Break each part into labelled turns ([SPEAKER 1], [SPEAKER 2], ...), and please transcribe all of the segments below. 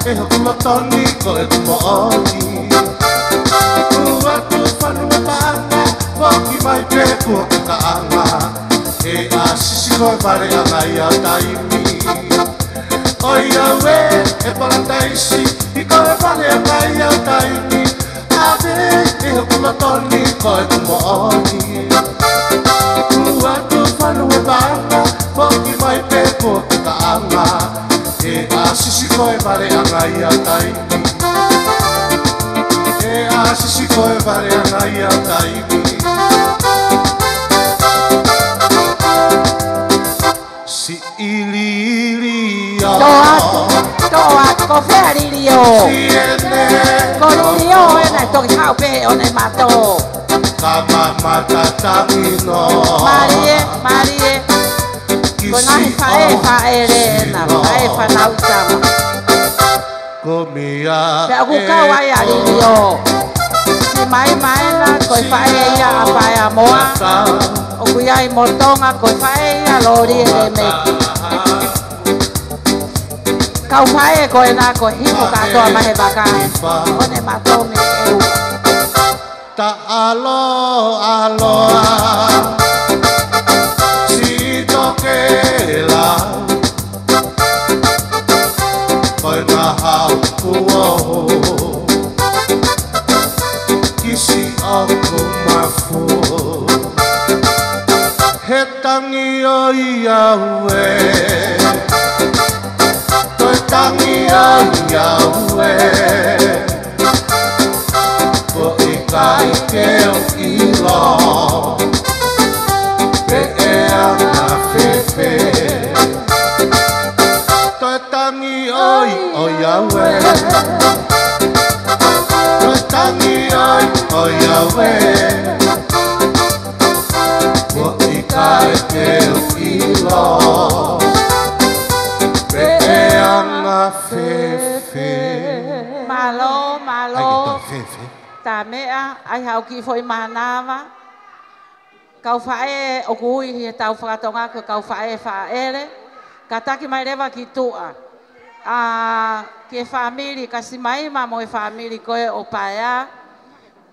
[SPEAKER 1] e hoki matoni ko e kumooni Ua tu whanu e paanga Woki mai pe kua ki kaanga E a sisi koe whare anga i a taimi Oi awe e parataisi I koe whare anga i a taimi Ave e hoki matoni ko e kumooni Ua tu whanu e paanga Woki mai pe kua ki kaanga E a sisi koe whare anga i a taimi E a sisi koe whare anga i a taimi Si ili ili o
[SPEAKER 2] Toa ko whearirio
[SPEAKER 1] Si ene
[SPEAKER 2] Ko ririo e nei toki hau pe o nei mato
[SPEAKER 1] Ka mamata tamino
[SPEAKER 2] Marie Ko nahi whae rena Whae whanau tama
[SPEAKER 1] Ko mia
[SPEAKER 2] Pea ku kau ai aririo Si mai na ko whae ia a whae a moa O kui ai motonga ko whae ia lori e me Kau whae ko e nā ko hiko katoa mahe baka O ne mato me eu
[SPEAKER 1] Ta aloha Si toke la Koe na hau kuoho Kisi aku mafu He tangi o Iaue Toi tangi o Iaue Ko i kai ke o ilo Pe e anga fefe Toi tangi oi o Iaue Toi tangi oi o Iaue Ko i kai ke o ilo Pe e anga fefe
[SPEAKER 2] Malo
[SPEAKER 1] Ai fefe
[SPEAKER 2] Ta mea ai hau ki foi manawa Kau whae o kui he tau whakatonga ko kau whae whaere Ka taki mai rewa ki tua Ke whamiri ka simai ma mo e whamiri koe o paea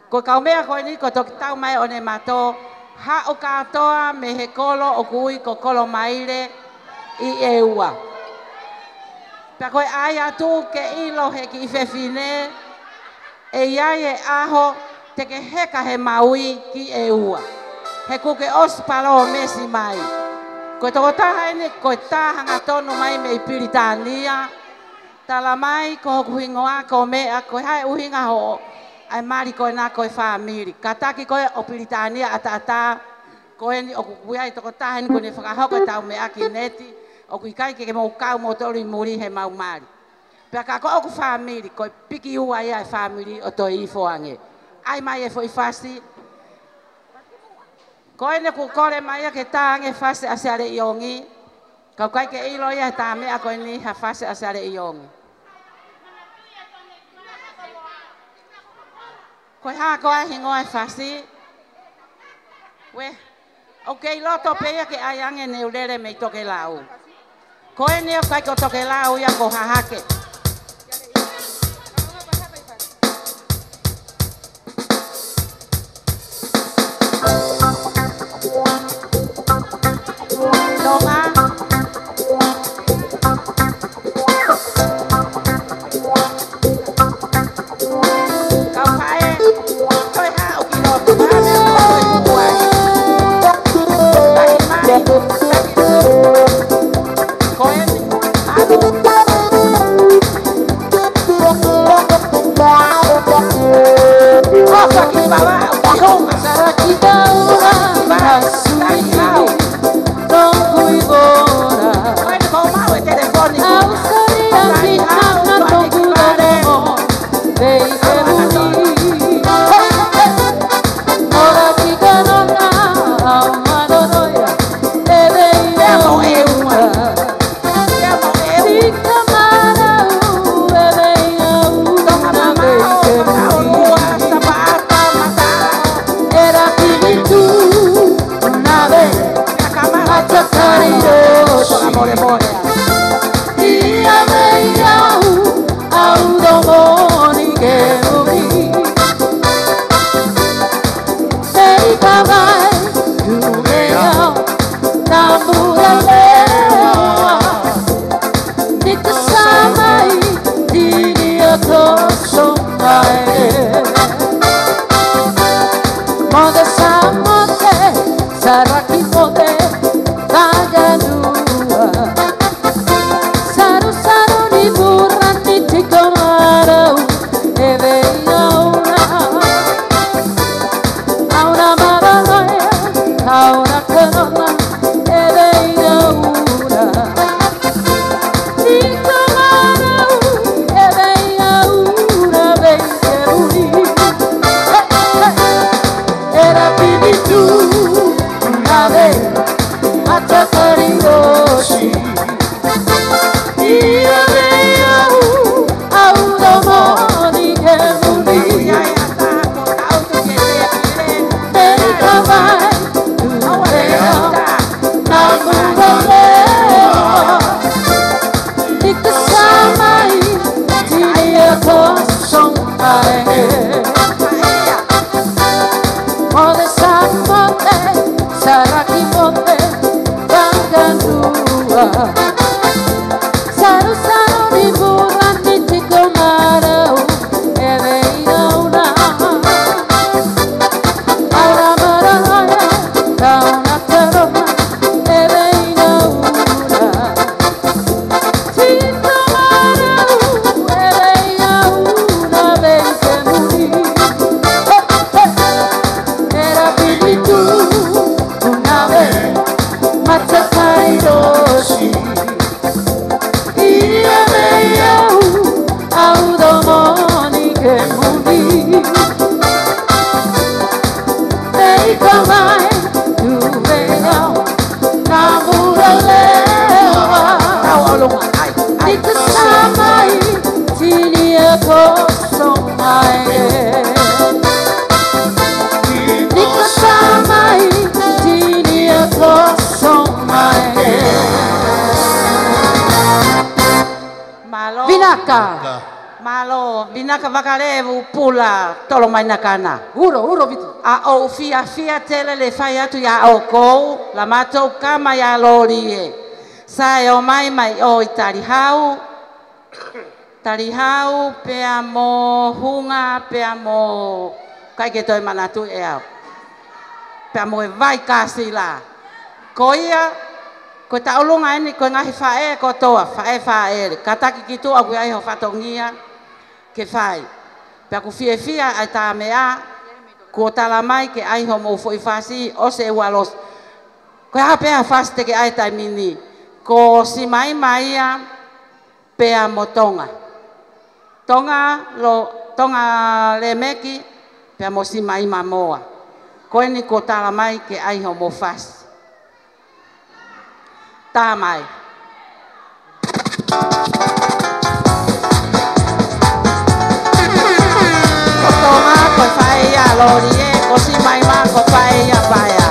[SPEAKER 2] Ko kau mea koe ni ko toki tau mai o ne mato Ha o katoa me he kolo o kui ko kolo maire I e ua Pea koe ai atu ke ilo he ki whewhine E iai e aho te ke heka he maui ki e ua. He kuke ospalo o mesi mai. Koe toko tahaini, koe tahanga tonu mai me i Piritania. Tala mai ko hoku hingoa ko mea, koe hae uhinga ho. Ai mari koe nā koe whamiri. Ka taki koe o Piritania ata. Koe ni o kukuiai toko tahaini koe ne whakahoko tau mea ki neti. O kuikai ke mo kau mo tori muri he mau mari. Pea ka koe oku whamiri, koe piki ua ia e whamiri o toi i foange. Ai mai e foi fasi. Koe ne ku kore mai ke tānge fasi a seare iongi. Kau kai ke ilo ia e tā mea koe ni ha fasi a seare iongi. Koe haa koe hingoa e fasi. We, ok loto peia ke aiange neulere me toke lau. Koe ni o kai ko toke lau ia ko hahake.
[SPEAKER 3] Hãy subscribe cho kênh Ghiền Mì Gõ để không bỏ lỡ
[SPEAKER 2] Malo, binaka vakalevu pula tolo mai nakana.
[SPEAKER 3] Uro vitu.
[SPEAKER 2] A o fia tele le fai atu ya o kou, la matou kama ya lorie. Sae o mai o i tarihau, pea mo hunga, pea mo kai ke toi manatu e au. Pea mo e vai kasi la. Koia, ko taulunga ini ko ngahi fae ko toa, fae. Kataki kitu aku ai ho fatongia ke fai. Pea ku fia ai ta mea, ko talamai ke ai ho mo foi fasi o se walos. Ko ha pea faste ke ai tai mini. Ko si mai pea mo tonga. Tonga le meki, pea mo si mai mamoa. Ko ni ko talamai ke ai ho mo fasi. Tamai. Kotonga ko fai ya lorie, ko si mai ko fai ya paya.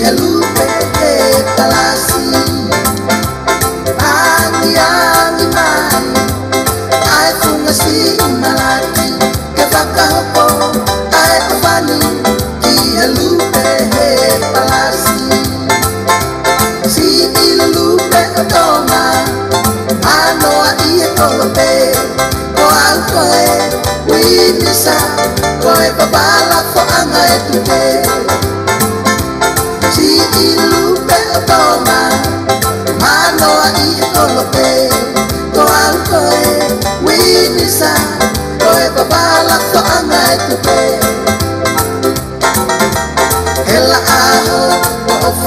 [SPEAKER 4] Hello.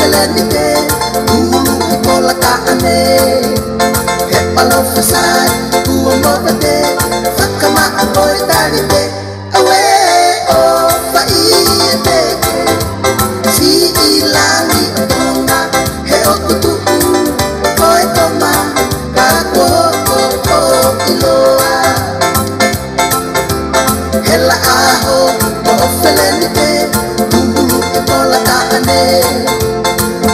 [SPEAKER 3] felenite ulu ipola kaane he palo fasai ua movete fakama oi tarite awe o fai te si ilangi tona he okutu oi toma ka ko o iloa hela aho o felenite ulu ipola kaane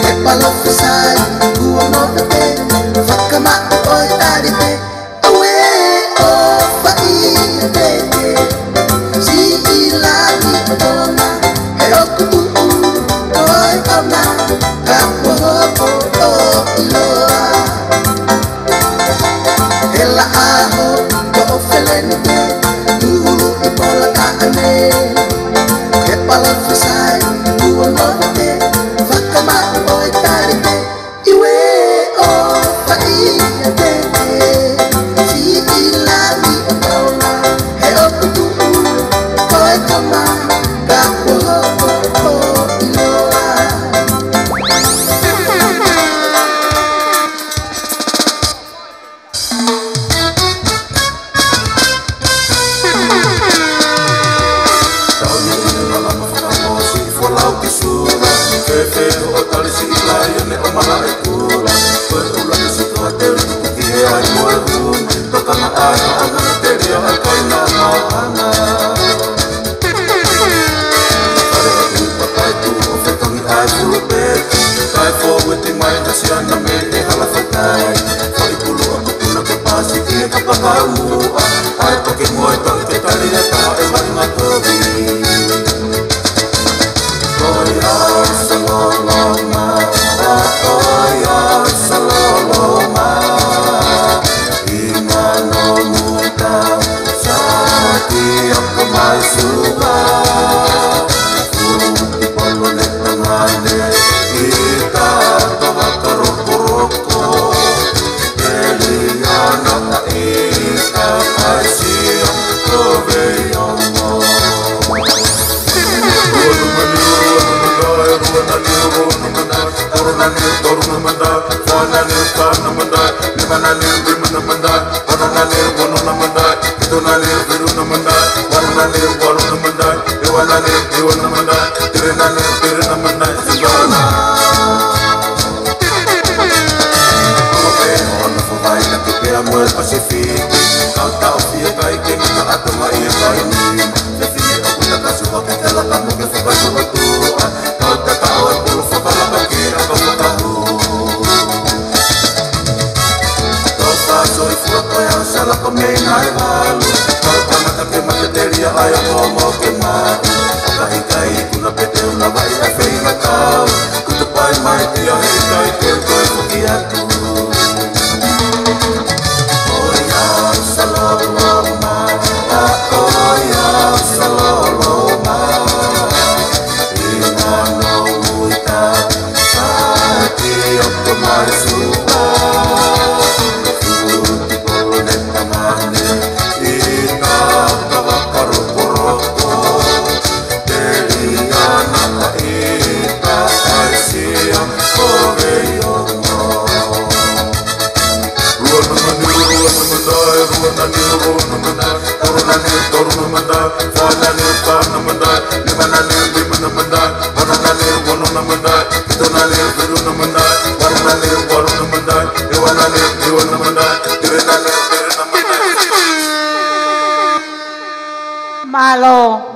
[SPEAKER 3] he palo fasai ua movete fakama oi tarite awe o fai te si ilangi tona he okutu oi toma ka ko o iloa hela aho o felenite ulu ipola kaane he palo fasai ua movete fakama oi tarite iwe o fai te si ilangi tona he okutu oi toma ka ko o iloa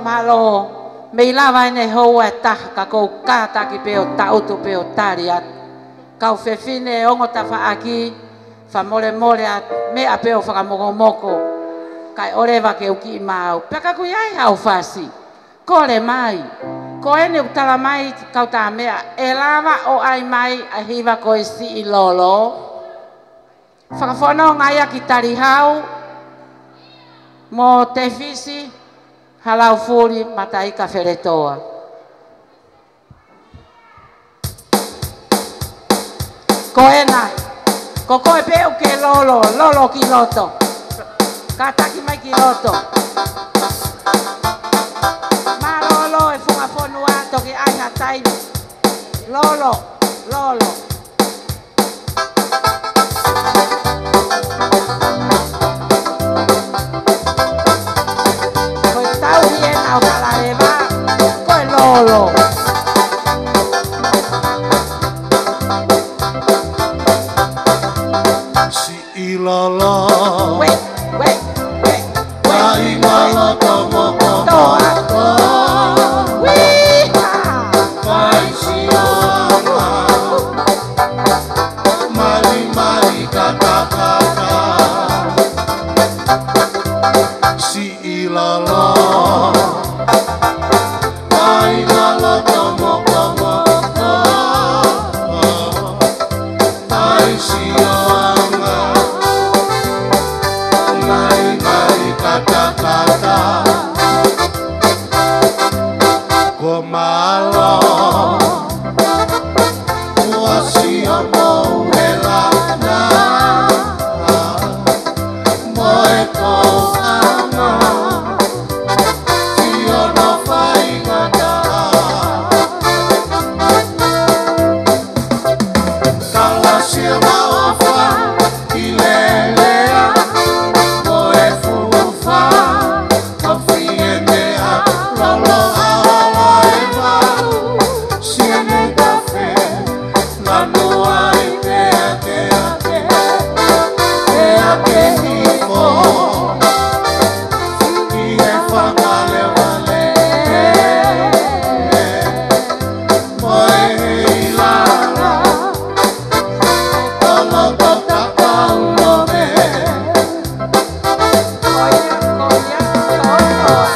[SPEAKER 2] Malo, me lava ne hoa taha ka kou kāta ki peo tautu peo tari atu. Kau whewhine ongo ta whaaki, wha mole mole at mea peo whakamoko moko. Kai orewa ke uki i mau. Peka kui ai hau whasi. Kore mai. Ko ene utala mai kau tā mea. E lava o ai mai a hiwa koe si i lolo. Whakawhono ngaia ki tari hau. Mo te fisi. Halau furi matai ka wheretoa. Ko ena, ko koe peu ke lolo ki loto. Ka taki mai ki loto. Ma lolo e whunga whonu ato ki ai ha taimi. Lolo, Lolo. Koe tau hien au kalaewa, koe lolo.
[SPEAKER 1] Si i lolo.
[SPEAKER 2] Wait.
[SPEAKER 1] Ai ngalo tomo tomo. Vai si oama. Mari kata kata. Si i lolo. Ai ngalo tomo tomo. Vai si oama. Mari kata kata. Ko malo. Wasi amo elana. Moe ko ama. Si ono fai ngata. Kala si maofa ilelea. Moe fufa. Kofienea. Lolo ala eva. Siene kafe. Lanu ai te hifo. Ie whakale wale. Moe hei lana. Tolo toka kaulobe.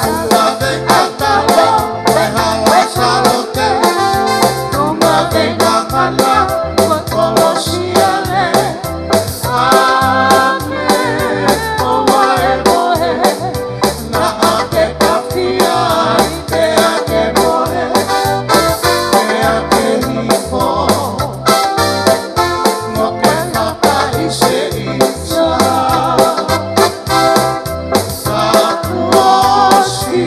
[SPEAKER 1] Tumave katalo. Mehala salote. Tumave kakala. Kolosiale. Ame. Owae mohe. Na ake kafia. Te ake mohe. Te ake hifo. Moke whaka ise isa. Kakuosi.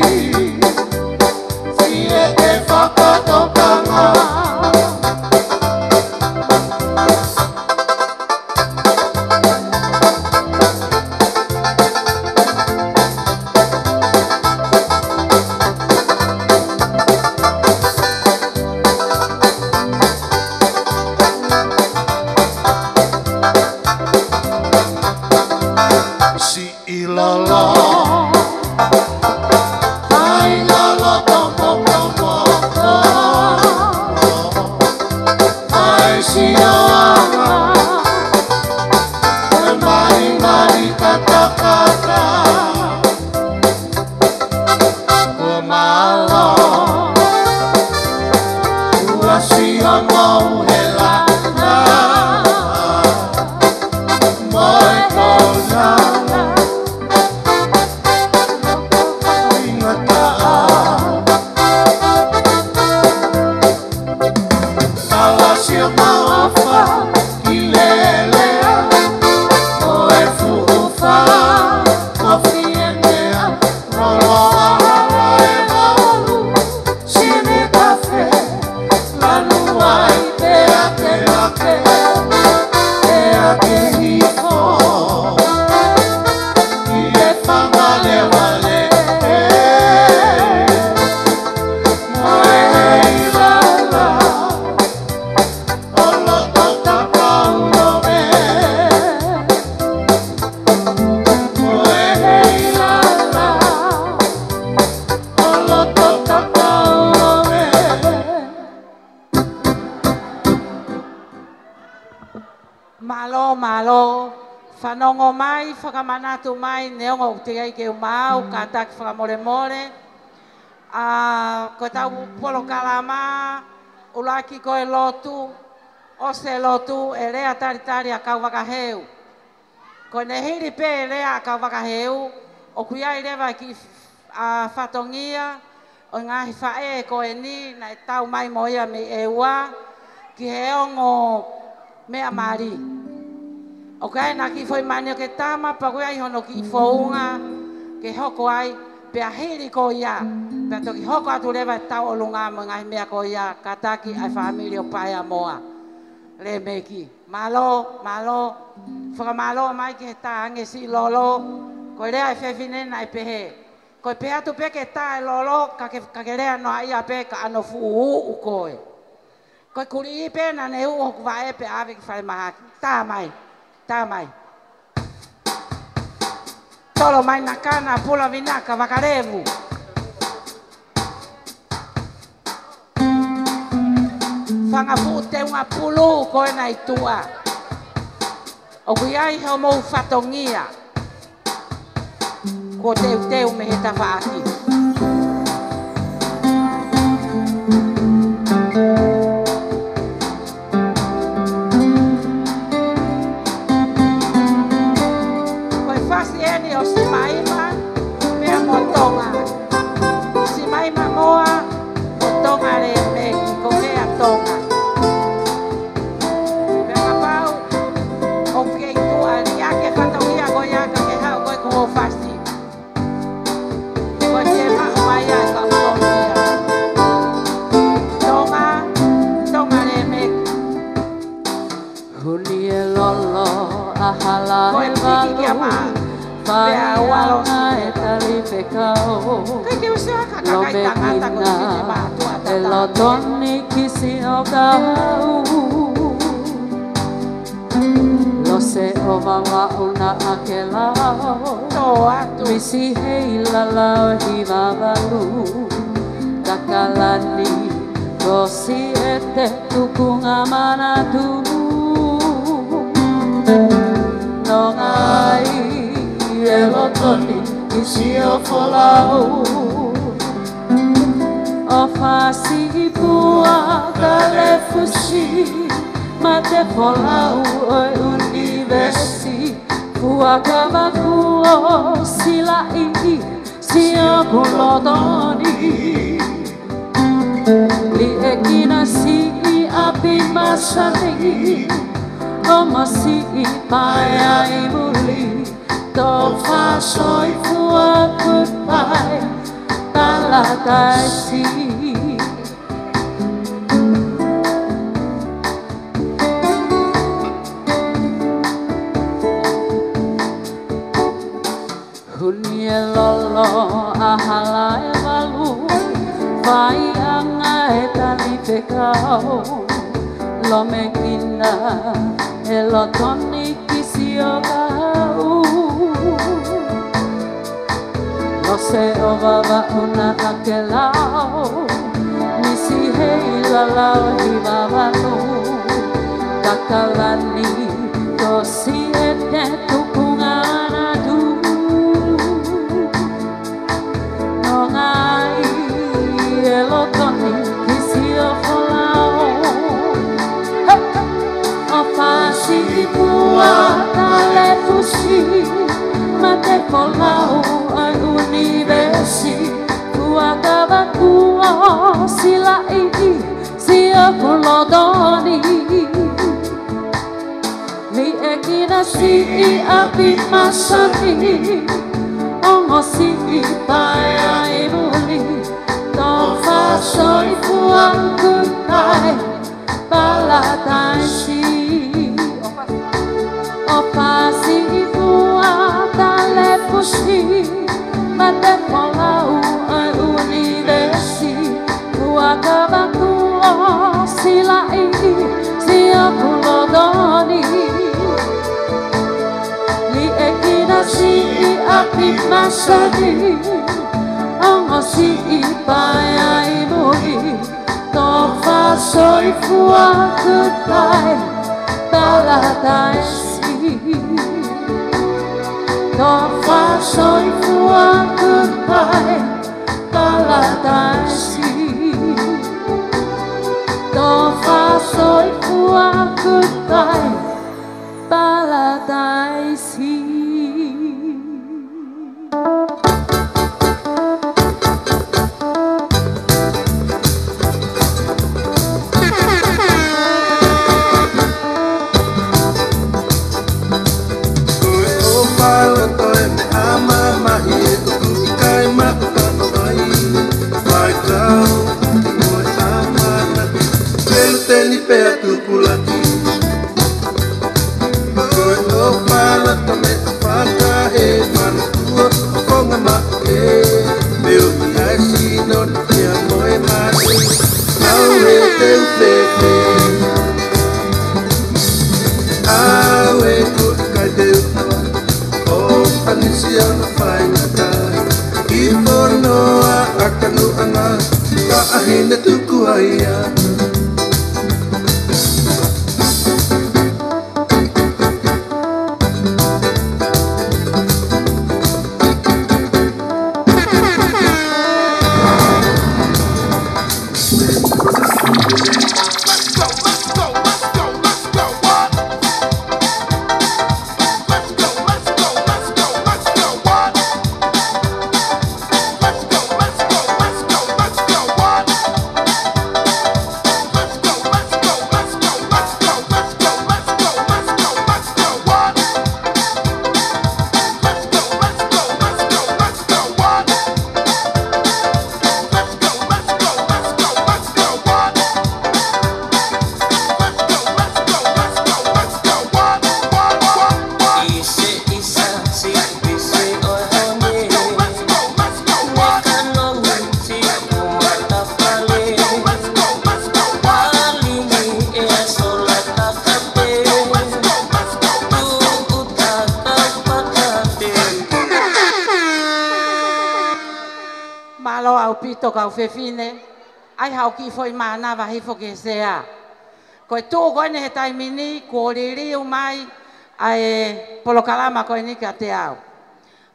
[SPEAKER 1] Fie e whakatokanga. Si i lolo. Ai lolo tomo tomo. Ai si oama. Mari kata kata. Ko malo. Wasi amo helana. Moe ko lana. Ingata. Kala si maofa ilelea. Moe fufa. Kofienea. Rolo ala eva. Siene kafe. Lanu ai te ake. Te ake hifo. Ie whangale wale. Moe hei lala. Olo toka kaulobe. Moe hei lala. Olo toka kaulobe.
[SPEAKER 2] Malo, whanongo mai, whakamanatu mai, neongo te ai ke umau, kataki whakamore. Ko tau polo kalama, ulaki koe lotu, o se lotu, e rea taritari a kau wakaheu. Ko ne hiri pe e rea a kau wakaheu, o kuiai rewa ki whatongia, o ngahi whae ko e ni, na e tau mai moia me e ua, ki he ongo mea mari. O kai na ki foi mani o ke tama, pa koe ai hono ki founga, ke hoko ai, pe ahiri ko ia, pe toki hoko atu rewa tau o lunga mga mea ko ia, kataki ai familio pai a moa. le meki. Malo, whakamalo mai ke ta ange si lolo, ko rea e whewhine nai pehe. Ko pehe atu pe ke ta e lolo, ka ke rea no aia pe ka ano fuhu u koe. Ko kuri i pe na ne u hoku wae pe awe ki whare mahaki. Tā mai. Tolo mai na kana pula vinaka wakarevu. Whangapu te unga pulu koe na itua. O kui ai heo mou whatongia. Ko teu me he tawhaaki. Koe whasi eni o simaima mea motonga. Simaima moa motonga re meki ko mea tonga.
[SPEAKER 4] Ahala e walu, whaia e tali whekao. Lo me kina, e lo toni kisi o kau. Lo se o wawa una ake lao. Misi hei lalao hi wawalu. Kakalani, kosi e te tukunga manatu. No ngai e lotoni i si o folau. O whasi pua ka le fusi ma te folau o universi. Pua ka makua sila i si o kulotoni. Li e kina si i api masani. Como si pai ai muli to fa soi fua goodbye tala taisi Hunie lolo ahala e walu vai anga e tali pekao lo me kina e lo toni kisi o kau. Lo se o wawa una ake lao. Nisi hei lalao hi wawanu. Kakalani tosi e te tukunga nadu. No ngai e lo toni kisi o folau. Whasi pua ka le fusi ma te folau ai universi. Pua ka wakua sila i si o kulotoni. Li e kina si i api masani. Ongo si i pai ai muli. To whasoi pua goodbye palataisi. O pasi fua tale pusi ma te folau ai universi. Fua ka wakua sila i si o kulotoni. Li e kina si i api masani. Ongo si i pai ai muli. To whasoi fua goodbye palataisi. To whasoi fua goodbye palataisi. To whasoi fua goodbye palataisi.
[SPEAKER 3] Perto por aqui ia.
[SPEAKER 2] Kau whewhine, ai hau ki foi mana wahi whoke sea. Koe tū koe ne he taimini, kua ririu mai, ai polokalama koe ni ka te au.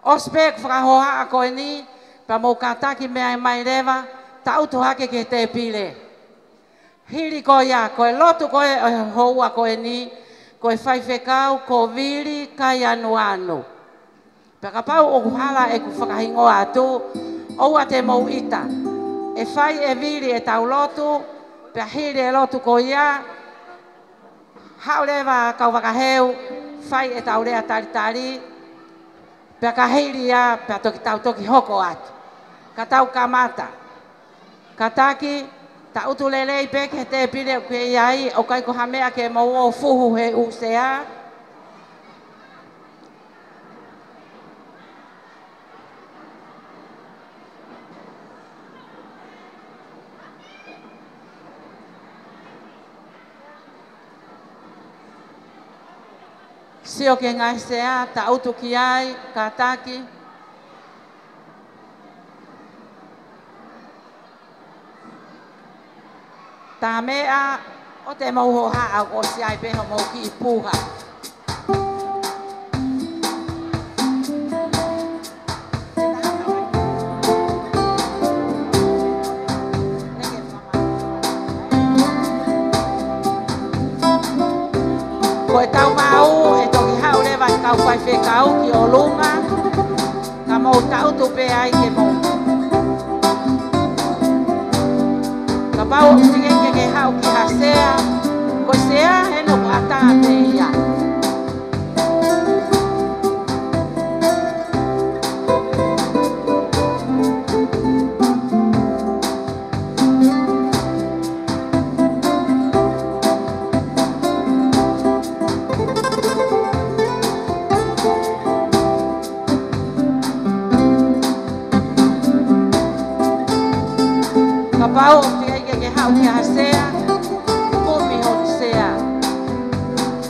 [SPEAKER 2] Ospek whakahoha a koe ni, pa mou kataki mea mai rewa, ta utu hake ke te pile. Hiri koe ia, koe lotu koe houa koe ni, koe whaiwhekau, ko viri kai anu anu. Pekapau o kuhala e ku whakahingoa atu, oua te mou ita. E whai e viri e tau lotu, pe hiri e lotu ko ia, haurewa kau wakaheu, whai e tau rea taritari, pe ka hiri ia, pe toki tau toki hoko atu. Ka tau kamata. Ka taki, ta utu lelei peke te pire ke iai, o kai ko hamea ke mou o fuhu he usea, sio ke ngai sea, ta utu ki ai, ka taki. Tā mea, o te mauho haa o si ai peho mou ki i puha. Ko e tau mau, e toki hau rewa i kau whai whekau ki o lunga, ka mou tau tupe ai ke mou. Ka pau o tingenge ke hau ki ha sea, ko sea he no ku ata te ia. Ka pau o tingenge ke hau ki ha sea, kumi ho sea.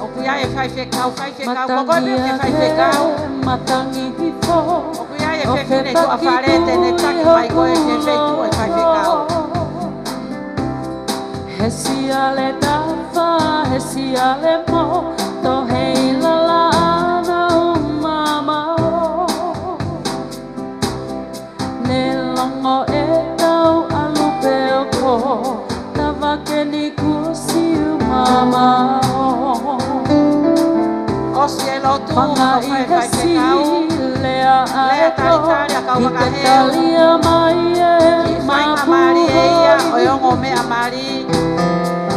[SPEAKER 2] O kuia e whai whekau, ko koe pio ke whai whekau. O kuia e whewhine tu a wharete ne taki mai koe ke wheitu e whai whekau.
[SPEAKER 4] He sia le tafa, he sia le mo, to hei lala ana o mama o. Ne longo e tau alu peo ko, na wake ni kusiu mama o.
[SPEAKER 2] Osi e lotu, o whai whekau. Lea taritari a kau wakaheo. I whai amari e ia, o yongo me amari.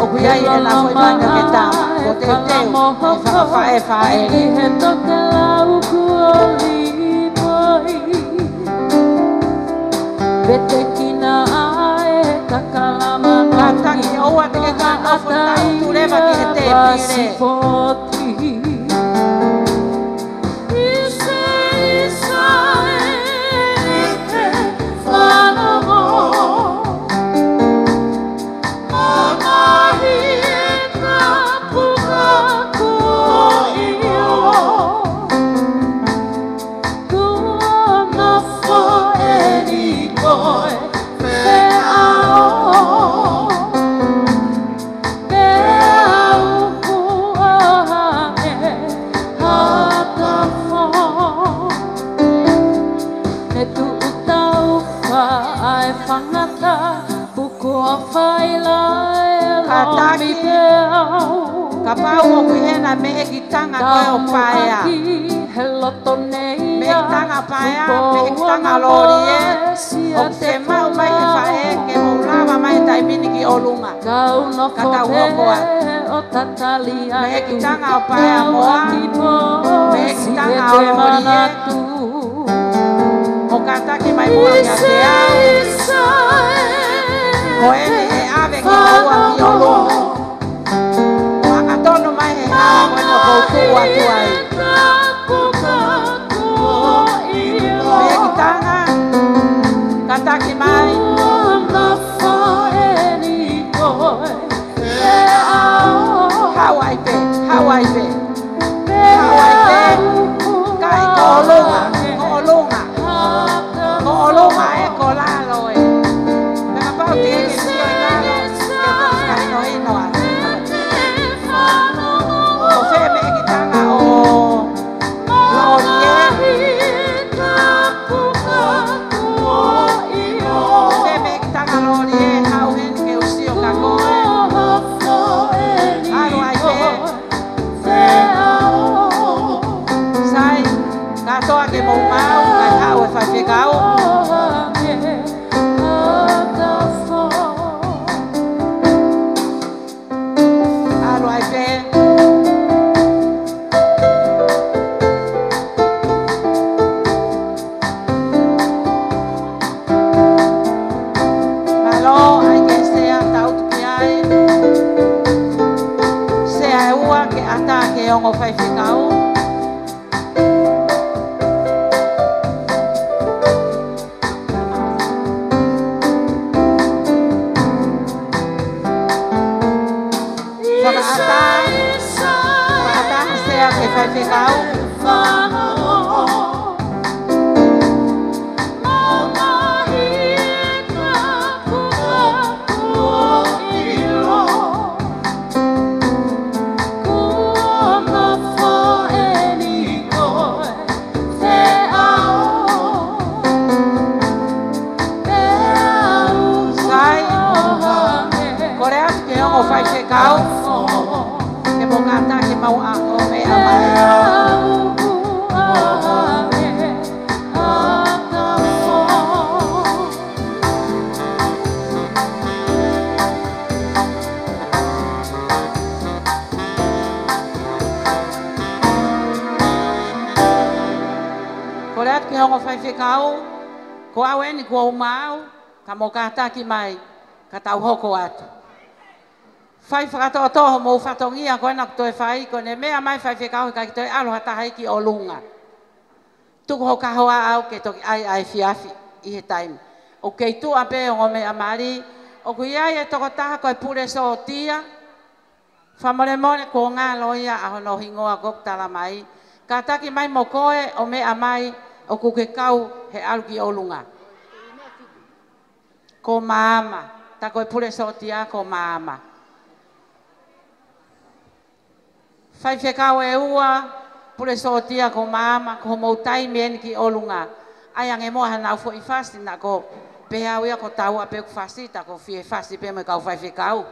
[SPEAKER 2] O kuiai e la foi mana ke tama, ko te teu, e whakawhae whae.
[SPEAKER 4] I he toke lau kuoli poi, vete kina ae kakalama
[SPEAKER 2] Ka taki oua te ke kāna fo tau tu rewa ki he te pire. Ka pau o kuhena me e ki tanga koe o paea. Me e tanga paea, me e tanga lori e. O te mau mai e whae ke maulawa mai e taimini ki olunga. Ka tau hoko atu. Me e ki tanga o paea moa. Me e ki tanga o lori e. O kataki mai mua ki a te au. Ko ene e ave ki maua ki olunga. Tono mai he hao wena koutou atu ai. Me ki tanga, kataki mai. Hawaii pe, Hawaii pe. Hawaii pe, kai ko olunga, ko olunga. Ko olunga e ko lalo e. Pena pau te eke si o lalo, ke kai no ino ai. Ke mau mau kai hau e whai whekau. Aro ai pe. Malo ai ke sea tau tuki ai. Sea e ua ke ata ke ongo whai whekau. Vai ficar vai chegar que vou cantar que mau a me Correto que eu vai ficar ko au eni ko au mau ka mo cantar que mai ka tau hoko atu. Fai whakatoa mo whatongia koe nak toi whai, ko ne mea mai whai whekau ka ki toi aloha tahai ki o lunga. Tuku ho ka hoa au ke toki ai fiafi i he taimi. O kei tu ape o ngome amari, o kui ai e toko taha koe pure so o tia, whamore mone ko ngā loia a hono hingoa kok tala mai, ka taki mai mo koe o mea mai o kuke kau he alu ki o lunga. Ko maama, ta koe pure so o tia ko maama. Fai whekau e ua, pure sotia ko maama, ko mou taimi eni ki olunga. Ai ange moa hanau fo i fasti na ko pehau ia ko tau ape ku fasti, ta ko fie fasti pe me kau fai whekau.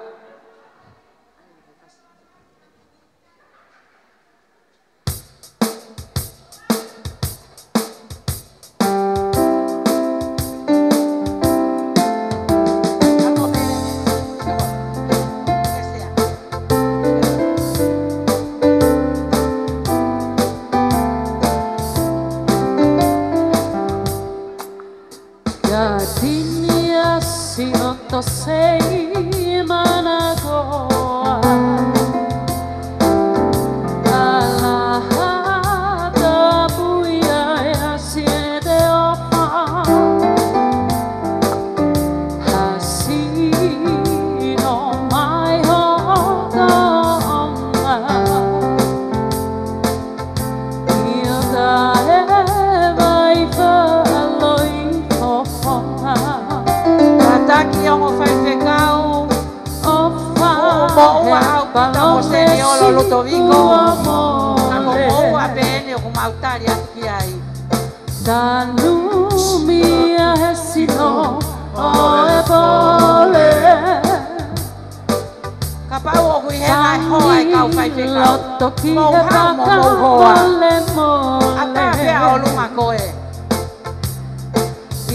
[SPEAKER 2] pau o kui he nai hoa e kau whai whekau.
[SPEAKER 4] Loto ki
[SPEAKER 2] Mou
[SPEAKER 4] he
[SPEAKER 2] hau mo
[SPEAKER 4] waka
[SPEAKER 2] mou hoa.
[SPEAKER 4] mole mole.
[SPEAKER 2] A tā whea o lunga koe.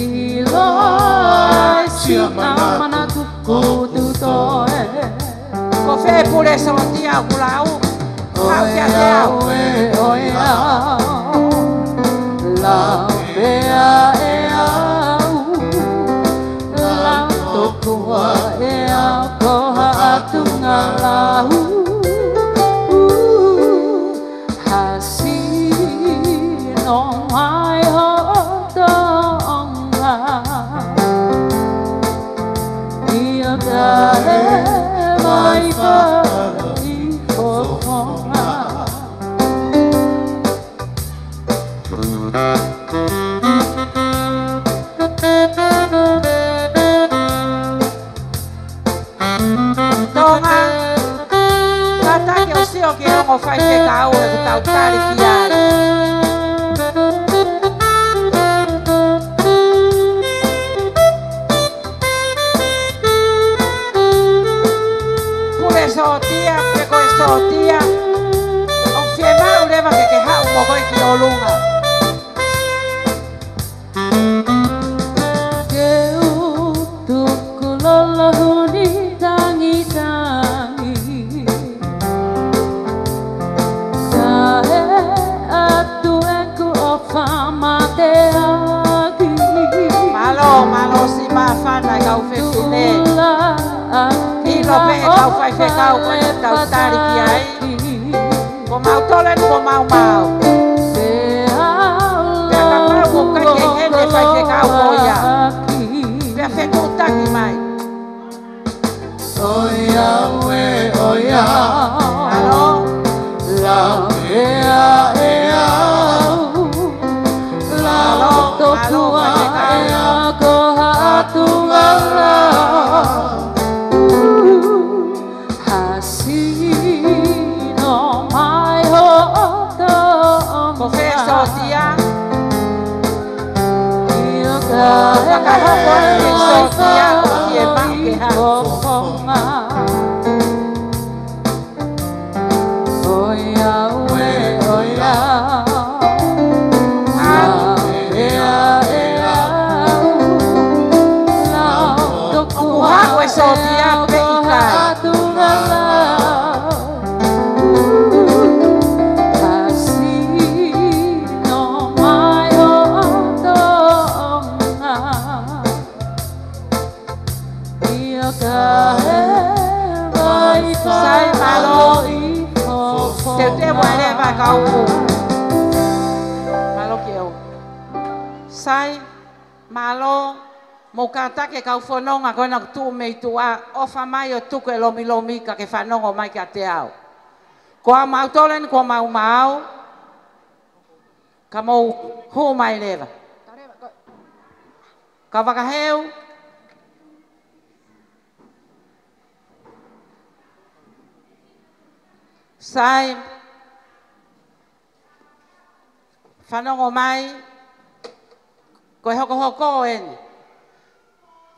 [SPEAKER 4] I loa si na mana tuku tu toe.
[SPEAKER 2] Ko whe pule so tia o kulau. Hau kia te au.
[SPEAKER 4] Oe au, la mea e au, la tokua e au, koha atu ngā lau. Hasino ai ho tonga, ia ka e mai pa i hokonga.
[SPEAKER 2] Tonga, kata ki o sio ki rongo whai whekau e ku tau tari ki ai. Pule sotia, peko e sotia, o fie mau lewa ke hau mo koi ki o lunga.
[SPEAKER 4] Ke utuku lola huni tangi tangi, ka e atu e ku o whamate agi.
[SPEAKER 2] Malo si mawhana kau whewhine. Ilo pehe kau whai whekau koe ni tau tari ki ai. Ko mau tolen, ko mau mau. Pea ka mau ko kai ke hene whai whekau ko ia. Pea wheku taki mai.
[SPEAKER 1] Oia ue oia
[SPEAKER 2] Malo,
[SPEAKER 1] la mea e au
[SPEAKER 2] malo, malo whai whekau. Ko whea sotia, whakahoko e sotia o ki e mau ke hau. Hau e sotia pe i kai. Sai malo, te wale va kau ku. Malo ki au. Sai malo, mo kata ke kau whanonga koe na tu mei tua, ofa mai o tuku e lomi lomi ka ke whanongo mai ka te au. Ko a mau tolen, ko mau mau, ka mau hu mai lewa. Ka wakaheu, sai whanongo mai, koe hoko hoko eni.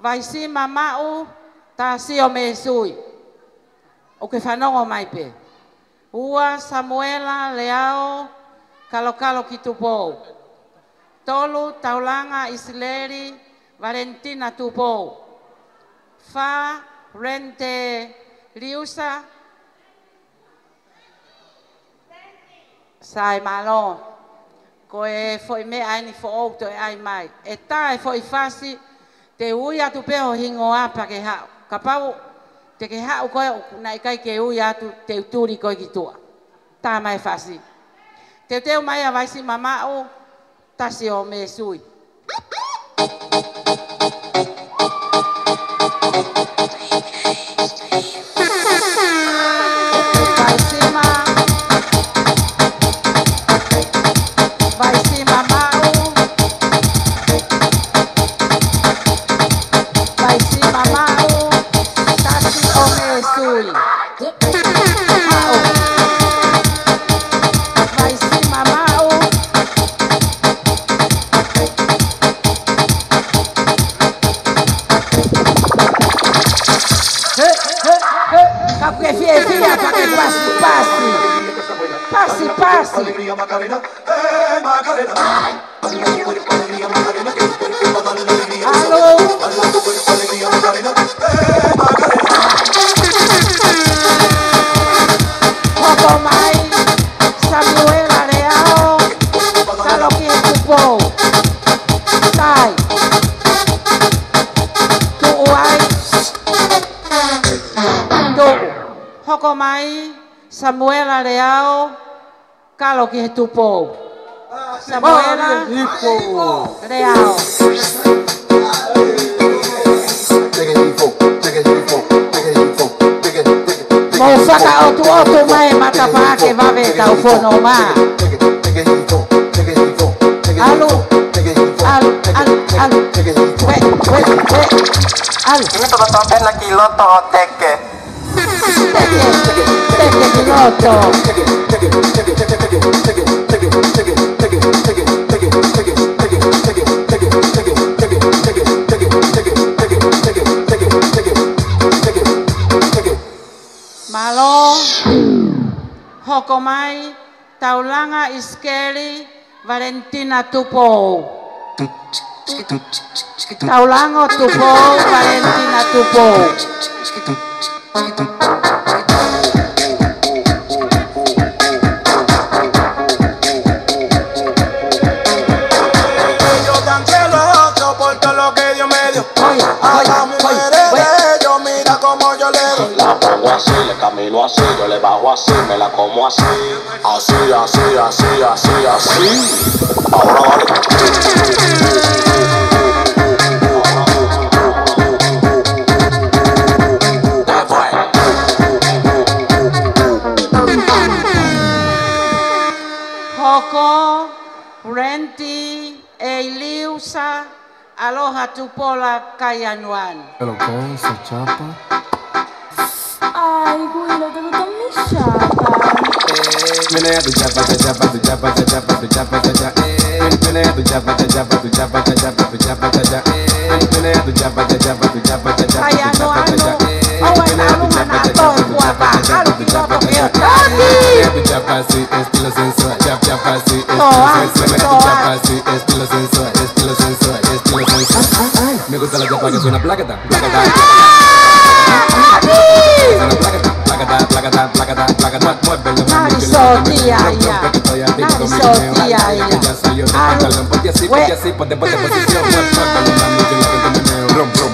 [SPEAKER 2] Vai si mamau, ta si o me sui. O ke whanongo mai pe. Ua Samuela Leao, kalo ki tupou. Tolu Taulanga Isileri, Valentina tupou. Fa Rente Liusa, sai malo, koe foi me aini fo outo e ai mai. E tae foi fasi, te ui atu peho hingo apa ke hao. Ka pau, te ke hao koe, nai kai ke ui atu te uturi koe ki tua. Tā mai fasi. Te teo mai a vaisi mamau, tasi o me sui. Pasi, pasi.
[SPEAKER 1] Alegría Macarena, Macarena. Alegría Macarena,
[SPEAKER 2] Alô.
[SPEAKER 1] alegría Macarena, Macarena.
[SPEAKER 2] Hopo mai, Samuel Areao, Kaloki Tupo, Tai, Tuuai, Tu, Hoko mai, Samuel Areao, Kaloki Tupo, Samuel Areao. Mofaka otu mai matapa ke vave tau fono ma. Alu, alu, alu, alu. We, alu.
[SPEAKER 5] Ini tuh en lagi loto teke.
[SPEAKER 2] Teke piloto. Malo, hoko mai, taulanga iskeli, Valentina Tupo. Taulango Tupo, Valentina Tupo.
[SPEAKER 5] Yo tan celoso por todo lo que Dios me dio. A las mujeres de ellos, mira como yo le doy.
[SPEAKER 6] La pongo así, le camino así, yo le bajo así, me la como así. Así, así, así, así, así. Ahora vale.
[SPEAKER 2] Hoko, Renti, Eliusa, Aloha Tupola, Kayanuan.
[SPEAKER 7] Pero con esa chapa.
[SPEAKER 4] Ay, Guido, te gustan mis chapas.
[SPEAKER 7] Menea tu chapa, tu chapa, tu chapa, tu chapa, tu chapa, tu chapa. Menea tu chapa, tu chapa, tu chapa, tu chapa, tu chapa, tu chapa. Menea tu chapa, tu chapa, tu chapa, tu chapa,
[SPEAKER 2] Kayanuan,
[SPEAKER 7] tu chapa.
[SPEAKER 2] awan alu manato, guapa, alu piloto que yo
[SPEAKER 7] Menea tu chapa, sí, estilo sensual. Chapa, sí, estilo sensual. Menea tu chapa, sí, estilo sensual, estilo sensual, estilo sensual. Me gusta la chapa que suena placata, placata. Suena placata, placata, placata, placata, placata. Muévelo, mami, que la
[SPEAKER 2] Narisotía, ya. Narisotía, ya.
[SPEAKER 7] ya soy yo, te pantalón, ponte así, ponte posición. Muévelo, mami, que la gente meneo. Rum, rum.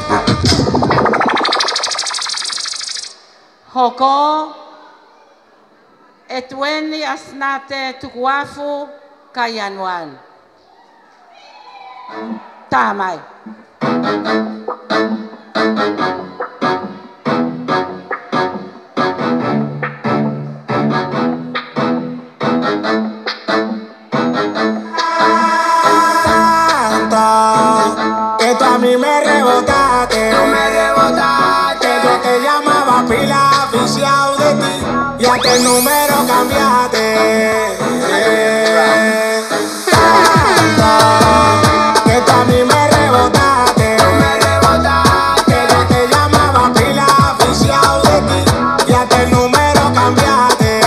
[SPEAKER 2] Hoko, Etweni Asnate Tukuafu, Kayanuan. Tamay.
[SPEAKER 5] Que tú a mí me rebotaste, que yo te llamaba pila oficial de ti y hasta el número cambiaste. Que tú a mí me rebotaste, que yo te llamaba pila oficial de ti y hasta el número cambiaste.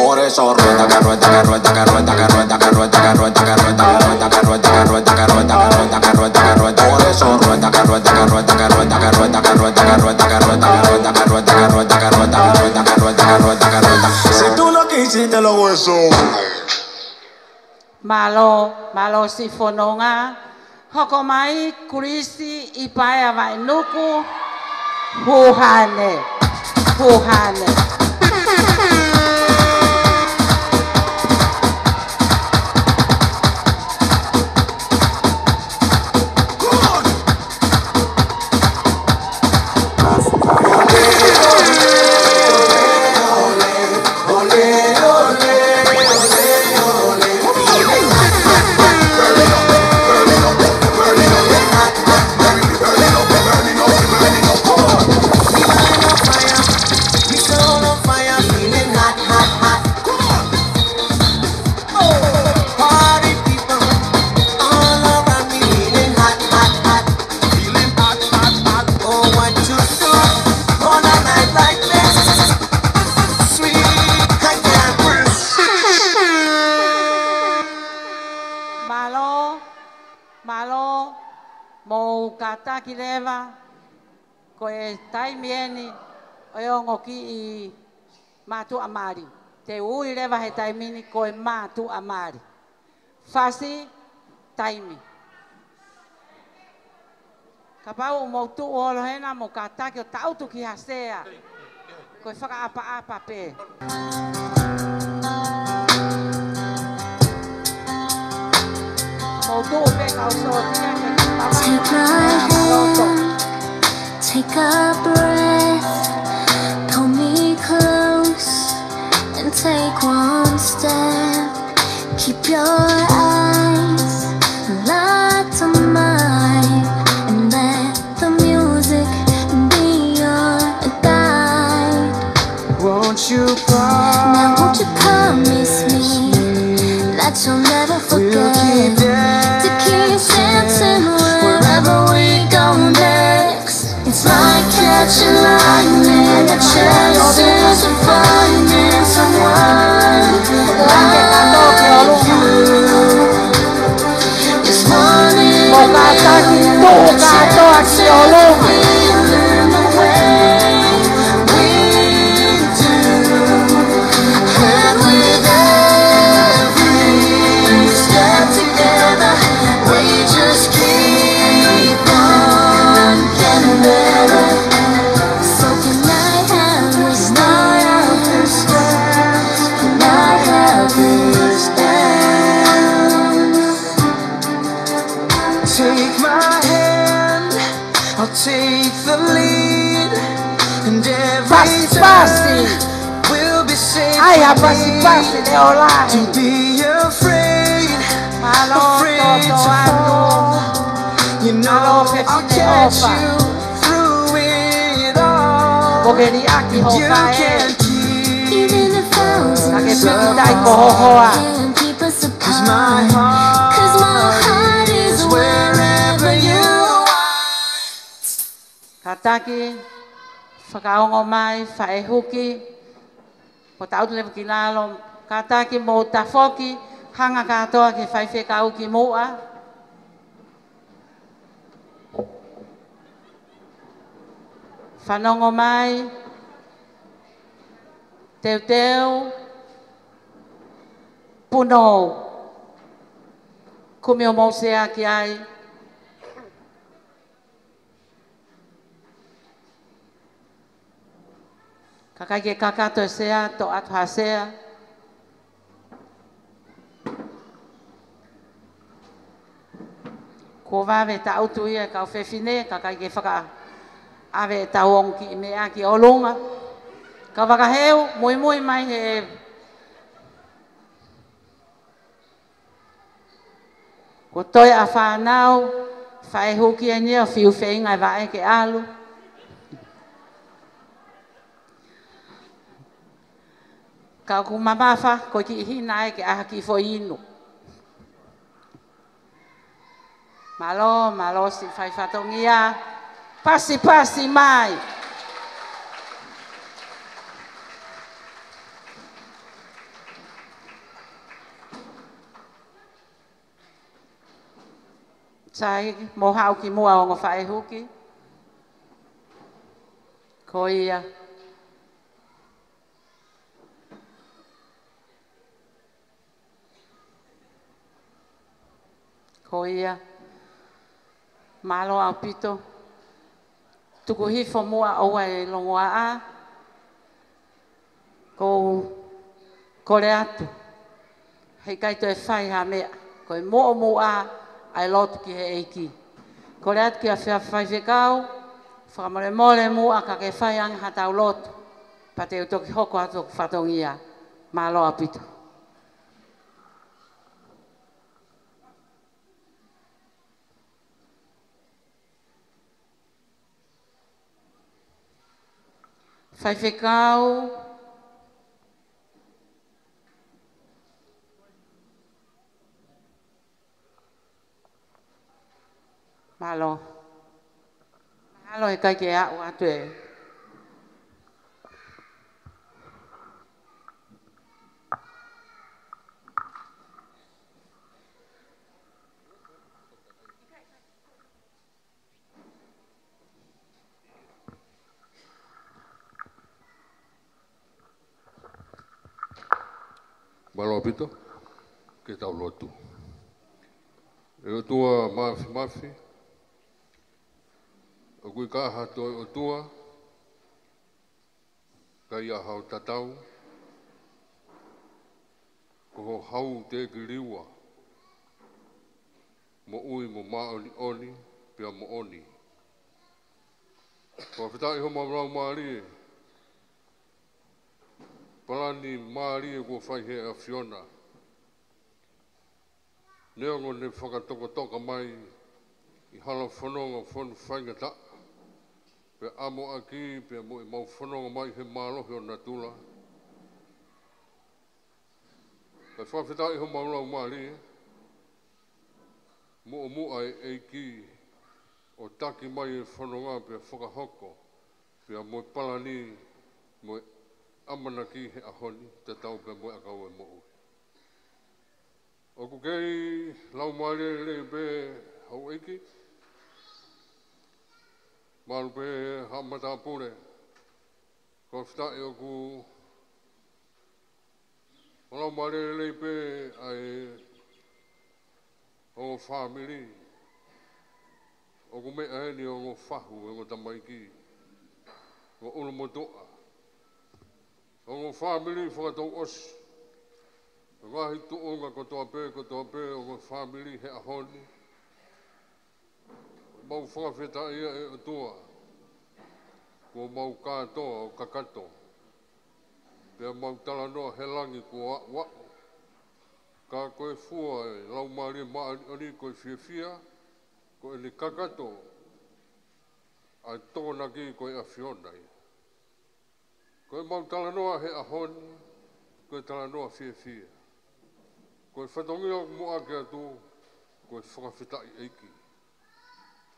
[SPEAKER 6] Por eso rueda, que rueda, que rueda, que rueda, que rueda, que rueda, que rueda, que rueda, que rueda, que rueda, que rueda, que rueda, que rueda, que rueda, por eso rueda, que rueda, que rueda, que rueda, que rueda, que rueda, que rueda, que rueda, que rueda, que rueda, que rueda, que rueda, que rueda, que rueda, que rueda, que rueda.
[SPEAKER 5] Si tú no quisiste los huesos.
[SPEAKER 2] Malo sifononga. Hoko mai, Kristi, Ipaya Vainuku, Huhane.
[SPEAKER 5] We so
[SPEAKER 2] Mo kataki lewa, ko e taimieni, o e ongo ki I mātu amari. Te ui lewa he taimini ko e mātu amari. Fasi, taimi. Ka pau mo tu olo hena mo kataki o tautu ki hasea. Ko e whakaapa pe. Mo tu pe kau sotia ke
[SPEAKER 8] Take my hand, take a breath, pull me close and take one step. Keep your eyes locked on mine and let the music be your guide.
[SPEAKER 5] Won't you
[SPEAKER 8] Now won't you promise me that you'll never forget to keep dancing wherever we go next. It's like catching lightning, the chances of finding someone like you. This morning, feeling the way we do, and with every step together, we just keep on getting better. So can I have this dance? Can I have this dance?
[SPEAKER 5] take my hand? I'll take the lead, and every time we'll be safe. To be afraid to fall. You know I'll catch you through it all. You can't keep
[SPEAKER 8] Even a thousand
[SPEAKER 2] Kake
[SPEAKER 8] songs
[SPEAKER 2] piki hohoa.
[SPEAKER 8] can't keep us
[SPEAKER 5] Cause my
[SPEAKER 8] apart. 'Cause my heart is wherever you are.
[SPEAKER 2] Kataki, whakaongo mai, whaehuki, ko tautu lewa ki nalo, kataki mo tafoki, hanga katoa ke whaiwhekau ki mua. Whanongo mai, teu teu, puno, kumi o mosea ki ai, kakai ke kakato e sea, to atu hasea. Ko wawe ta autu ia kau whewhine, kakai ke whaka awe ta onki I mea ki olunga. Ka wakaheu, mui mui mai he ko toi a whanau, whaehuki e nia, whiu whainga wae ke alu. Ka ku mamafa ko ki hina e ke aha ki fo inu. Malo, malo si fai fatongia. Pasi pasi mai. Sai mo hau ki mua o ngo whae huki. Ko ia. Ko ia. Malo au pito. Tuku hifo mua aua e longoa a. Ko le atu. Hei kaito e whai ha mea. Ko e mo mua ai lotu ki he eiki. Ko le atu ki a whai whekau. Whakamore mole mua ka ke whai anga hatau lotu. Pa te utoki hoko atu ku whatongia. Malo au pito. Whai whekau. Malo. Malo e kai ke au atu e.
[SPEAKER 9] Malo pito, ke tau lotu. E o tua mafi, o kui kaha toi o tua, ka ia hau tatau, ko ho hau te kiriua, mo ui mo maoni oni, pia mo oni. Ko whitai ho maurau maari, palani maari e ko whai he a Fiona. Neongo ne whakatoka mai i hala whanonga whanu whaingata. Pe amo aki, pe mo i mau whanonga mai he mālohi o natula. Pe whawhitai ho maurau maari, mo o mua e ki o taki mai e whanonga pe whakahoko. Pe mo i palani, mo i amana ki he ahoni, te tau pe mo i akau e mo ui. O ku kei lau maare le pe hau eiki. Maru pe hamata pure. Ko whitai o ku lau maare le pe ai o family. O ku mea heni o ngo whahu e ngo tamaiki. Ngo ulu motoa. O ngo family whakatau osi. Ngahi tuunga ko toa pe, o ngo family he ahoni. Mau whakawheta ia e o tua. Ko mau kātoa o kakato. Pea mau talanoa he langi ko wa. Ka koe fua e lau maari maari koe fia. Ko e ni kakato. Ai tōna ki koe a Fiona ia. Koe mau talanoa he ahoni. Koe talanoa fia. Koe whatongia mo ake atu, koe whakawhitai eiki.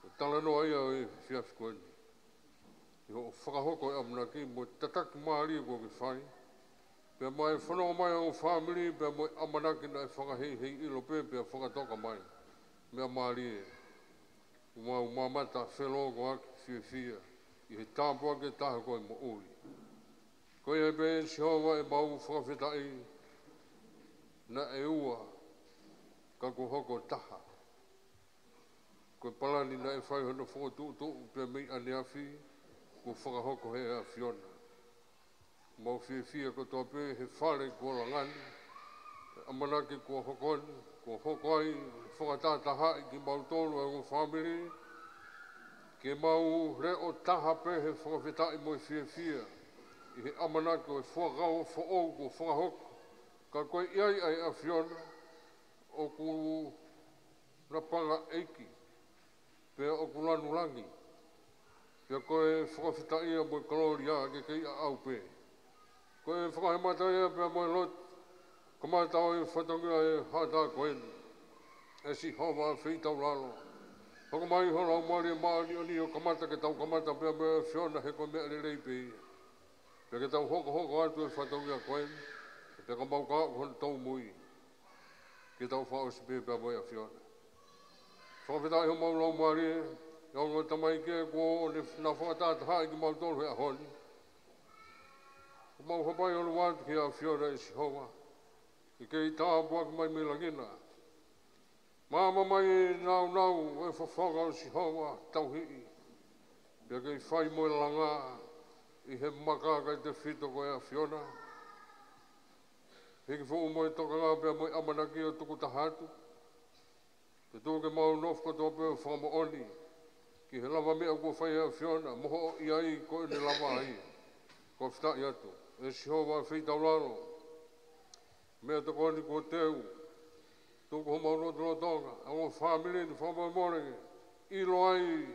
[SPEAKER 9] Koe talanoa ia e whiawhi koe ni. I ho whakahoko e amanaki, mo tataki maari koe ki whai. Pea mai whanau mai o family, pea mo amanaki na e whakahei ilo pe, pea whakatoka mai. Mea maari e. Umau mamata whelo ko aki whia. I he tāpua ke taha koe mo ui. Koe e pe sihowa e mau whakawhitai na e ua ka ko hoko taha. Ko palani na e whai hono whakatutu pe mei ane awhi ko whakahoko he a Fiona. Mau whia ko tō pe he whare ko langani. Amanaki ko hokoni, ko hokoi, whakatataha i ki mau tōru e o family. Ke mau reo taha pe he whakawhitai mo whia. I he amanaki o e whakao whaou ko whakahoko. Ka koe iai ai a Fiona o ku rapanga eiki, pea o ku lanulangi. Pea koe whakawhita ia mo kaloria ke kei a au pe. Koe whakahemata ia pea mo lot, kamata o e whatongia e hata koen. E si hova whitau lalo. Hoko mai hora o maari maari o ni o kamata ke tau kamata pea me Fiona he koe mea le pe ia. Pea ke tau hoko atu e whatongia koen. Te ka mau ka hon tau mui. Ke tau whao si pēpea mai a Fiona. Whakawhitai ho mau lau maari e. Iau ngā tamai ke ko ne nā whakatata hae ki mau tolu he a honi. Ko mau hapai honu wātu ki a Fiona e si hoa. I kei tāpua ki mai me langina. Māma mai nau e whawhanga o si hoa tau hii. Pia kei whai mo e langa i he makaka i te whito ko e a Fiona. Heki fo mo e toka ngā pia mo i amanaki o tuku tahatu. Te tōke mau nof ko tō pia whamo oni. Ki he lava mea ko whai a Fiona, moho o iai ko e ne lava ai. Ko whitai atu. E si hoa whitau laro. Mea te koni ko teu. Tōku ho mau roto lo tonga. Ango family ni whamo e morenge. Ilo ai.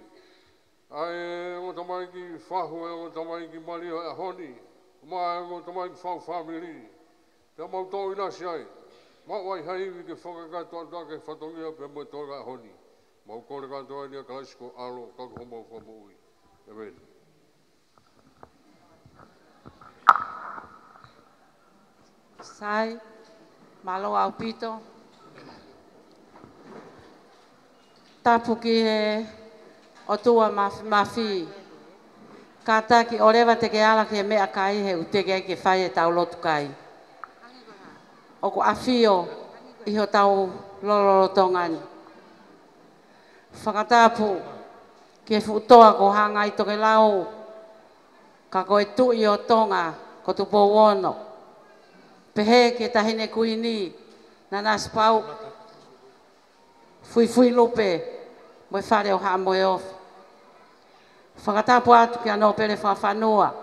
[SPEAKER 9] Ai o tamai ki whahu e o tamai ki mario e honi. Mai o tamai ki whau family. Te mau tō ina si ai. Mau wai haiwi ke whakakato ata ke whatongia pe mo tō ka honi. Mau kore kato ai nia kalaisiko alo kako ho mau whamu ui. E wēni.
[SPEAKER 2] Sai, malo au pito. Tapu ki he o tua mafi. Ka taki o rewa te ke ala ke mea kai he uteke ai ke whai e tau lotu kai. o ko afio i ho tau lolotongani. Whakatapu ke futoa ko hanga i toke lau ka koe tui o tonga ko tupo wono. Pehe ke tahine kuini na naspau fui lupe mo whare o haa moe ofu. Whakatapu atu ki anō pere whawhanua.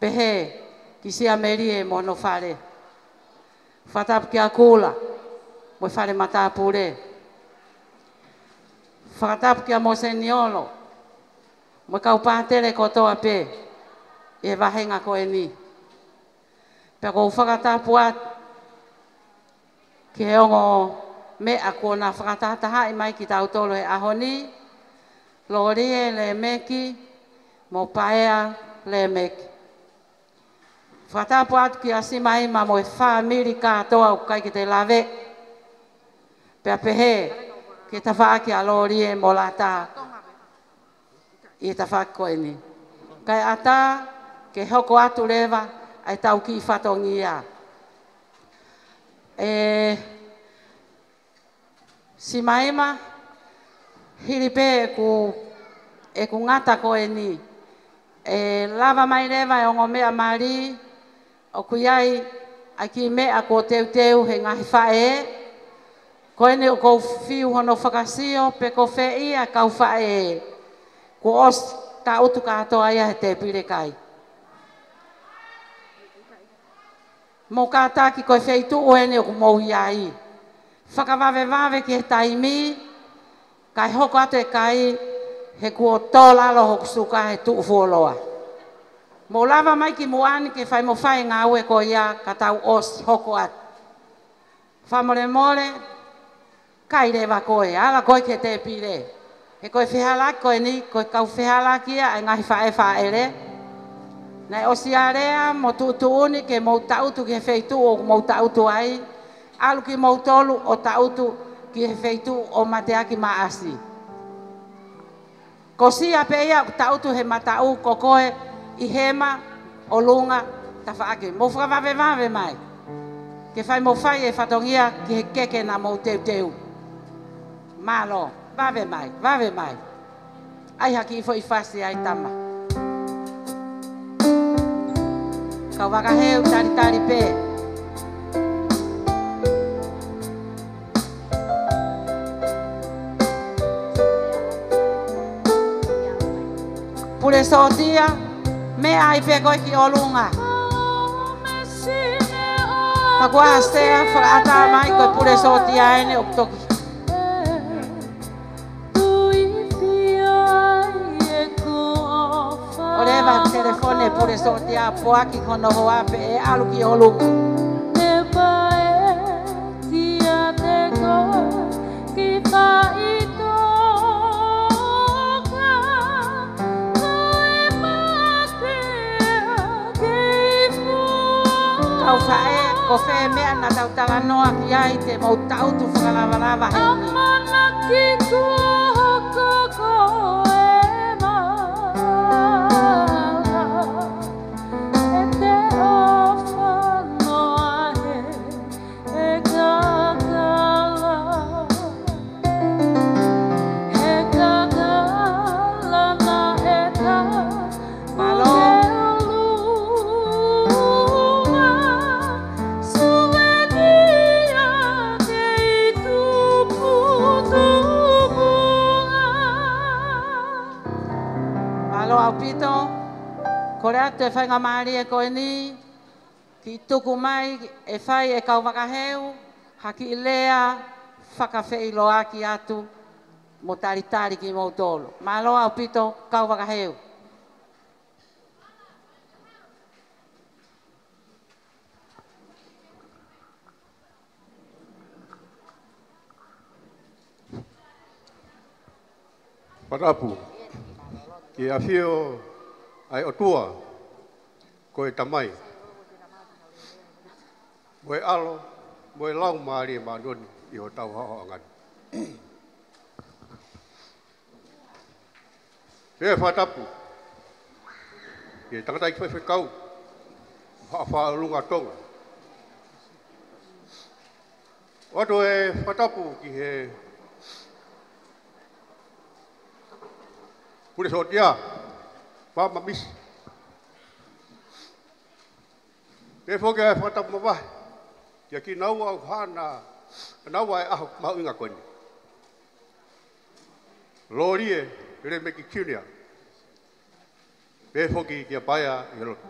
[SPEAKER 2] Pehe ki sia merie mo no whare. Whakatapu ki a kula mo whare matapure. Whakatapu ki a mo seniolo mo kau pātere kotoa pe e wahenga koe ni. Pea kou whakatapu atu ki he ongo mea kona whakatataha i mai ki tau tolo he ahoni, lorie le meki, mo paea le meki. Whakatapu atu ki a simaima mo e whamiri katoa u kai ki te lave. Pea pehe ki ta whaaki a lorie mo lata i ta whaaki koe ni. Kai ata ke hoko atu lewa ai tau ki whatongia. Si maima, hiripe e ku ngata koe ni. Lava mai rewa e ongo mea mari, o kuiai ai ki mea ko teu he ngahi whae. Koe ni o kou fiu hono whakasio, pe ko whea kau whae. Ko os ka utu katoa ia he te pire kai. Mo kātaki koe wheitu oene o ku mou iai. Whakawawe ki he taimi, kai hoko atu e kai, he kua tōlalo hoku suka he tuu fuoloa. Mo lava mai ki muani ke whai mo whai ngā ue ko ia ka tau os hoko atu. Whamore more, kai rewa koe, ala koe ke te pire. He koe whihalaki koe ni, koe kau whihalaki ia, ai ngahi whae whaere. Nei osiarea mo tuutuuni ke mou tautu ki he wheitu o mou tautu ai. Alu ki mou tolu o tautu ki he wheitu o mateaki maasi. Ko sia peia tautu he matau ko koe i hema o lunga ta whaake. Mou whakawawe mai. Ke whai mou whai e whatongia ki he keke na mou teu. Malo, wawe mai. Ai haki ifo i whasi ai tama. Kau wakaheu tari pe. Pure sotia, me ai pe koe ki olunga. Ka kua astea whakata mai koe pure sotia ene o toki. Oreva telefone pure sotia poaki kono hoa pe e alu ki olunga. Kau whae, ko whae mea na tau tala noa ki ai te mou tautu whakalawalawa heni. Amana ki kua koko e maa. E te ofa noa he, e kakala. E kakala na e ta. Malo. Au pito, kore atu e whai ngā maari e koe ni, ki tuku mai e whai e kau wakaheu, haki i lea, whakawhei loa ki atu, mo taritari ki mou tolo. Malo au pito, kau wakaheu.
[SPEAKER 9] Parapu. Ki a whio ai o tua, ko e tamai. Mo e alo, mo e lau maari e maanoni i o tau hao angani. E whatapu, ki e tangata i whai kau, whaafaa lunga tonga, Oto e whatapu ki he pure sotia, mama misi. Pe foke e whatapu mawahe, kia ki nau au hana, nau ai aho mau inga koni. Lori e re me ki kiunia, pe foke kia paia i roto.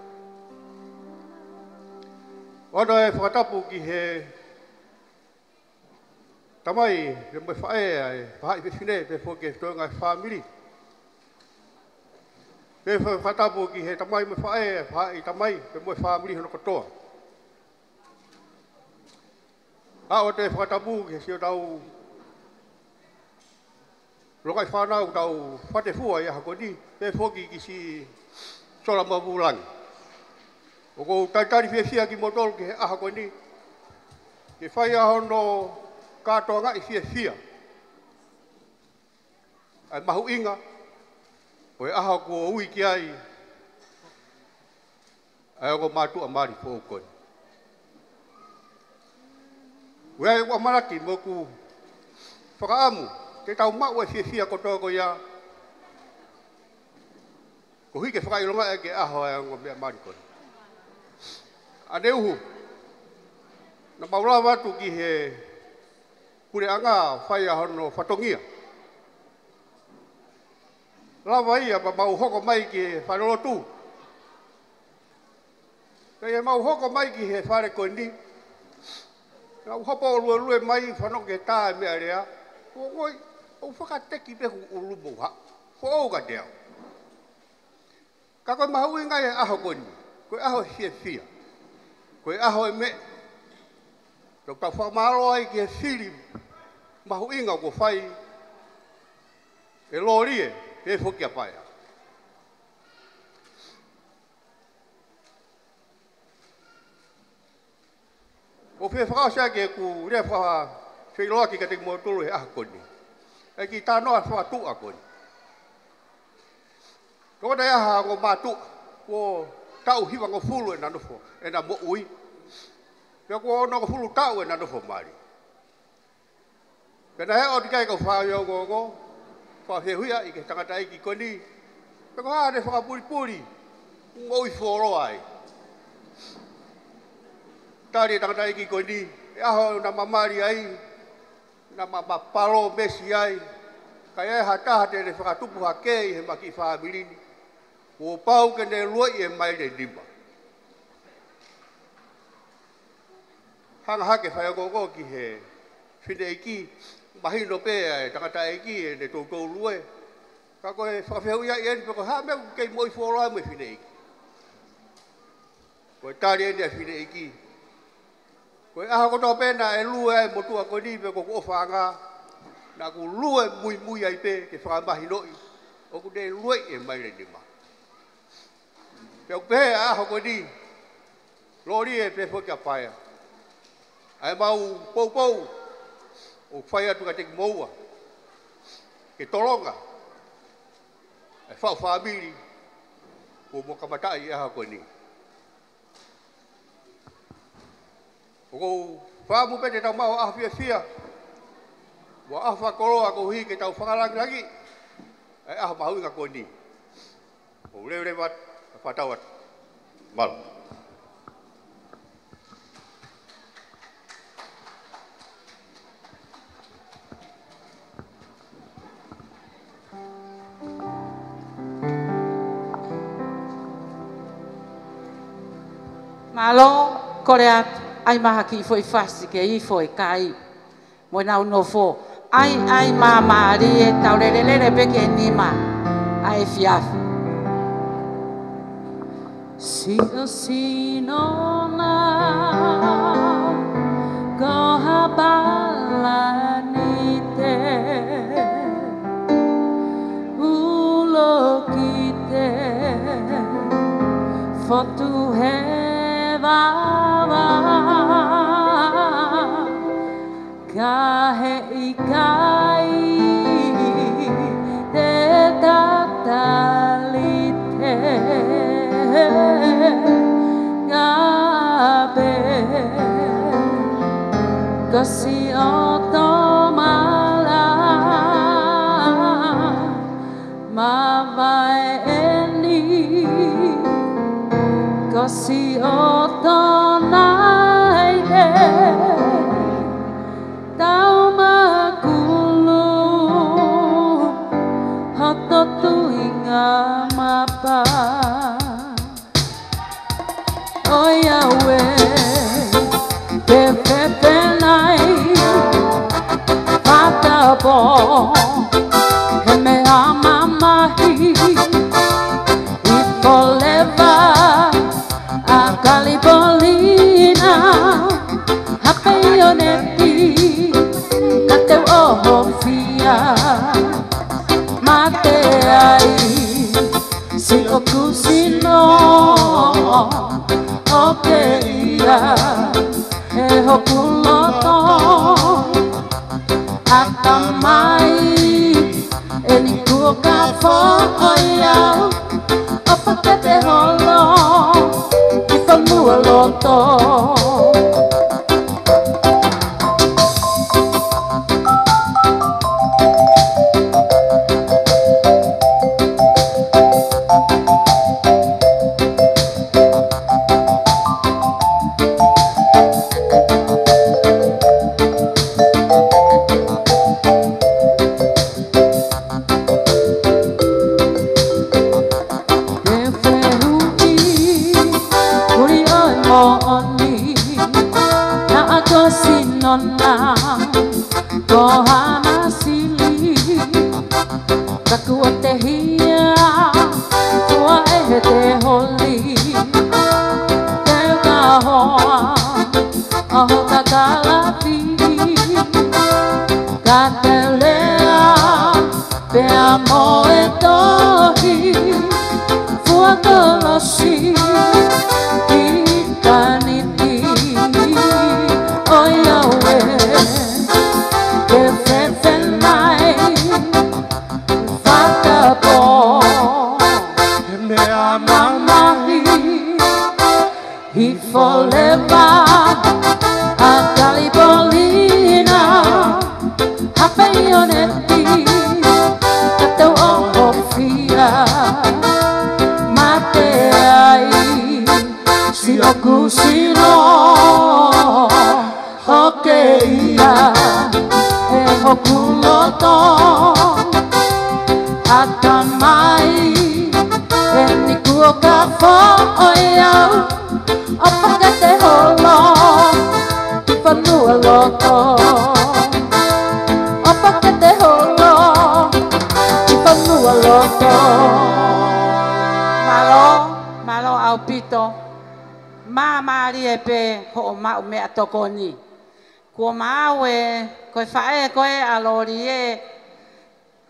[SPEAKER 9] Oto e whatapu ki he tamai le mo fae ai fa i fine pe fo ke to nga family pe fa fatapu ki he tamai mo fae fa i tamai pe mo family hono ko to a o te fatapu ki si tau lo kai fa na tau fate fu ai ha ko di pe fo ki si sola mo bulang o ko tai tai fia ki motor ki a ha ko ni ke fa ya hono katoa ngai fia. Ai mahu inga, o e aha ko ui ki ai, ai o ko mātua mari fō koni. Ue ua maraki mo ku whakaamu, te tau mau e fia kotoa ko ia, ko hike whakailonga e ke aho ai o mea mari koni. Ane uhu, na maula watu ki he pure anga whai ahono whatongia. Lawa ia pa mau hoko mai ki whanolo tū. Kei e mau hoko mai ki he whare koini. Nau hopo lue mai whanoke tā mea rea. O ngoi, o whakateki pehu ulumu ha. Ko ouga deo. Ka koe mahu inga e aho koini. Koe aho fia. Koe aho e me. Tau tau whamaro ai ki he whiri. Mahu inga ko whai e lorie e whuki a paia. O whi whakasea ke ku rea whaha whiloa ki ka te motoro he aha koni. E ki tānoa whatu a koni. Ko te aha ko mātu ko tau hiwa ko fulu e nanofo e na mo ui. Pea ko ono ko fulu tau e nanofo mari. Pena he o ti kai ko whāio gogo, whawhehuia i ke tangata iki koni. Peko hāne whakapuri, ngoi whoro ai. Tāre tangata iki koni, e aho na mamari ai, na mamapalo mesi ai. Kai e hataha te ne whakatupu hakei he maki whaamirini. O pau ke ne luai e mai le lima. Hanga hake whaio gogo ki he whine iki, mahino pe e tangata eki e ne tōtou lue. Ka koe whawhehu ia i eni peko ha mea kei moi whoroa mo e whine eki. Koe tāri eni a whine eki. Koe aha kotoa pēna e lue ai motua koe ni peko ko whanga. Nā ku lue mui ai pe ke whakamahino i. O ku ne lue e mai le nima. Peo pe aha koe ni. Lori e pe whoki a paia. Ai mau pou. O whai atu ka te moua, ke toronga, e whau whaamiri, o mo kamatai e aha koe ni. O kou whaamu pete tau mau aha fia, wa aha whakoroa ko hi ke tau whakalangi, e aha mahu inga koe ni. O reu wat, whatawat, malo.
[SPEAKER 2] Malo, kore atu, ai maha ki foi fasi ke i foi kai. Mo nau no fo, ai mamari e tau lelelele peke nima, ai fiafi.
[SPEAKER 4] Si o sinona, koha bala ni te, ulo ki te, fotu he Vava, kahe ikai te tatalite ngabe Kasi otomala mavai eni kasi otonai de tau makulu hototu inga mapa oh Yahweh que me ama más y forever a Calibolina a peyonetti que te ojo fia mate ahí si o cusino o que ia e o culoto atamai eni kuka foia o pakete holo i famua loto tokoni ko mawe ko fae ko alori e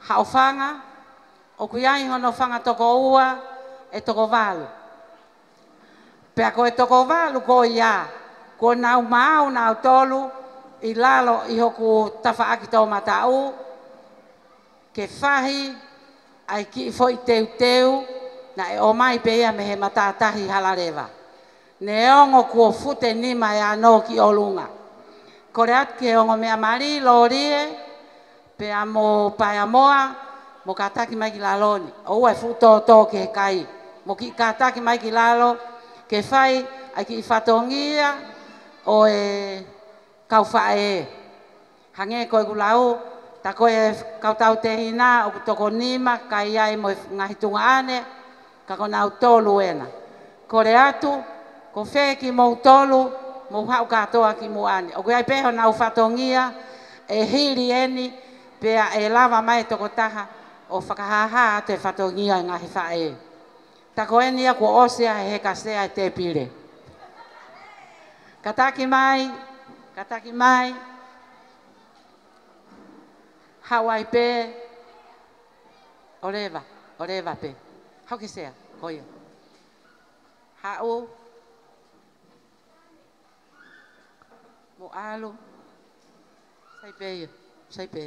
[SPEAKER 4] haufanga o kuiai hono fanga toko ua e toko valu pe ko e toko valu ko ia ko nau mau nau tolu i lalo i hoku tafaaki tau matau ke fahi ai ki foi teu na e o mai pe ia me he matatahi halareva neongo ko fute ni mai ano ki olunga koreat ke ongo me amari lorie pe amo pa amoa mo kataki mai ki laloni o e futo to ke kai mo ki kataki mai ki lalo ke fai ai ki fatongia o e kaufae hange ko gulau ta ko e kautau te hina o toko nima kai ai mo ngahitunga ane ka kona utolu ena koreatu ko fe ki mo tolu mo hau katoa ki mo ane o kai peho na ufatongia e hiri eni pe e lava mai toko taha o whakahaha te fatongia ngahi fae ta ko eni ko osea he kasea te pire kataki mai Hawaii pe oreva pe hau ki sea koia hau mo alu sai pe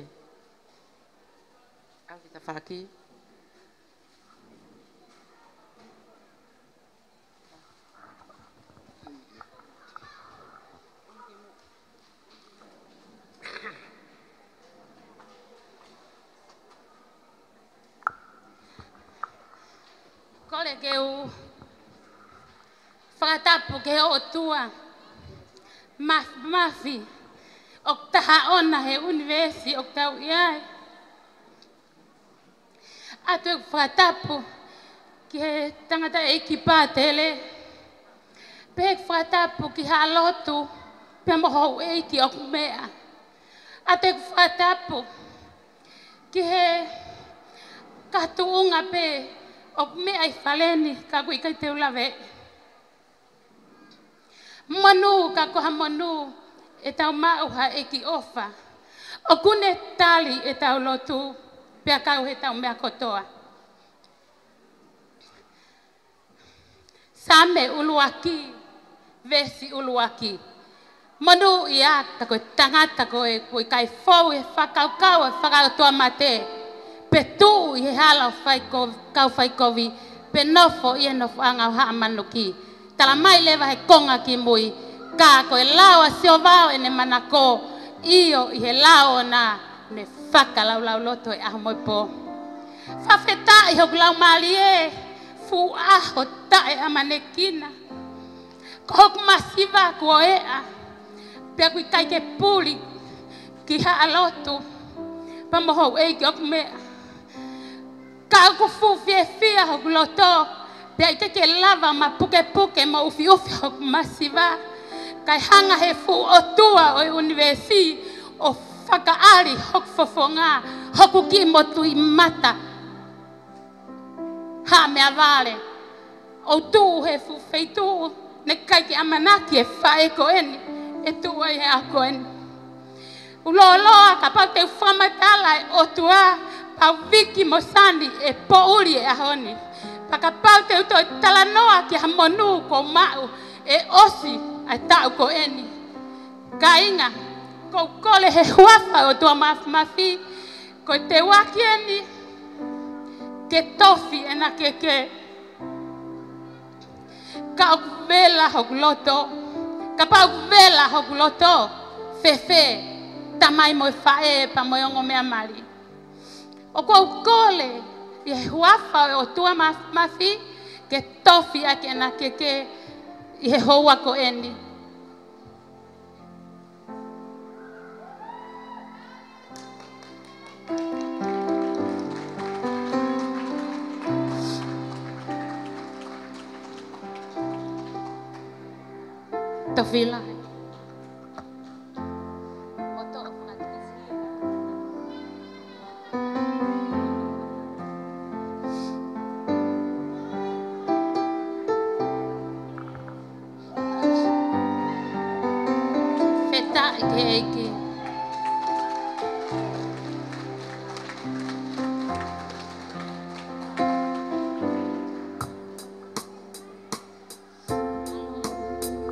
[SPEAKER 4] au kita faki
[SPEAKER 10] kole ke u whakatapu ke o tua mafi o taha ona he universi o tau iai. Atu e whakatapu ki he tangata e ki pātele. Pek whakatapu ki ha lotu pe moho e ki o mea. Atu e whakatapu ki he katuunga pe o mea I whaleni ka kui kai te ulawe. Manu ka koha manu e tau mauha e ki ofa. O kune tali e tau lotu pea kau he tau mea kotoa. Same uluaki, vesi uluaki. Manu ia tako e tangata ko e kui kai fau e whakaukau e whakautoa mate. Pe tu I he hala kau whaikovi, pe nofo I e nofo angau haa manuki. Tala mai lewa he konga ki mui, ka ko e lawa sio vao e ne manako, iyo I he lao na ne whakalau lau loto e aho moipo. Whawheta I hoku lau mali e, fu aho tae amanekina. Ko hoku masiva kua ea, pia kui kai ke puli ki haa lotu, pa moho e ki oku mea. Ka ku fu fia hoku loto, pia ite ke lava ma puke puke ma ufi hoku masiva. Kai hanga he fu o tua o universi o whakaari hoku fofonga, hoku ki motu I mata. Ha mea vale, o tu he fu feitu, ne kai ki amanaki e whae ko eni, e tu ai he ako eni. Uloloa ka pau te whamatala e o tua, pau viki mosani e pouri e ahoni. Paka pau te uto e talanoa ki ha monu ko mau e osi ai tau ko eni. Ka inga, ko kole he huafa o tua mafi, ko te waki eni, ke tofi e na keke. Ka o vela hoku loto, ka pau vela hoku loto, fefe, tamai moi fae pa moi ongo mea mari. O kou kole, I he huafa o tua mafi, ke tofi ake na keke, I he hoa ko eni. Tofila. Eke.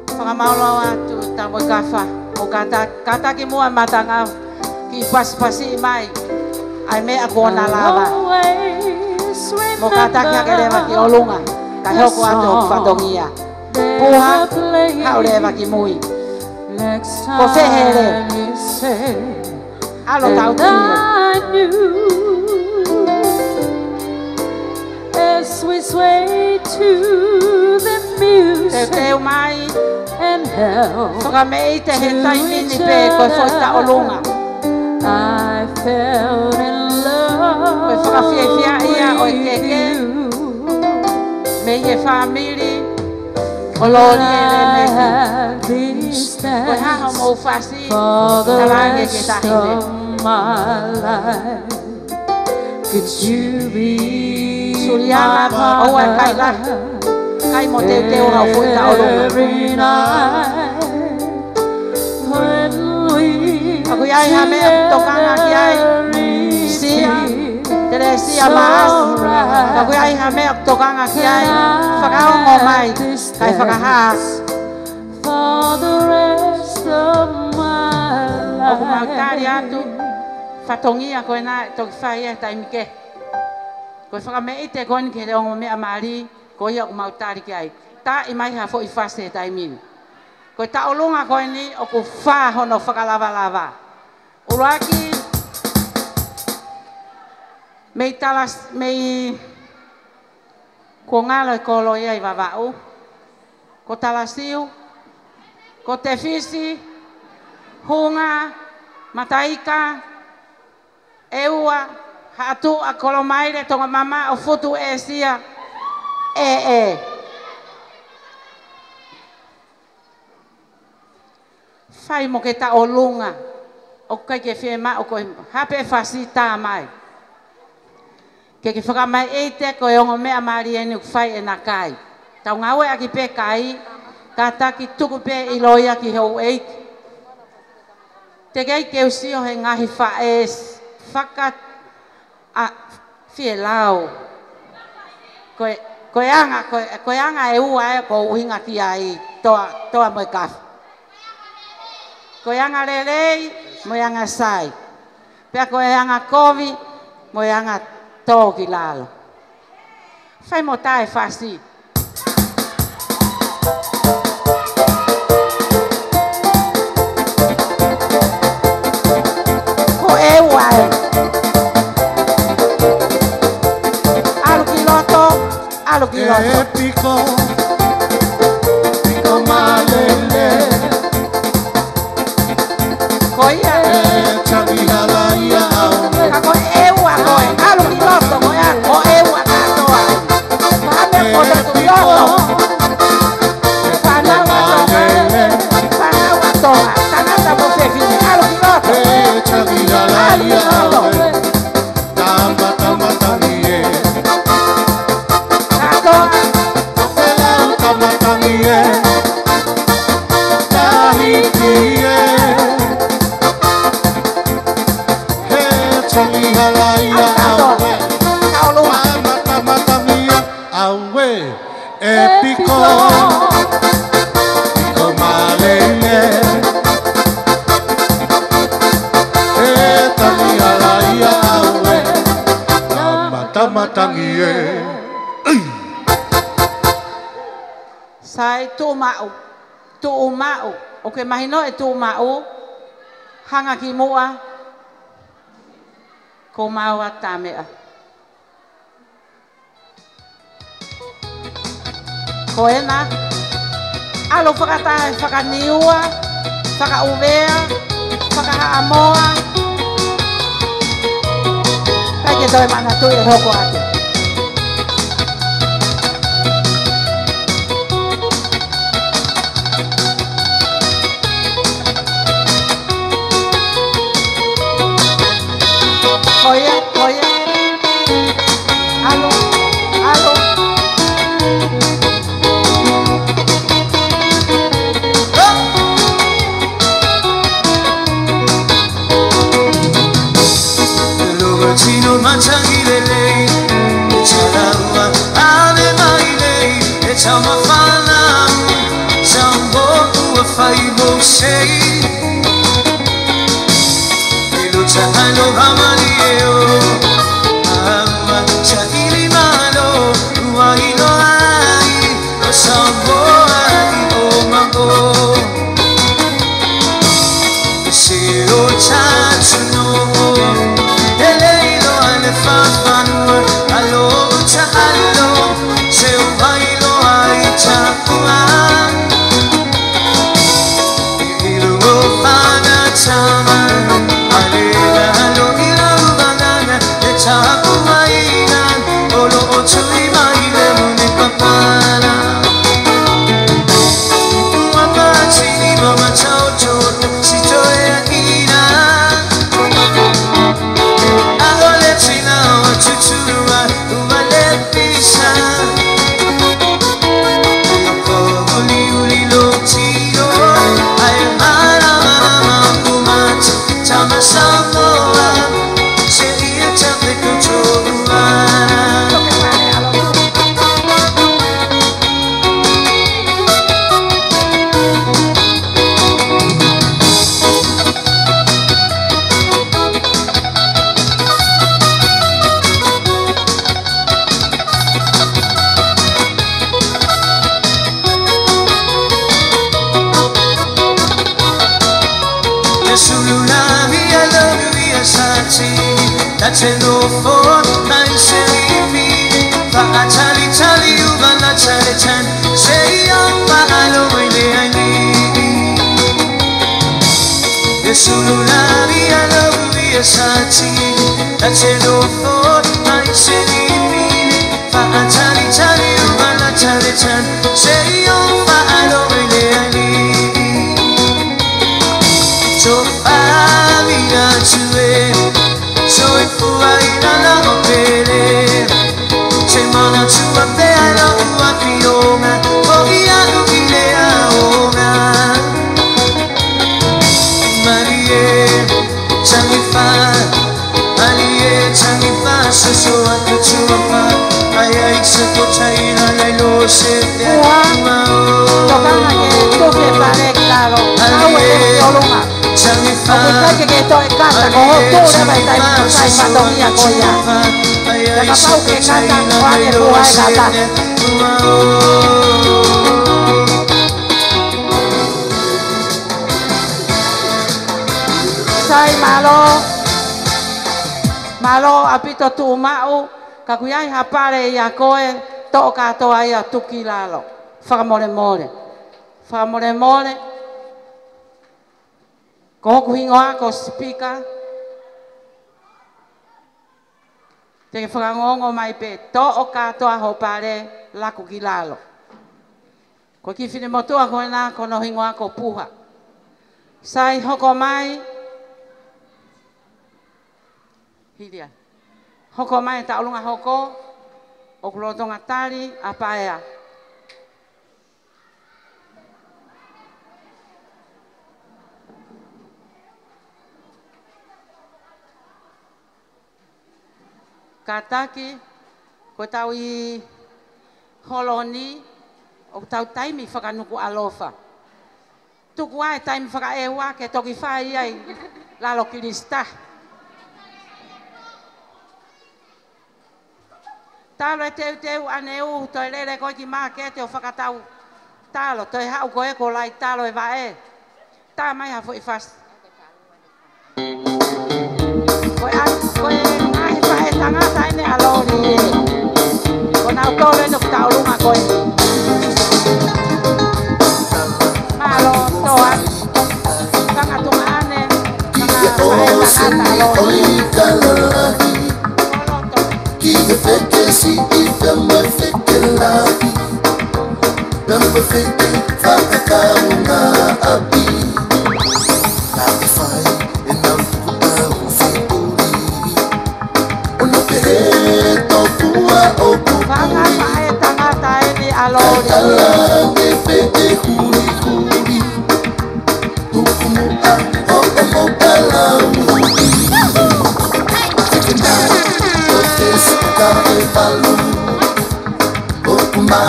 [SPEAKER 2] Whakamaulo atu tamo kafa o kata ki mua matanga ki pasi mai ai mea kona lava mo kata ki akelewa ki olunga ka hoko atu o whatongia puha haulewa ki mui ko whehere alo tau tine
[SPEAKER 8] as we sway to the music
[SPEAKER 2] te mai
[SPEAKER 8] and held
[SPEAKER 2] whakamei te he taimini pe koe whoita olunga
[SPEAKER 8] I fell in love
[SPEAKER 2] koe whakawhiawhia ia o keke me he whamiri o lori e me koe haha mou whasi tarange ke tahine
[SPEAKER 8] could you be
[SPEAKER 2] Suriana o e kai lahi kai mo te ora o whoita olunga Aku iai hame tokanga ki ai sia tere sia maas Aku iai hame tokanga ki ai whakaongo mai kai whakahas
[SPEAKER 8] for the rest of my life.
[SPEAKER 2] Oku mautari atu whatongia koe nā toki whai e taimike Koe whakamei te koe ni ke reongo mea maari koe ia oku mautari ki ai Ta I mai ha fo I whase e taimin Koe taolunga koe ni oku wha hono whakalava Uraki mei talas mei Ko ngalo e kolo ia I wawau. Ko talasiu. Ko te fisi. Hunga. Mataika. Eua. Hatu a kolo maire tonga mama o futu e sia. Fai mo ke ta o lunga. O kai ke whiema o koe hape whasi tā mai. Ke whakamai eite koe ongo mea maari enu whai e nā kai. Tau ngaue aki pe kai, ka taki tuku pe I loia ki hou eiti. Te kei ke usio he ngahi whae whaka a whie lau. Koe anga e ua e ko uhinga ki ai toa moe kafu. Koe anga rerei, moe anga sai. Pea koe anga kovi, moe anga tō ki lalo. Whai mo tae whasi. Ko e wae. Alu ki loto.
[SPEAKER 1] E piko, piko malele.
[SPEAKER 2] Koia.
[SPEAKER 1] Changi halaia aue.
[SPEAKER 2] Ka koe eua koe. Alu ki loto koe a. Ko eua katoa. Kame kota tu loto. Panawa toa. Tanata mo fefine. Alu ki loto.
[SPEAKER 1] Changi halaia aue. Tama tama tangie.
[SPEAKER 2] Katoa.
[SPEAKER 1] Opelau tama tangie. Tahikie. Changi halaia aue. Mata mia aue. E piko. Piko malele. E tangi halaia aue. Mata ngie.
[SPEAKER 2] Sai tu mau. Tu mau. O ke mahino e tu mau. Hanga ki mua. Ko maua tamea. Ko ena. Alo whakatahe whakaniua. Whakauvea. Whakahaamoa. Kai ke toi mana tui e hoko ate. Koia. Alo.
[SPEAKER 3] Chino manchagi lele, chalawa ave maile, chama fala, chambo tua fai você. Elo chalo hamaliyo, ama chahili malo, uaino ai, no chambo ai o mango. Sero chachuno. That's enough for my city. Chali chali chale chan say yang paalo ile ani Esulu la via lo via sachi Tachelo for ai se ni fa chale chale bala chale chan say yang paalo ile ani So avia chue so fuai la opere Semana chua pe ala ua pionga o ia ile aonga Marie changi fa alie changi fa so atu chua fa ai ai se ko chaina la lo se te ama
[SPEAKER 4] Tocana que tú que pare claro awe olunga
[SPEAKER 3] changi fa
[SPEAKER 4] que to canta con octubre vai estar sai patonía coya Kapau que canta cuale buai gata Sai malo apito tu mau kakuyai hapare ya koe toka to ai tukilalo famore ko kuingoa ko speaker te frangongo mai pe to o kato a hopare la kukilalo ko ki fine moto a koena ko no hingoa ko puha sai hoko mai hidia hoko mai ta ulunga hoko o kulotonga tali apaea Kataki, ko tau I holoni, o tau taimi whakanuku alofa. Tuku ai taimi whakaewa ke toki whai ai lalo kirista. Talo e teu aneu, toi lere koe ki maa ke te o whakatau talo, toi hau koe ko lai talo e vae. Tā mai hafo I fast. Koe ngai whae tangata ene alori e. Ko nau tōre no kutau lunga koe. Malo toa. Tangatunga ane. Tanga whae tangata alori.
[SPEAKER 11] Kiga feke si itama feke lahi. Damba feke whakakaunga api. Lahi whae e nau kutau whipuri. Ono pehe topua o kupuri.
[SPEAKER 4] Whanga whae tangata ene alori.
[SPEAKER 11] Kakalange pete huri huri. Tukumua o omo kalamuri. Suka e palu Okuma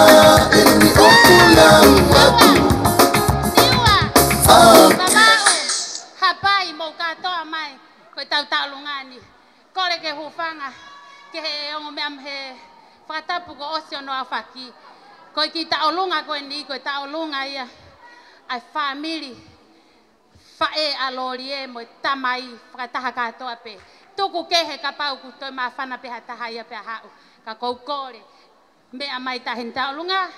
[SPEAKER 11] eni okula watu
[SPEAKER 10] Hapai mo katoa mai ko tau lungani kore ke hufanga ke he ongo meam he fatapu ko osio no afaki ko ki tau lunga ko ni ko tau lunga ia ai family fa e alorie mo tamai fataha katoa pe Tuku kehe kapau ku toi mawhana pe hatahaya pe hau. Ka kou kore. Mea mai tahin taulunga.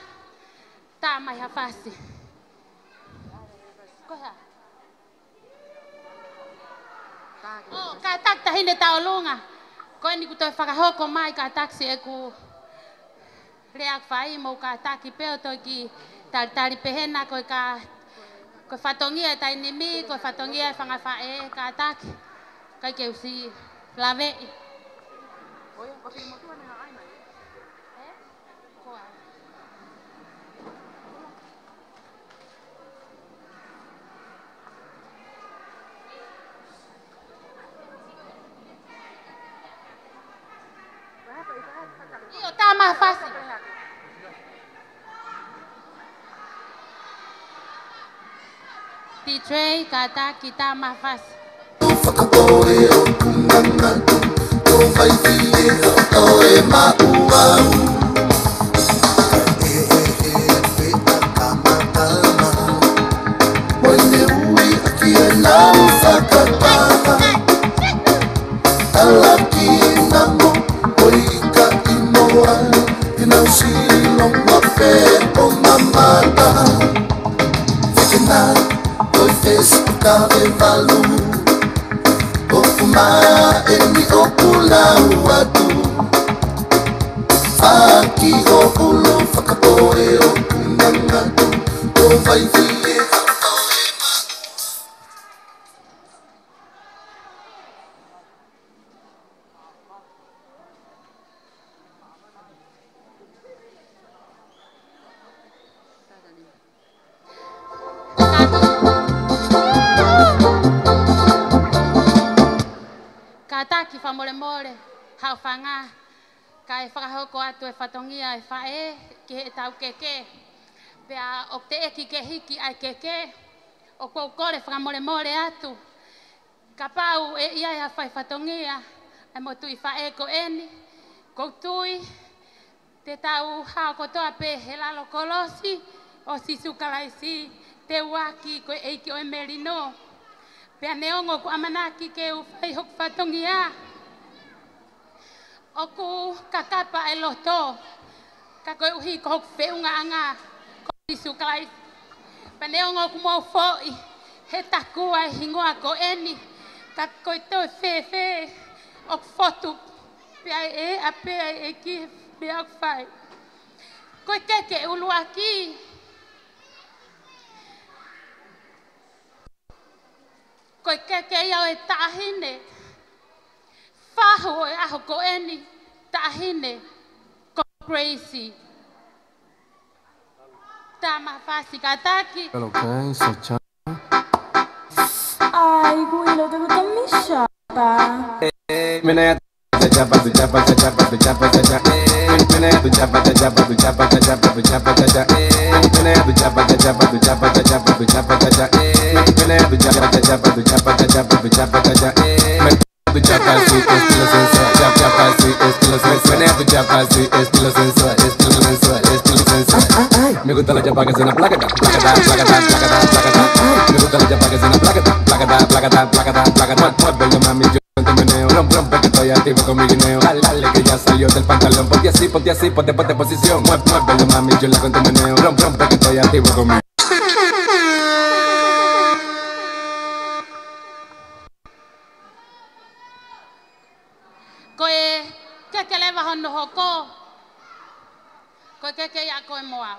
[SPEAKER 10] Tā mai hawhasi. Koha. Oh, ka tak tahine taulunga. Koe ni ku toi whakahoko mai ka taksi e ku reak whai mo ka taki peo toi ki tari pehena koe ka koe whatongia tai nimi, koe whatongia whangawhae ka taki. Kai keu si lave. Oye, porque mo tu na ai mai. Koa. Iyo tá mais fácil. Titray kata kita mais fácil.
[SPEAKER 11] Whakakoe o kumangatu Ko vai fie o e mauau Peta kamatama Moine ui aki e nau whakatama Alaki e namo Oika i moa I nau silong wape Escuta e valu Okuma eni okula uatu Aki okulu whakapoe okundangatu O vai vile
[SPEAKER 10] Kataki fa mole mole, hau fanga, kai whakahoko atu e whatongia e whae, ki he tau keke, pea o te eki ke hiki ai keke, o kou kore whakamole mole atu, ka pau e ia e hawhai whatongia, e mo tui whae ko eni, kou tui, te tau hao kotoa pe he lalo kolosi, o sisu kalaisi, te waki ko eiki o e merino, pea neongo ku amanaki ke u whai hok whatongia. O ku kakapa e loto, ka koe uhi ko hok whiunga anga, ko sisu kalai. Pea neongo ku mau foi, he takua e hingoa ko eni, ka koe toi whewhe, ok fotu, pea e a pea e ki pea ok whai. Koe keke uluaki, koe keke iau e tahine, whahu e aho ko eni, tahine, ko crazy. Tama fasi kataki.
[SPEAKER 7] Ok, Sacha.
[SPEAKER 8] Ay, Guido, te gusta mi chapa.
[SPEAKER 7] Menea tu chapa, tu chapa, tu chapa, tu chapa, tu chapa. Menea tu chapa, tu chapa, tu chapa, tu chapa, tu chapa, tu chapa. Menea tu chapa, tu chapa, tu chapa, tu chapa, tu chapa, tu chapa. Menea tu chapa, tu chapa, tu chapa, tu chapa, tu chapa, tu chapa. Tu chapa así, estilo sensual, chapa así, estilo sensual. Menea tu chapa así, estilo sensual, estilo sensual, estilo sensual. Me gusta la chapa que suena placata, placata, placata, placata, placata. Me gusta la chapa que suena placata, placata, placata, placata, placata. Muévelo mami, yo te meneo, rompe que estoy activo con mi guineo. Dale, dale que ya salió del pantalón, ponte así, ponte posición. Muévelo mami, yo la con tu meneo, rompe que estoy activo con mi.
[SPEAKER 10] Koe keke lewa hono hoko, koe keke ia koe moa.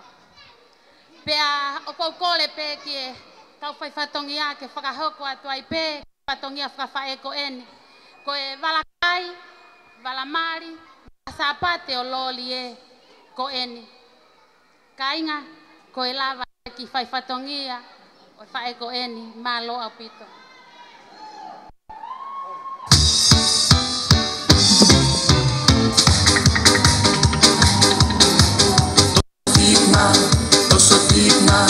[SPEAKER 10] Pea o kou kole pe ki e tau whai whatongia ke whakahoko atu ai pe, whatongia whakawhae ko eni. Koe walakai, walamari, sapate o loli e ko eni. Ka inga, koe lava ki whai whatongia o whae ko eni, malo au pito.
[SPEAKER 11] Toso tigna,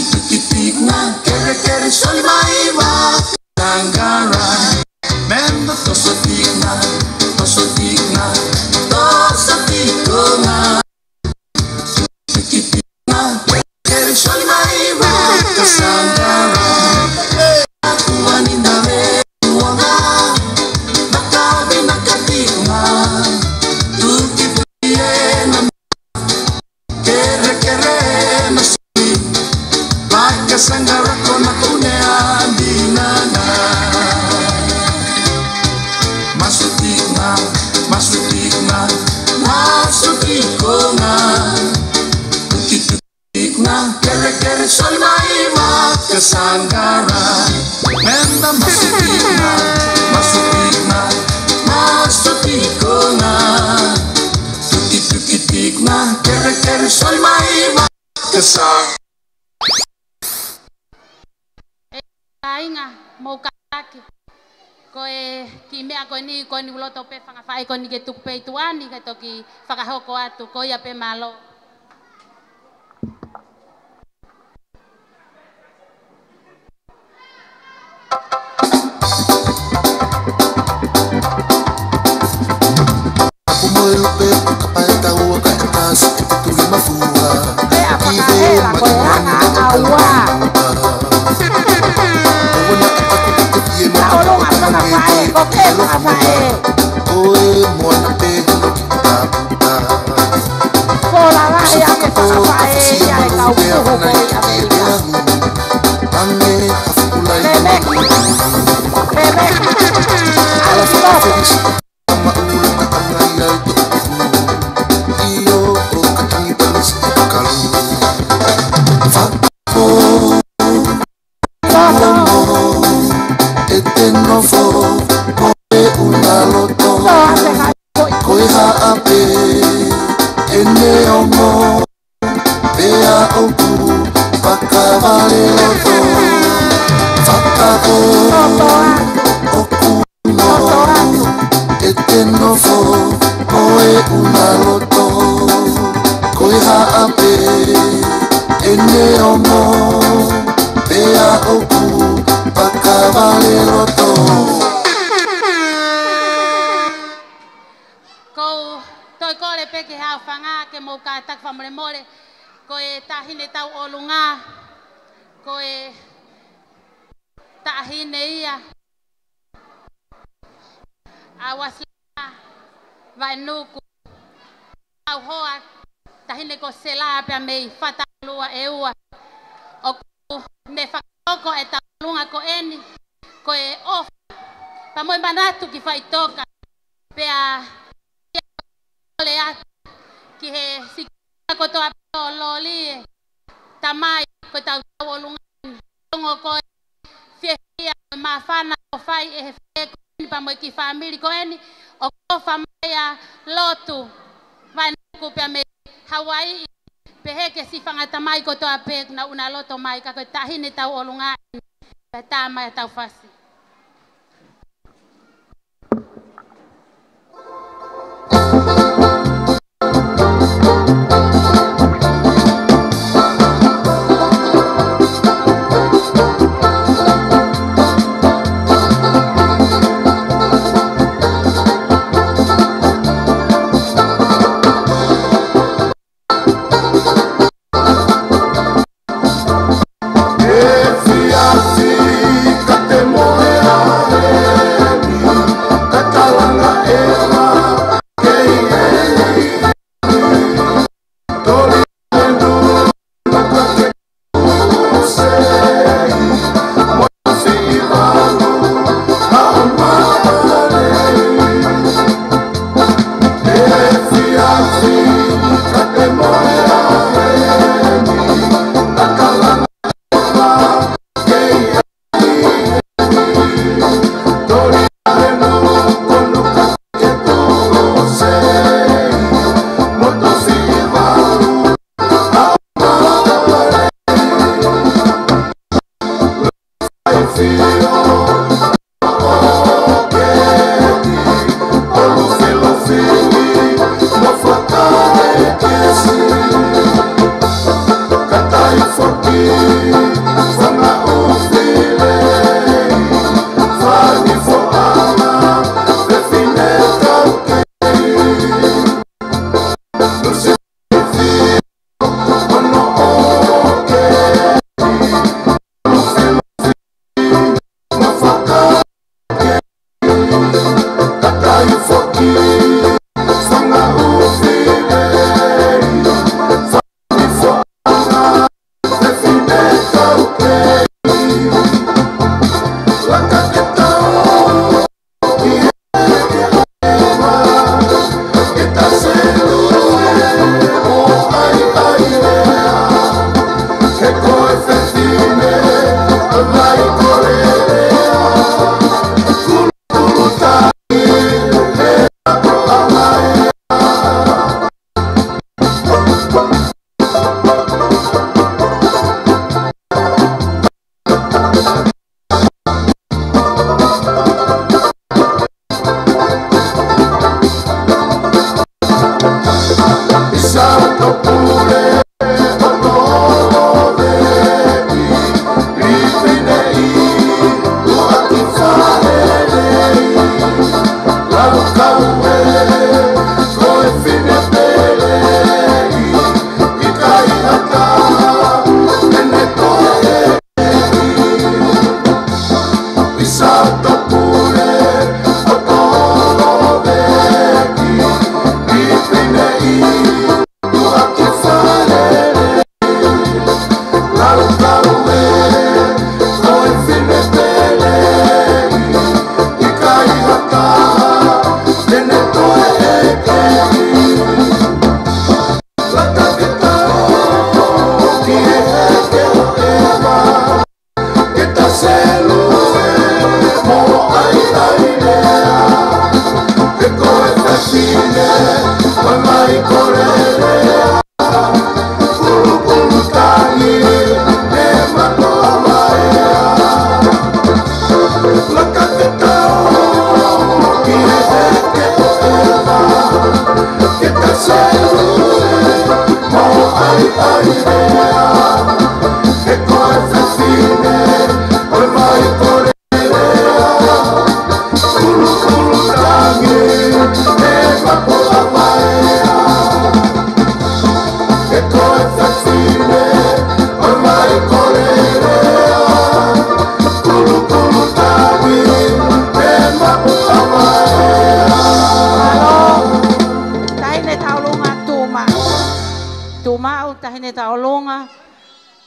[SPEAKER 11] tuki tigna, kere sol maiwa, tangara. Mendo toso tigna, toso tigna, tuki tigna, kere sol maiwa, kasangara. Akuani nare, uanga, makabe nakatigna. Sangara kona kunea dinana Masutikna, masutikna, masutikona Tukitukna, kere sol maiwa kasangara Menda masutikna, masutikna, masutikona Tukitukna, kere sol maiwa kasangara
[SPEAKER 10] Ainga, mau kataki. Koe ki mea koe ni uloto pe whangawhae koe ni ke tuku pe ituani ke toki whakahoko atu koe ia pe malo.
[SPEAKER 11] Pumoelo pe kapalta ua ka etas tuli mafua. Kive
[SPEAKER 2] awa.
[SPEAKER 11] Pea wana i ke te amu Mange hafukula i Ala fika felisi Ama ula ka angai ai to Iyo o katangi panis e kakalu Fako Etenofo Koe una loto Koe haape Ene omo Pea oku Pakavale loto Fakako Oku no Etenofo Koe una loto Koe haape Ene omo Pea oku Pakavale loto
[SPEAKER 10] Toi kore peke hau whanga ke mō ka tak whamore more ko e tahine tau olunga ko e tahine ia awasla vai nuku au hoa tahine ko sela pe mei fata lua e ua o ne whakoko e taulunga ko eni ko e off pa moi manatu ki whai toka pea le atu ki he sikina ko toa peo loli tamai ko tau tau olungan tongo ko fiehia ma whana o whai e he whae ko eni pa moi ki whamiri ko eni o ko whamaya lotu vai nuku pia me Hawaii pe he ke si whanga tamai ko toa pe na una loto mai ka ko tahine tau olungan pe tamai tau whasi
[SPEAKER 1] Temor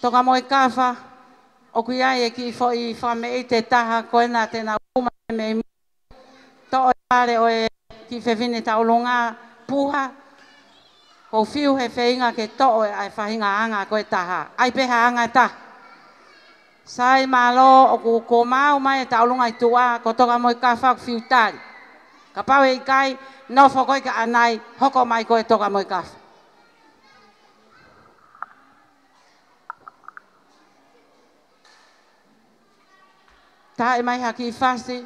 [SPEAKER 2] toka mo kafa o kuia e ki foi fame te taha koena te na uma me to pare o ki fevine taulonga puha ko fiu he feinga ke to ai fahinga anga ko taha ai peha anga ta sai malo o ko mau mai taulonga tua ko toka mo kafa fiu tali ka pawe kai no fo ko ka anai hoko mai ko toka mo kafa ta mai haki fasti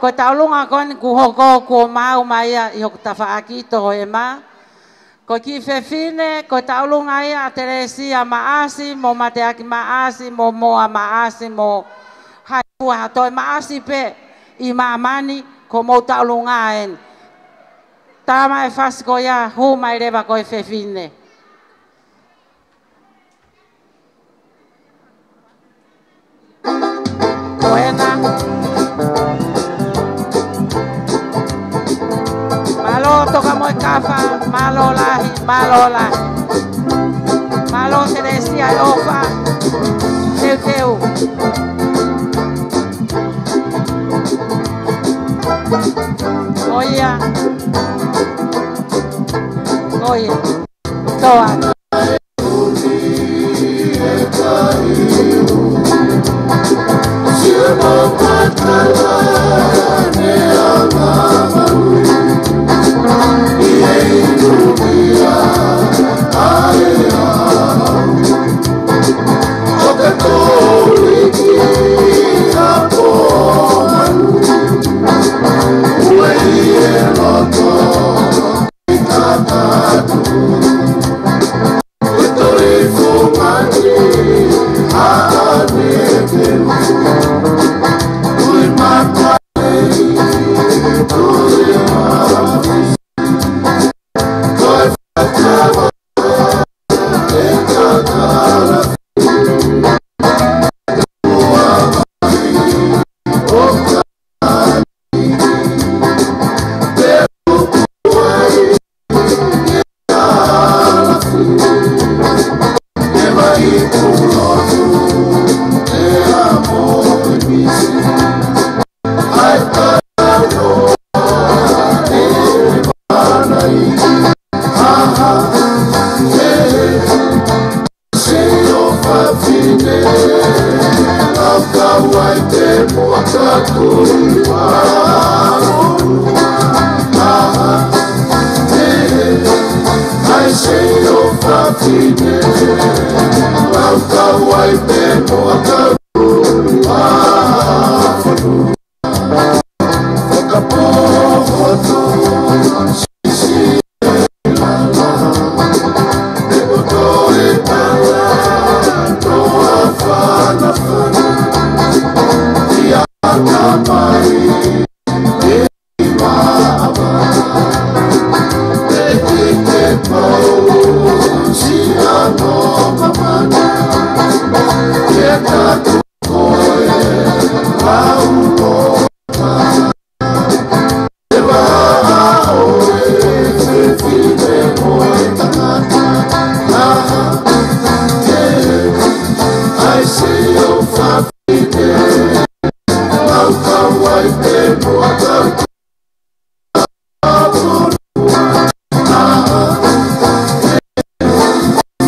[SPEAKER 2] ko taulunga kon ku hoko ko mau mai i hok tafaaki to e ma ko ki fefine ko taulunga ia Teresia maasi mo mateaki maasi mo moa maasi mo hai pua to maasi pe i mamani ko mo taulunga en tama e fas ko ia hu mai reva ko fefine buena malo toka mo kafa malo lahi malo Teresia ofa teu oia toa amor.
[SPEAKER 1] wai te mua katua I say no fatine Lauka wai te mua katua Whakapoho tu Sisi lala Ego toe tala Noa whana whana Ia kamai E maama E te pau Si ano mamana E tatu koe Lau loa I say your fatine Lauka wai te mua katua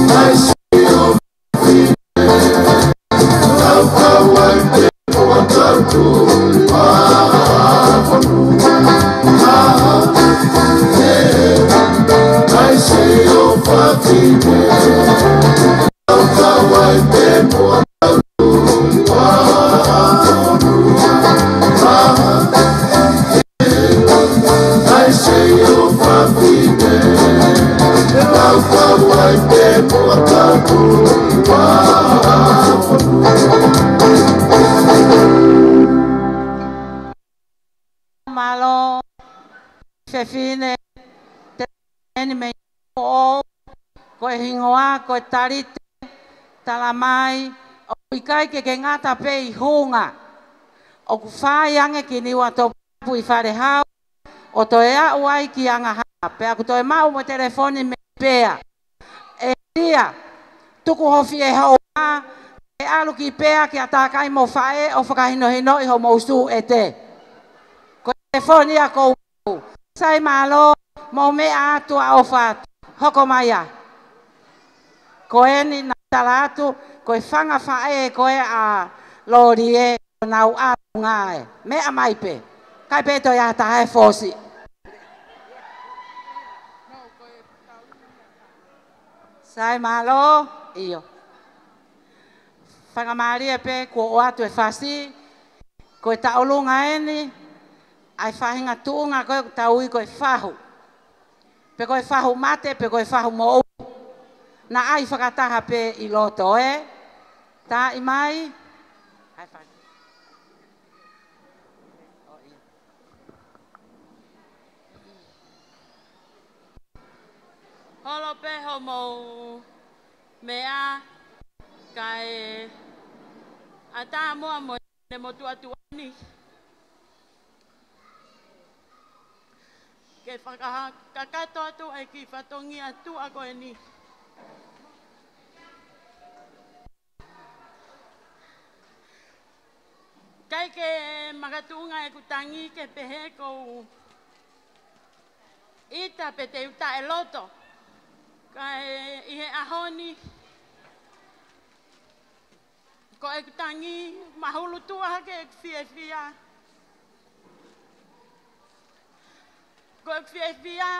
[SPEAKER 1] I say your fatine Lauka wai te mua katua I say your fatine Lauka wai te mua I say your fatine Lauka wai te mua
[SPEAKER 2] Malo fefine te me o ko hingoa ko tarite talamai o ikai ke ngata pe I hunga o ku fai ange ki ni wa to pu I fare ha o to ea uai ki anga ha pe aku to mau mo telefone me pea e ia tuku hofi e ho e alu ki pea ki atakai mo fae o whakahino hino I ho mousu e te ko telefone a ko sai malo mo me atu a ofa hoko maya ko eni na talatu ko fanga fae ko a lorie na u a ngai me a mai pe kai pe to ya ta e fosi sai malo io fanga maria pe ko o atu e fasi ko ta olunga eni ai fahinga tunga ko taui ko fahu pe ko fahu mate pe ko fahu mo na ai whakataha pe I loto e ta I mai ai fa
[SPEAKER 10] Holo pe ho mo mea kai ata mo mo ne mo tu atuani ke whakaha kakato atu ai ki whatongi atu a koe ni. Kai ke magatunga e kutangi ke pehe kou ita pe te uta e loto. Kai ihe ahoni ko e kutangi mahulu tua ke e fia. Ko e fia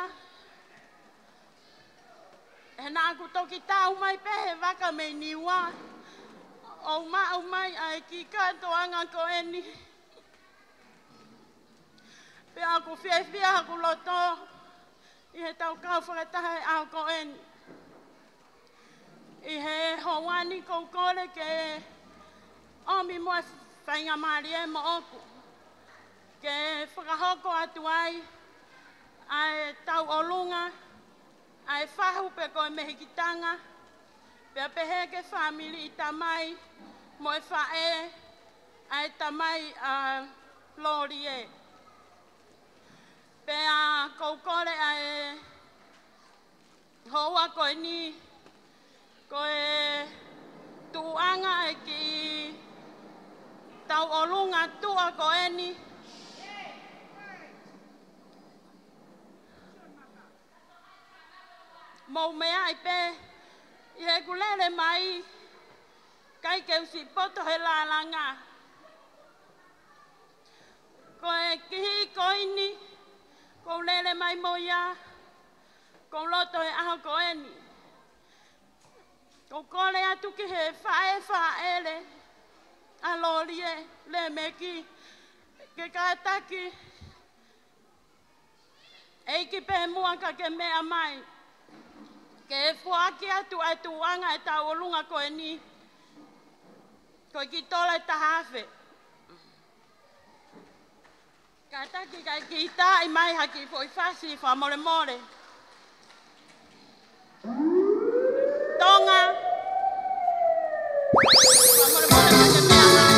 [SPEAKER 10] he nā ku toki tau mai pehe waka me niwa. O mai ai ki katoanga ko eni. Pe aku fia aku loto. I he tau kau whakataha e au ko eni. I he hawani kou kore ke omi moe whainga maari e mo oku. Ke whakahoko atu ai. Ai tau olunga. Ai whahu pe koe mehikitanga. Pe pehe ke whamili I tamai. Moe whae. Ai tamai lori e. Pe a koukore ai hoa koe ni. Koe tuanga e ki tau olunga tua koe ni. Mau mea I pe. I he kulele mai. Kai ke usi poto he la langa. koe kihi koini, ko lele mai moia, ko loto e aho koeni. Ko kore atu ki he whaele, a lorie, le meki, ke kātaki, eiki pe muaka ke mea mai, ke e fuaki atu ai tuanga e tau olunga koe ni, koe ki tola e tahawhe. Kātaki kai ki tā i mai haki fo i whasi wha more more. Tonga. Wha more more ka ke mea mai.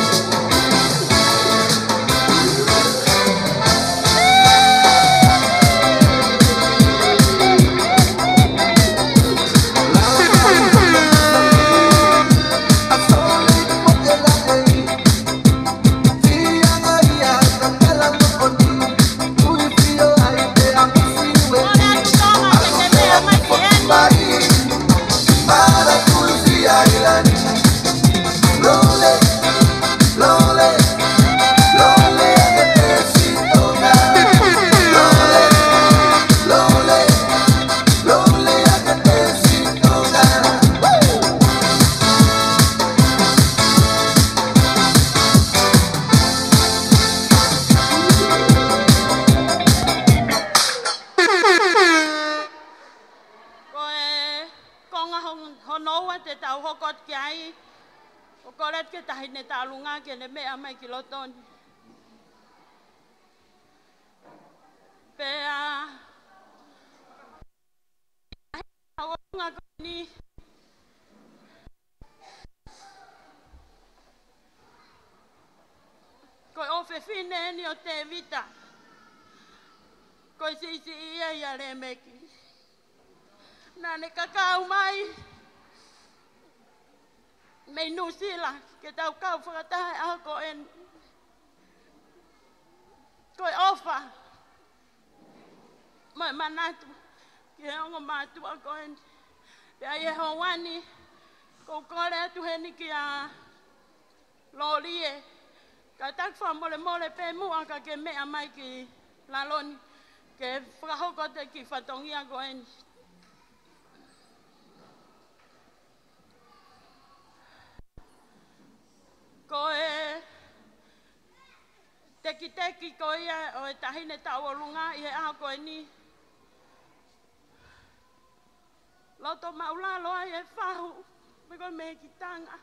[SPEAKER 10] Kene mea mai ki lotoni. Pea haonga koni koe ofe fine ni o te vita. Koe sisi ia ia le meki. Nane kakau mai mei nusila ke tau kau whakatahe aho ko en. Koe ofa. Mai manatu ki he ongo mātu a ko en. Pea i he hawani ko kore atu heni ki a lorie. Ka takwa mole mole pe mua ka ke mea mai ki laloni. Ke whakahokote ki whatongia ko en. Koe teki ko ia o e tahine tau o lunga i he aha koe ni. Loto maulalo ai e whahu, me koe me ki tanga.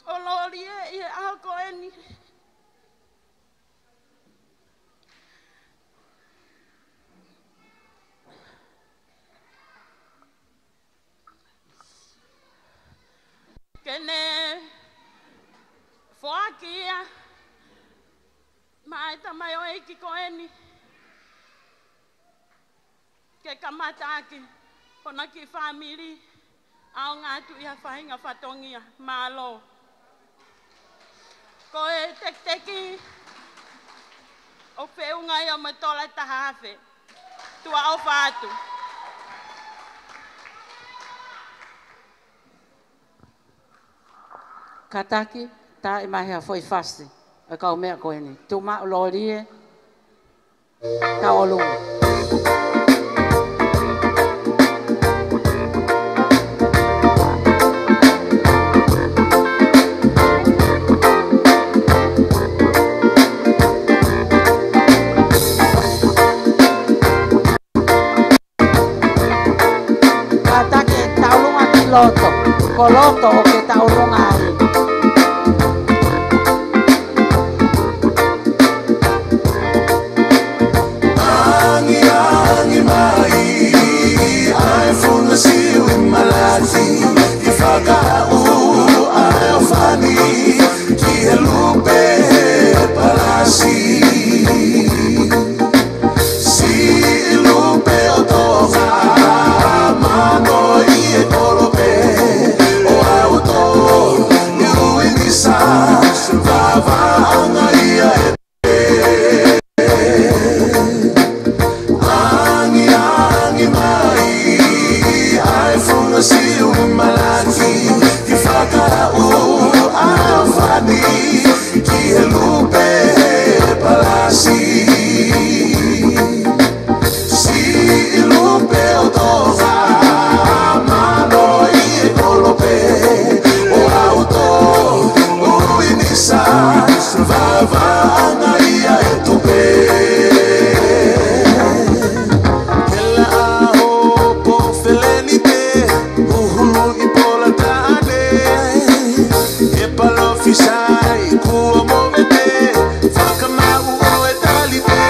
[SPEAKER 10] O lori e i he aha koe ni. Kene Foaki ia, mai tamai o eiki koeni. Ke kamata aki, pona ki family, au ngātu ia whahinga whatongia, mālo. Ko e teki, o whiunga i o matola tahawhe, tua au whātu.
[SPEAKER 2] Kataki. Ta e mahi a foi fasti, e kau mea koe ni. Tu ma ulorie, ka olu. Kataki taulunga ki loto, ko loto o ke taulunga ai.
[SPEAKER 11] O fisai kua movete whakamau o e talite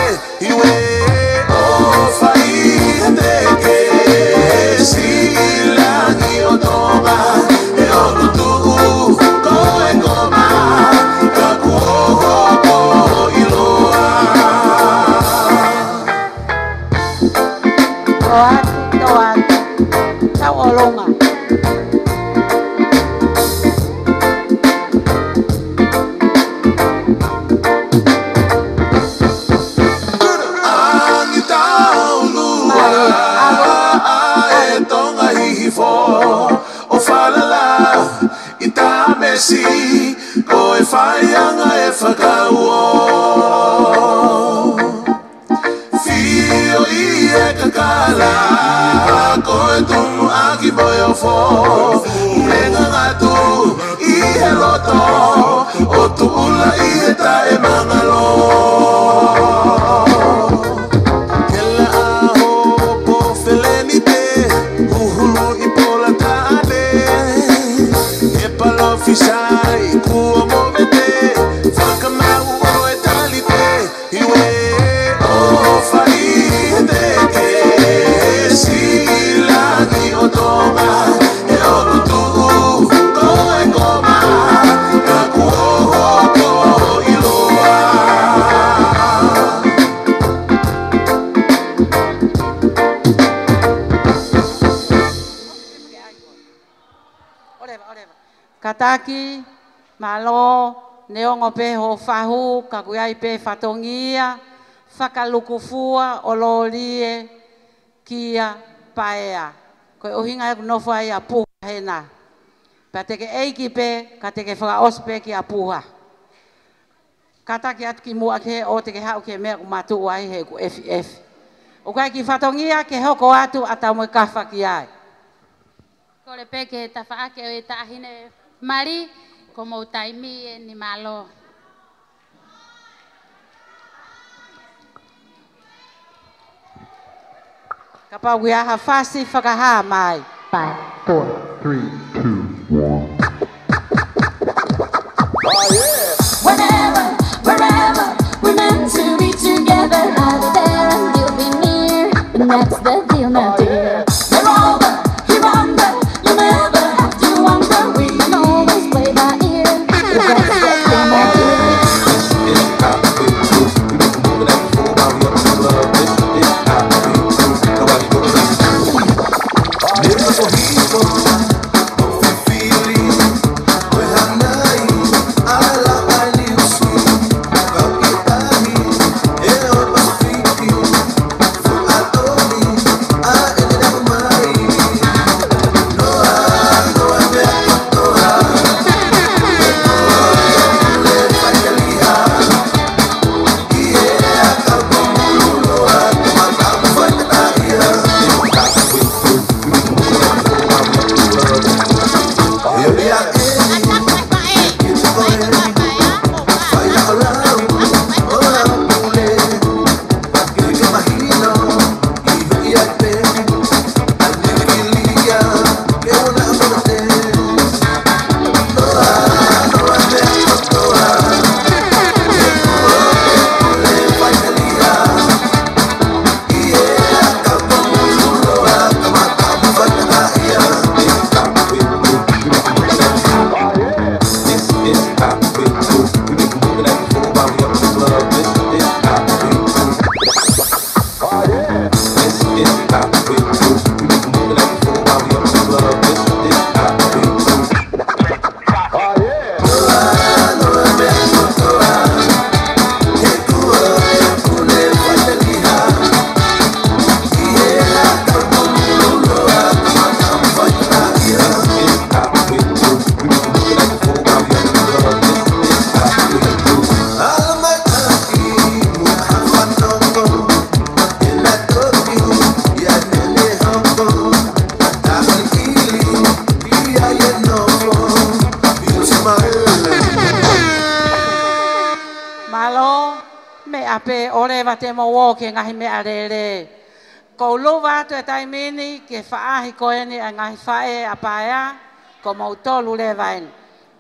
[SPEAKER 11] iwe o whai te ke silangi o tonga e o kutu ko e koma ka kuoho iloa
[SPEAKER 2] Toatu, tau olonga.
[SPEAKER 11] O falala i tā mesi ko e whaianga e whakauo Fio i e kakala ko e tungu aki boy o fo Menga ngatu i he loto o tuula i e tae mangalo Kela aho po felenite uhulu i pola tane e palo fisai kua movete whakamau o e talite iwe o whai te ke silangi o tonga e o kutu ko e koma ka kuoho ko iloa
[SPEAKER 2] Kataki, malo, neongo pe ho fahu, kakuiai pe fatongia, whakalukufua, ololie, kia, paea. Koe ohinga e nofu ai a puha hena. Pa teke eiki pe, ka teke whakaospe ki a puha. Kataki atu ki mua ke o teke hau ke mea kumatu ai he ku FF. O kai ki fatongia ke hoko atu atau mo kafa ki ai.
[SPEAKER 10] Kore peke ta whaake o e tahine mari, ko mau taimi ni malo.
[SPEAKER 2] Ka pau ki aha whasi whakaha mai.
[SPEAKER 12] 5, 4, 3, 2, 1.
[SPEAKER 8] Whenever, wherever, we're meant to be together. I'll be there and you'll be near, and that's the deal, my dear. We're over, you're under, you'll never have to wonder. We can always play by ear, but that's the deal, my dear.
[SPEAKER 2] ape ore wa te mo ke ngahi mea rere. Ko luwa tu e taimini ke whaahi koeni a ngahi whae a paea ko mau tolu le vain.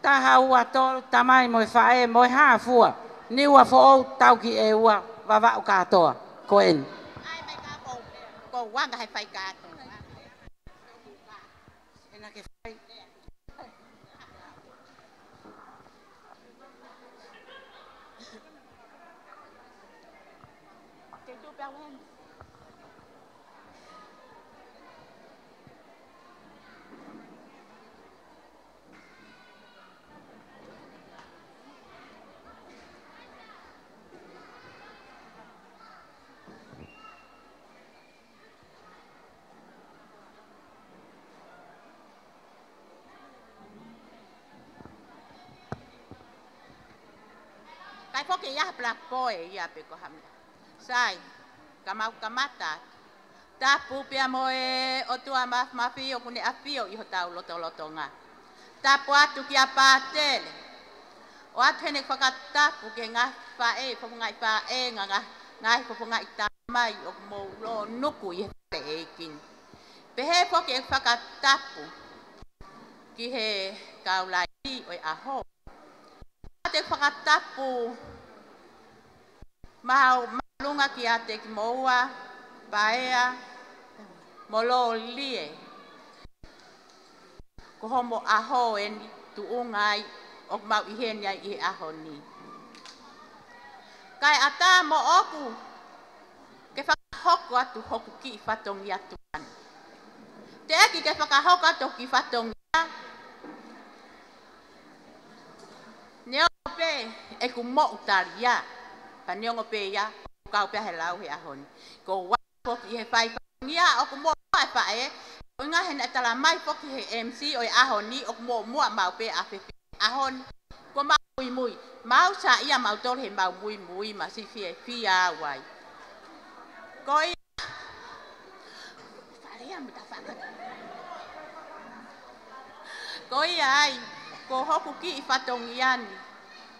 [SPEAKER 2] taha ua tolu tamai mo fae mo ha fua. Ni ua fo tau ki e ua vava o katoa. Koen.
[SPEAKER 4] Ai mai ka ko wanga hai fai kato.
[SPEAKER 2] Ena ke fai. Kai foke ya plakoe ya pe ko hamna. Sai kamau kamata. Tapu pia moe o tua mafi o kune afio i hotau lotonga. Tapu atu ki apatele. O atu hene whakatapu ke ngā whae, whapungai whae ngā ngai whapungai tamai o mo lo nuku i he ekin. Pehe foke e whakatapu ki he kaulai o aho. Te whakatapu malunga ki a te ki moua, paea, molo lie. Ko homo aho e ni tu ungai o mau ihenia i aho ni. Kai ata mo oku ke whakahoko atu hoku ki i whatongi atu an. Te eki ke whakahoko atu ki whatongi atu. Neongo pe e ku mo utari ya. Pa neongo pe ya, kau pe he lau he ahoni. Ko wapoki he whai whangia o ku mo e whae. O ngā he na tala mai poki he MC o e ahoni o ku mo mua mau pe a whewhi ahoni. Ko mau mui mui. Mau sa ia mau tolu he mau mui mui ma si fie fia wai. Ko ia. Wharia muta whakata. Ko ia ai. Ko hoku ki i whatongi ani,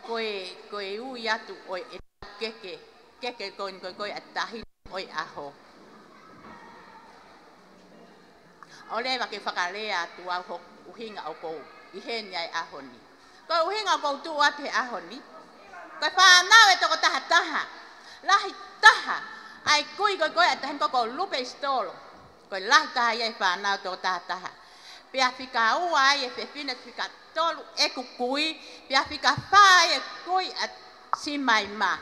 [SPEAKER 2] koe ui atu oi e keke koe atahi oi aho. O lewa ke whakalea atu au hoku uhinga o kou i henia e aho ni. Koe uhinga o kou tu atu he aho ni. Koe whanau e toko taha taha. Lahi taha. Ai koe atahi koko lupe stolo. Koe lahi taha ia e whanau toko taha taha. Pea whika ua ai e whiwhine whika tolu e kukui, pea whika whae e kui a si mai ma.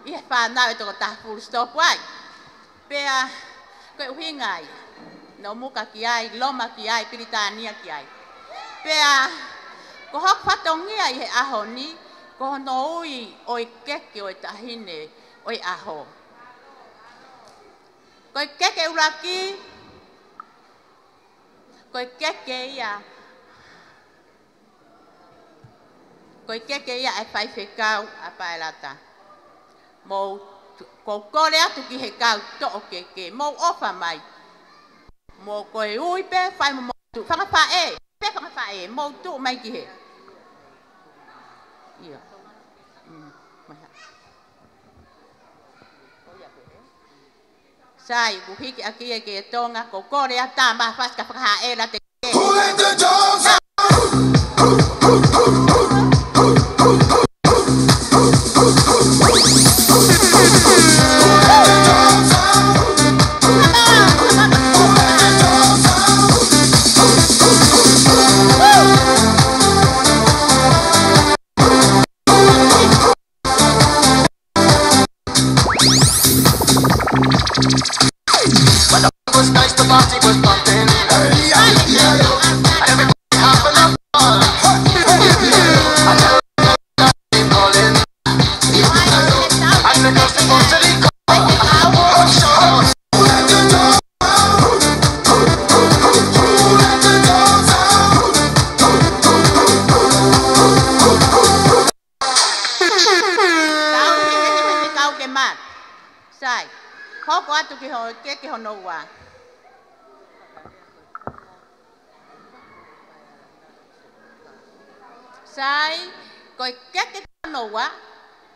[SPEAKER 2] I he whanau e toko taha full stop wai. Pea koe uhinga ai, no muka ki ai, loma ki ai, Piritania ki ai. Pea ko hok whatongia i he aho ni, ko hono ui oi keke oi tahine oi aho. Koe keke uraki, koe keke ia. Koe keke ia e whai whekau a paelata. Mou ko kore atu ki he kau to'o keke. Mou ofa mai. Mou koe ui pe whai mo tu. Whanga whae. Pe whanga whae. Mou tu mai ki he. Ia. Sai, ku hiki aki e ke tonga. Ko kore ata ma whaska whakaha e la te ke. Who let the dogs out?
[SPEAKER 3] Was nice, the party was pumping. And everybody having a ball. Calling. And the girls they want to leave.
[SPEAKER 4] Kau ke mat. Sai. Hoko atu ki ho keke hono wa. Sai, koe keke hono wa.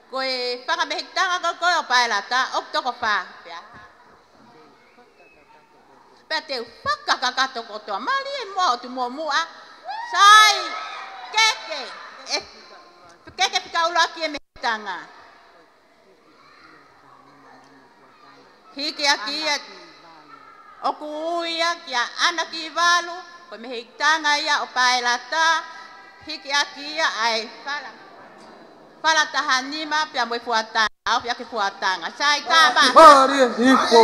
[SPEAKER 4] Koe whakamehitanga ko koe o paelata, ok toko wha. Pea te whakakakato kotoa. Mali e mo tu mo mua. Sai, keke. Keke pika ulaki e me tanga. Hiki akia o kuia kia ana ki valu ko me hitanga ia o paelata hiki akia ai fala tahanima pia mo fuata au pia ke fuatanga sai ka ba
[SPEAKER 13] Maria Hipo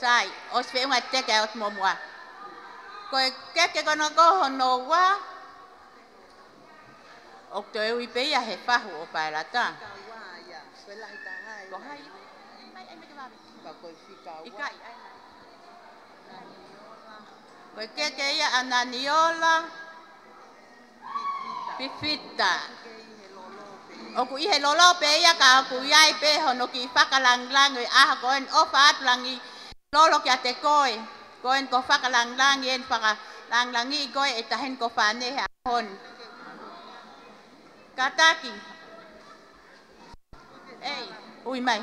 [SPEAKER 4] sai os fe un ateke os momwa ko keke kono ko hono wa o te ui pe ia he pahu o paelata ko hai mai ai me ke va ko fika wa ko keke ia ananiola pifita o ku i he lolo pe ia ka ku iai pe hono ki whakalanglang e aha koen o whaatlangi lolo ki a te koe koen ko whakalanglangi en whakalanglangi koe e tahen ko whanehe a hon kataki ei ui mai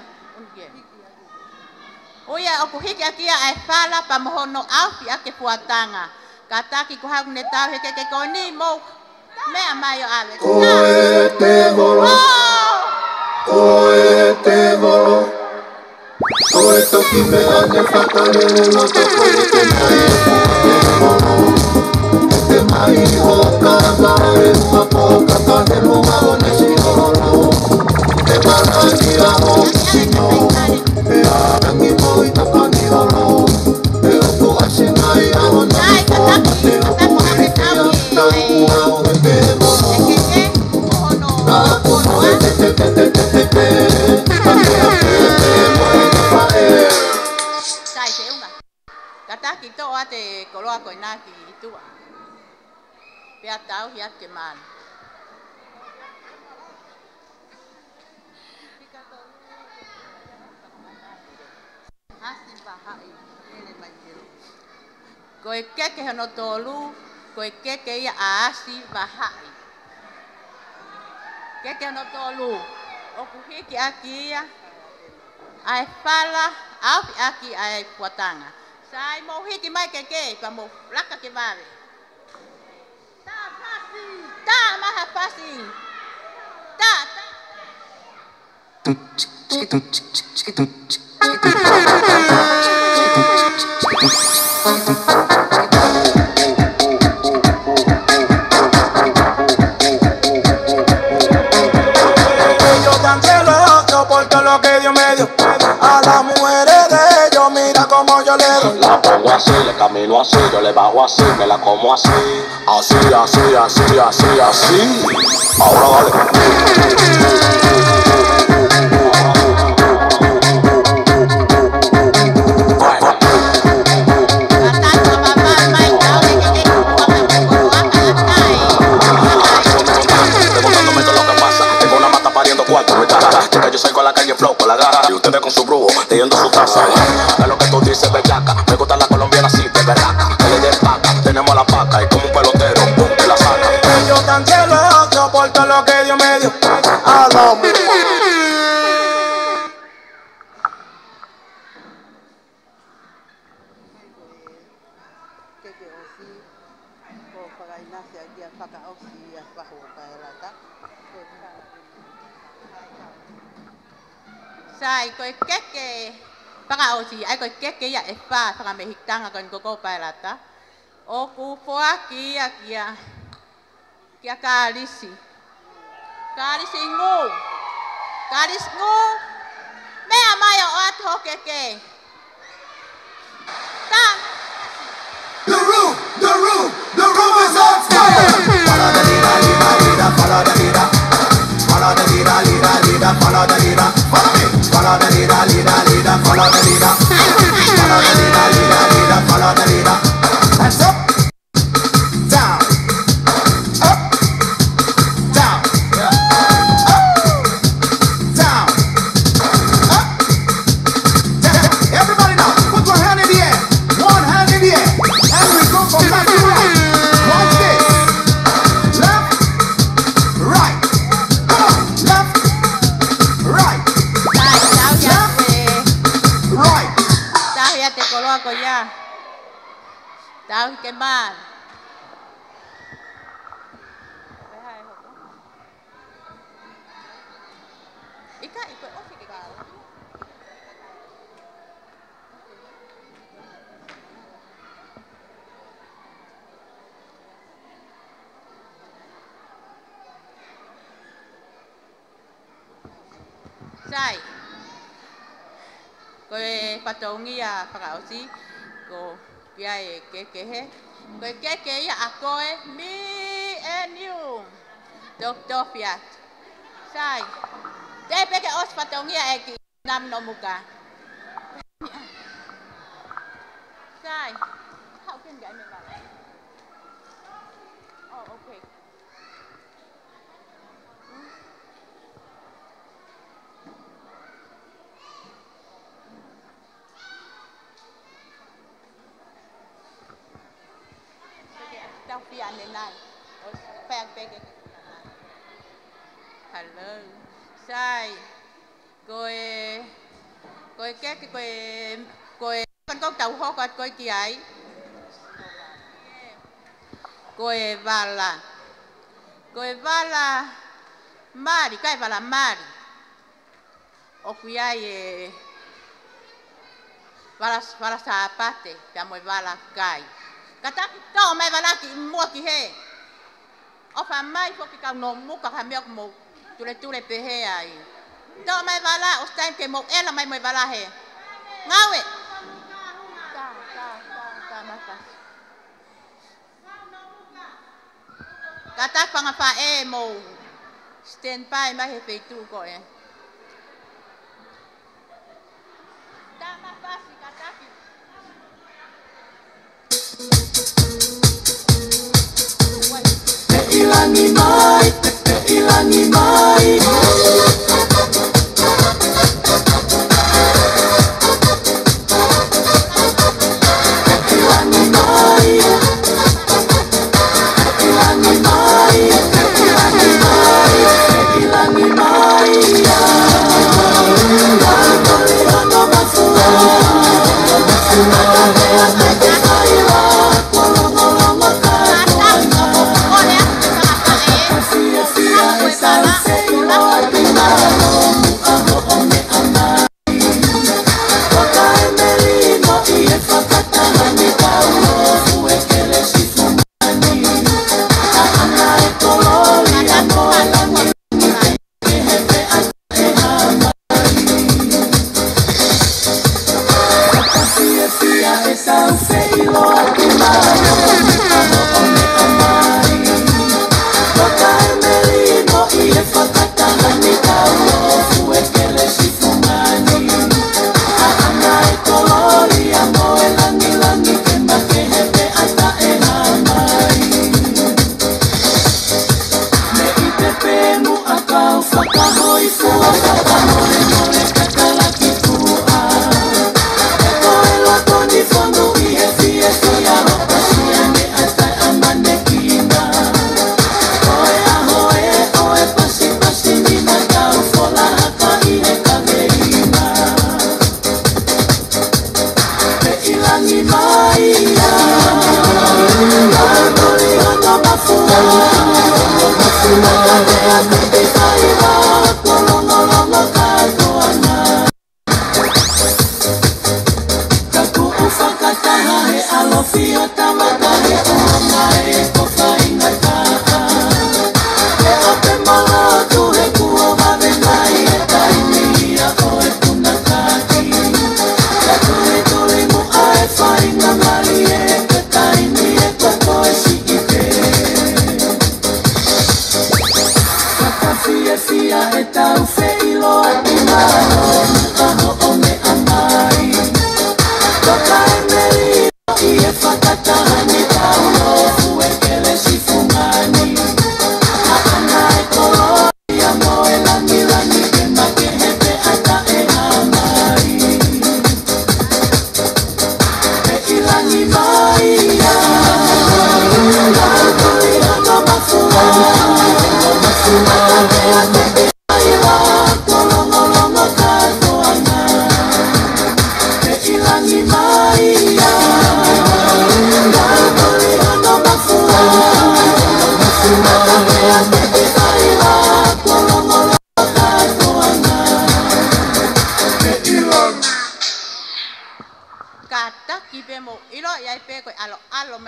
[SPEAKER 4] uia o ku hiki a kia ai whala pa mohono au pi ake puatanga kataki ku hau ne tau heke ke ko ni mo mea mai o ave
[SPEAKER 11] Koe te volo Koe te volo Koe toki mea ne whakarere no te koe te mai te volo Te mai o ka vare whapo ka kane munga o nesi oro Te marani a o sino Te arangi mo i ta kani oro Te oku asinai a o nai o Te oku e te a ta ua o te volo
[SPEAKER 4] sai se unga kataki to ate koloa ko naki tua pia tau hiat ke man koe keke hono tolu koe keke ia aasi vahai keke hono tolu o kuhiki akia ai fala au aki ai puatanga sai mo hiki mai keke pa mo laka ke vale ta maha pasi ta
[SPEAKER 5] Yo tan celoso por todo lo que Dios me dio. A las mujeres de ellos, mira como yo le doy.
[SPEAKER 6] La pongo así, le camino así, yo le bajo así, me la como así. Así, así, así, así, así. Ahora vale. Chica, yo salgo a la calle flow con la garra y ustedes con su brujo leyendo su taza. Es lo que tú dices, bellaca. Me gusta la colombiana así, de berraca. Que le den paca, tenemos la paca y como un pelotero, pum, que la saca.
[SPEAKER 5] Yo tan celoso por todo lo que Dios me dio. A las mujeres.
[SPEAKER 4] sai koe keke para osi ai koe keke ya efa para me hitanga kon koko paelata o ku foa kia kalisi ngu me amayo atho keke ta
[SPEAKER 11] The room is on fire. Follow the leader, follow the leader. Follow the leader, follow the leader. Follow me. Follow the leader, follow the leader. Follow the leader, follow
[SPEAKER 10] Tao cái ba. Ika ikut ofi ke kau. Sai. Koe patongi ya pakausi ko kiai ke he. Koe ke ya akoe me and you. Dr. Fiat. Sai. Dei peke os patongi ya eki nam no muka. Sai. How can get me that? Oh, okay. Trong phía này này, phèn peke. Hello. Sai. Coi cái coi con tàu ho coi kia ấy. Coi vala mari kai vala mari. Okuiai vala sapate, piamo vala kai. Kata tao mai vala ki mua ki he. Ofa mai fo ki ka no mu ka ha miok mo tule pe he ai. Tao mai vala os time ke mo ela mai vala he. Ngawe. Ta. Kata pangapa e mo stand by mai he fe tu ko e. Ta ma pasi kata ki.
[SPEAKER 11] Ilangi mai. Ilangi mai.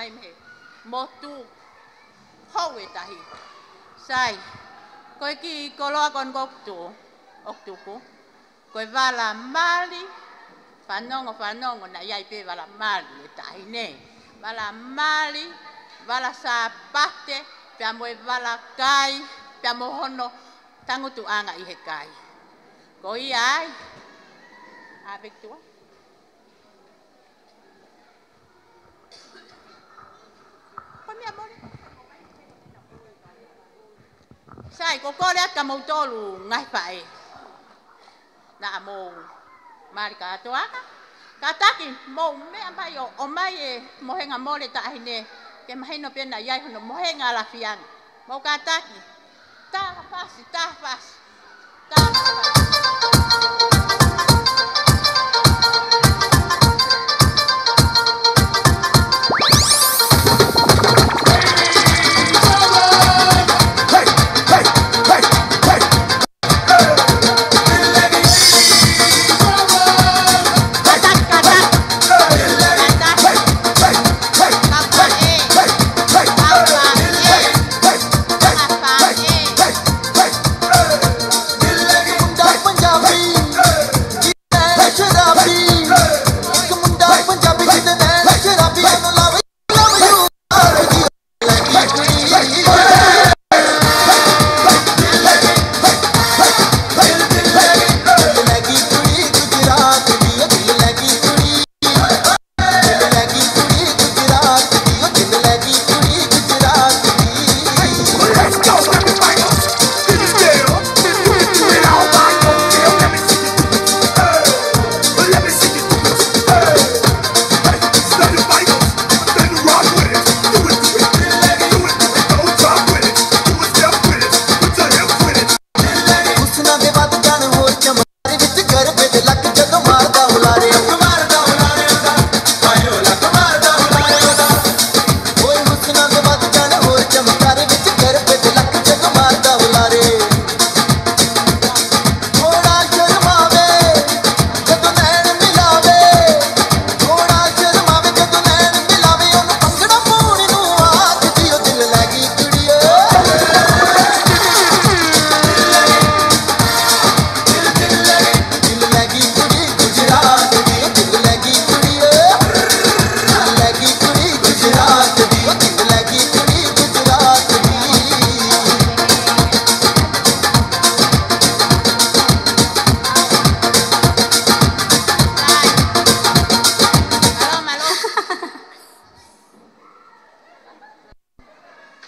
[SPEAKER 2] mai me motu hau e tahi sai koe ki koloa kon oktuku koe wala mali whanongo na iai pe wala mali e tahi ne wala mali wala sapate pia moe wala kai pia mo hono tangutu anga i he kai ko iai avec toi sai ko kore ata mo tolu ngai pae na mo mari ka to aka kataki mo me ambai o mai e mo henga mole ta hine ke mai no pena yai hono mo henga la fian mo kataki ta fasi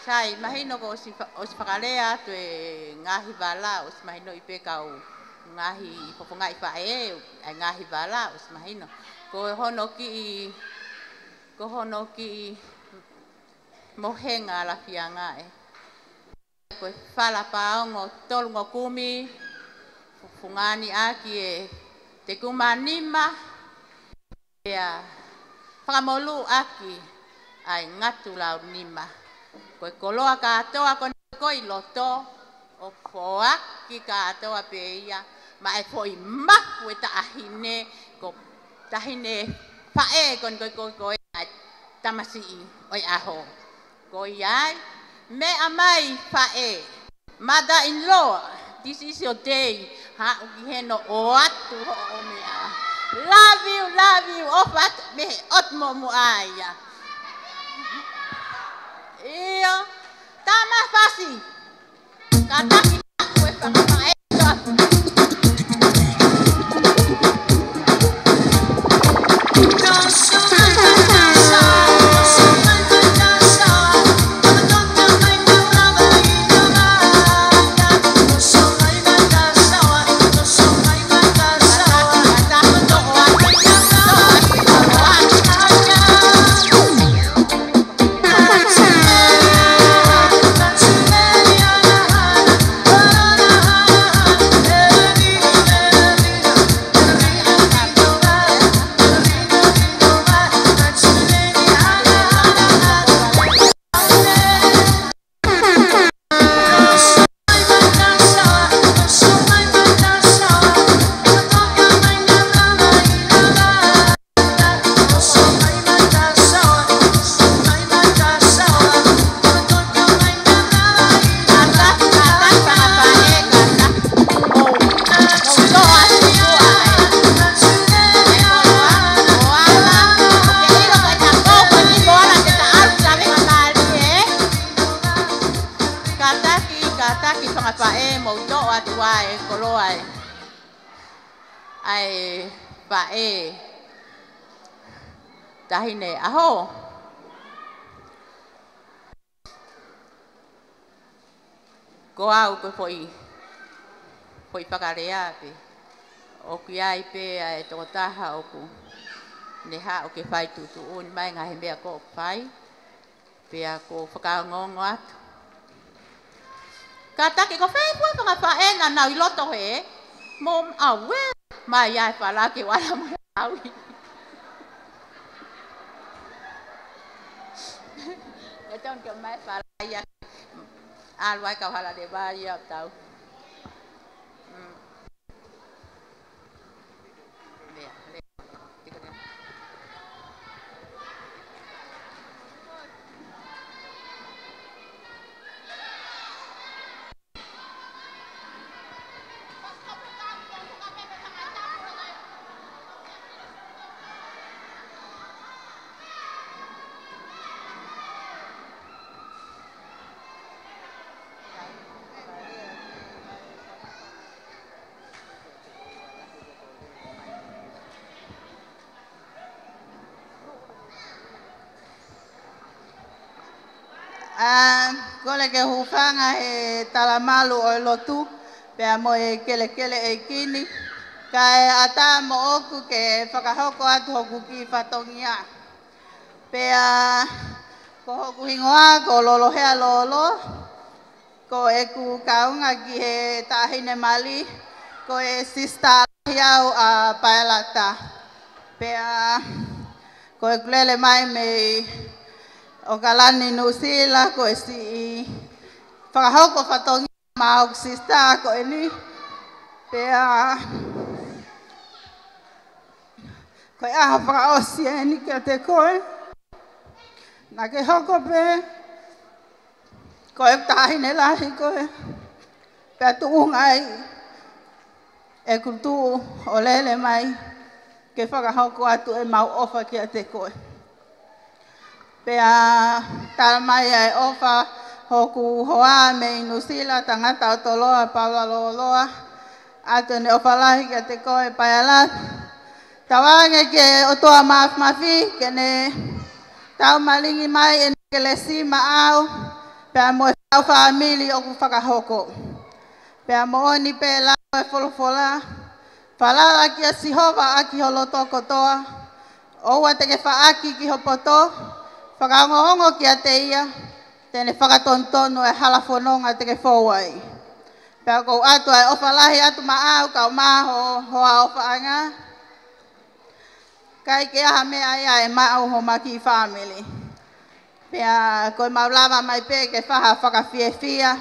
[SPEAKER 2] Sai mahino ko si pakalea tu ngahi bala os mahino ipe kau ngahi poponga ipae ngahi bala os mahino ko hono ki mohenga la fianga ko fala paongo tolngo kumi fungani aki te kumanima ya pamolu aki ai ngatu lau nima koe koloa katoa koi loto o foa ki katoa peia ma e foi mapu e tahine ko tahine pae kon koi tamasi oi aho koi ai me amai pae mother in law this is your day ha heno o atu o mea love you ofat me otmo muaya iyo tama fasi kata kita kue pakai
[SPEAKER 3] Oh
[SPEAKER 2] whangapa e mo to atu ai kolo ai. Ai pa e tahine aho. Ko au ko foi pakarea pe. O ki ai pe ai to taha o ku. Ne ha o ke fai tutu un mai nga he mea ko fai. Pe a ko whakaongongo atu. Ka take ko whai pua whangapa e na nau i loto he. Mom awe. Mai ai whala ke wala mai awi. Nè trong cái máy phá lại ya an quay cầu hala để ba ya tàu
[SPEAKER 14] Kole ke hufanga he talamalu o lotu pea mo e kele e kini kai ata mo oku ke whakahoko atu hoku ki whatongia pea ko hoku hingoa ko lolo hea lolo ko e ku kaunga ki he tahine mali ko e sista hiau a paelata pea ko e kulele mai mei o kalani nusila ko si whakahoko whatongi ma o sista ko ni pea ko aha whakaosi e ni kia te koe na ke hoko pe ko e tahine lahi koe pea tuungai e kutu o lele mai ke whakahoko atu e mau ofa kia te koe pea talamai ai ofa hoku hoa me inusila tangata o toloa paula loloa ato ne ofa lahi kia te koe paialat tawange ke o toa mafi ke ne tau malingi mai e ke le sima au pea mo e whau whaamili o ku whakahoko pea mo oni pe lao e folofola whalala kia sihova aki holoto kotoa oua te ke whaaki ki hopoto whakaongohongo ki a te ia, tene whakatontonu e halafononga te ke whauai. Pea kou atu ai ofalahi atu maau kau maho hoa ofaanga. Kai ke aha mea ia e maau ho maki family. Pea koe maulava mai pe ke whaha whakafiefia.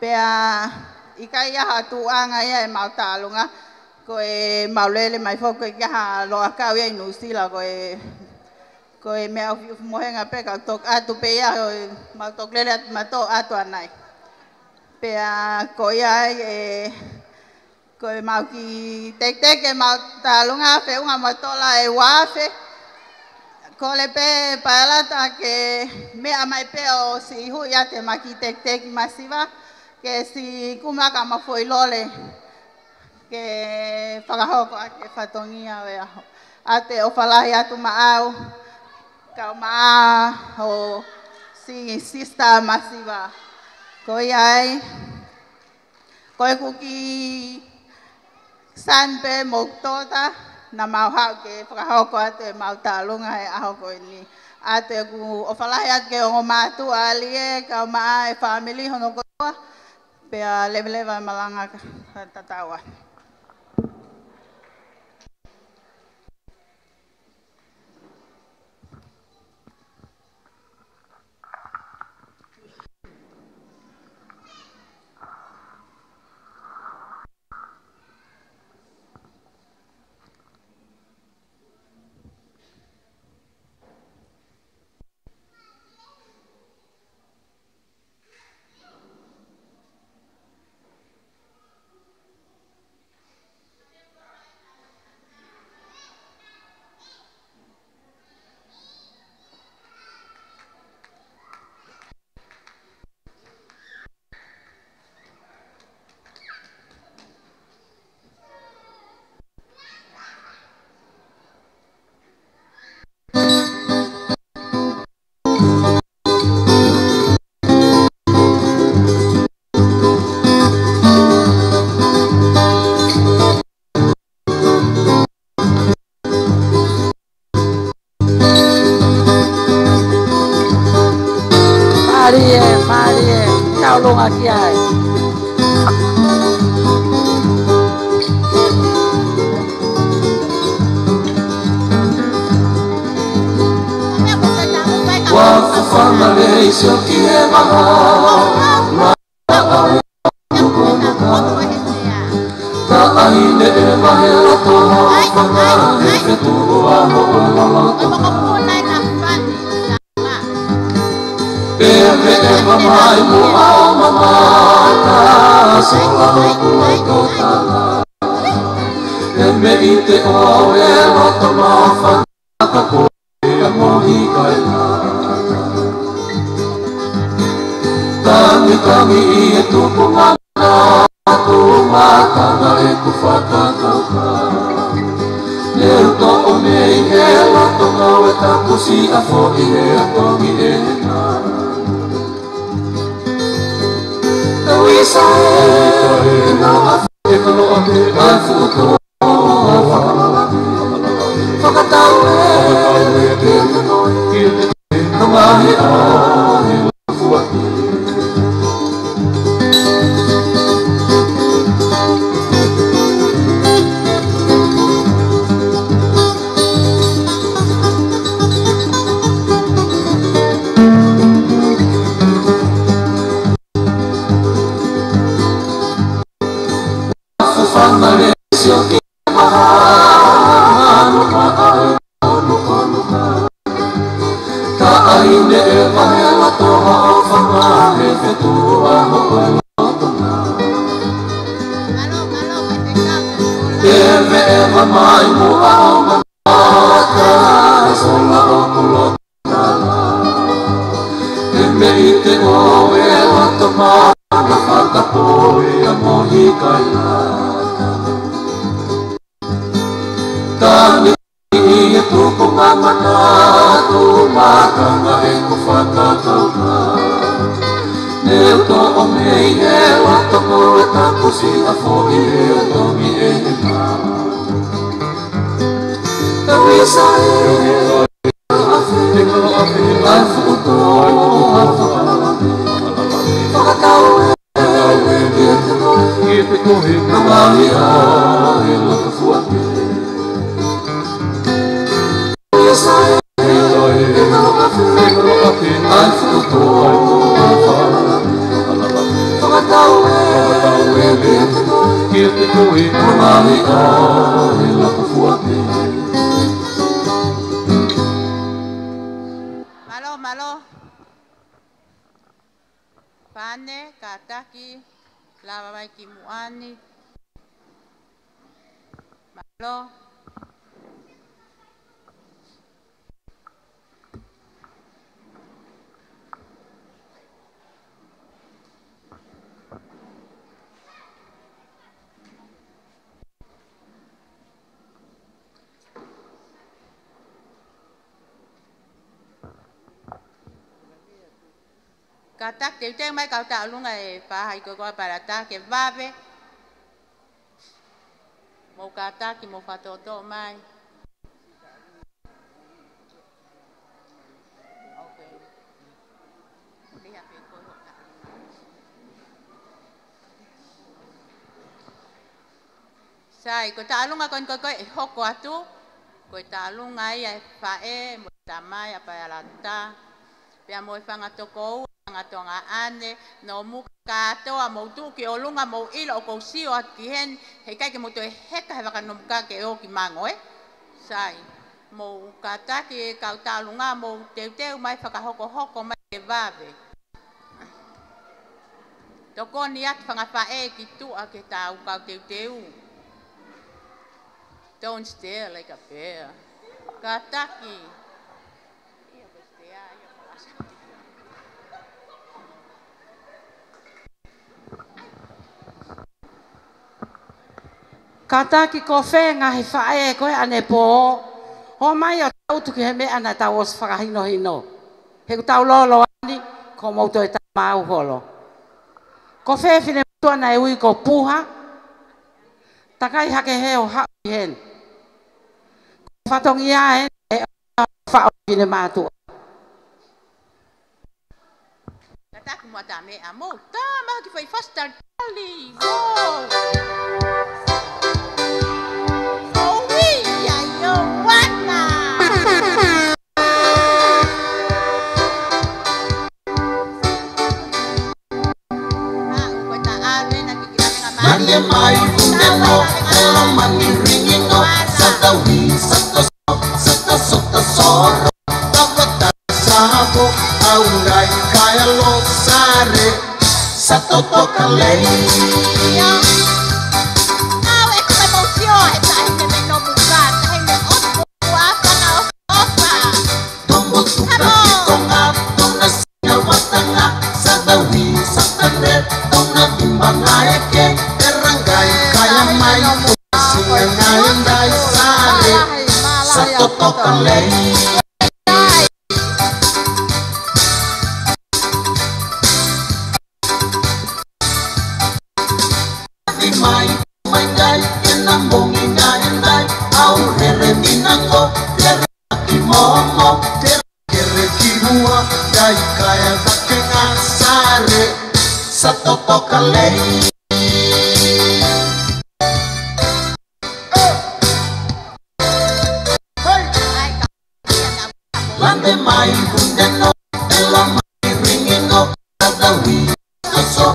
[SPEAKER 14] Pea ikai aha tuanga ia e mautalunga. Koe maulele mai whoko i aha loa kau ia inusila ko e mea mohenga peka tok atu pe ia mau tok lele atu mato atu anai pea ko ia ko e mau ki tek e mau talunga fe unga matola e wafe ko le pe paelata ke mea mai pe o si hu ia te maki tek masiva ke si kumaka ma foi lole ke whakahoko ake whatongia wea ate o whalahi atu maau kau maa ho si sista masiva ko iai ko e kuki sanpe moktota na mau hau ke whakahoko ate mau talunga e aho ko ni ate ku o whalahi ate ke o matu alie kau maa e family hono kotoa pea leva malanga tatawa
[SPEAKER 2] Marie, tau longa ki ai.
[SPEAKER 3] Wafu famale sio kiema ma ta aine e mahelo to fanga e tu wa ho e me e mamai mo mama ta sola ko to tala e me ite o e no to ma fanga ko e mo hi kai Tangi e tu kumana tu matanga e ku whakatauka Leo to o mei e lato ngau e takusi a fo i e a tongi e nga Tau isa e nga a whekalo a te a futo Whakatau e ke te noi Namahi a he lafuaki Mai mo ang mata sa laong e me ite o e lato ma na whakapo e a mohi kai Tani e tuko mamana tu matanga e ku whakatauka Neo to o mei e lato mo e takusi a fo i e a tongi e nga Tawisa e a futo Whakatau e te kohi Namahi a e laka fuaki Tawisa e a futo Whakatau e te kohi Namahi a e laka fuaki
[SPEAKER 4] Malo. Pane, kataki, lava mai ki muani. Malo. Katak tiểu trang mấy cậu tạo luôn này và hai cô coi bài ta cái va về một katak thì một pha to mai sai cô tạo luôn con coi hok quá tu cô tạo luôn ngay pha một tamai apa là ta bây giờ phang atoko ngatonga ane no muka toa mo tu ki olunga mo ilo ko sio ki hen he kai ke mo to heka he baka no muka ke o ki mango sai mo kata ki ka ta lunga mo te mai faka hoko mai ke vave to ko ni at fanga fa ki tu a ke ta u ka te don't stare like a bear kata ki
[SPEAKER 2] Kata ki ko whenga he whae koe ane pō. Ho mai o tau tuki he mea na tau os whakahino hino. He ku tau lolo ani, ko mauto e tau mau holo. Ko whewhine mutua na e ui ko puha. Takai hake heo hau hen. Ko whatongi a hen, e whao whine mātua.
[SPEAKER 10] tak mo ta me amo. Ta ma ki foi faster tali. Oh we ya yo wana.
[SPEAKER 11] Nanye mai uneno, elo mani ringino, satawi, soro, tapata sabo, aungai kaya lo sare, sato toka lei.
[SPEAKER 10] Awe ku emotion, eta hende me no bukan, hende opo apa na opa.
[SPEAKER 11] Tombol suka konga, tona siya watanga, satawi, satane, tona timbangay ke. Kaya mai singa ngayon dai sare sa totok kalay di mai mai dai enambong ngayon dai au here minango tere kimomo tere kimua dai kaya bakenga sare sa totok kalay. Lande mai hundeno, elo mai ringino, tadawi, tasoro,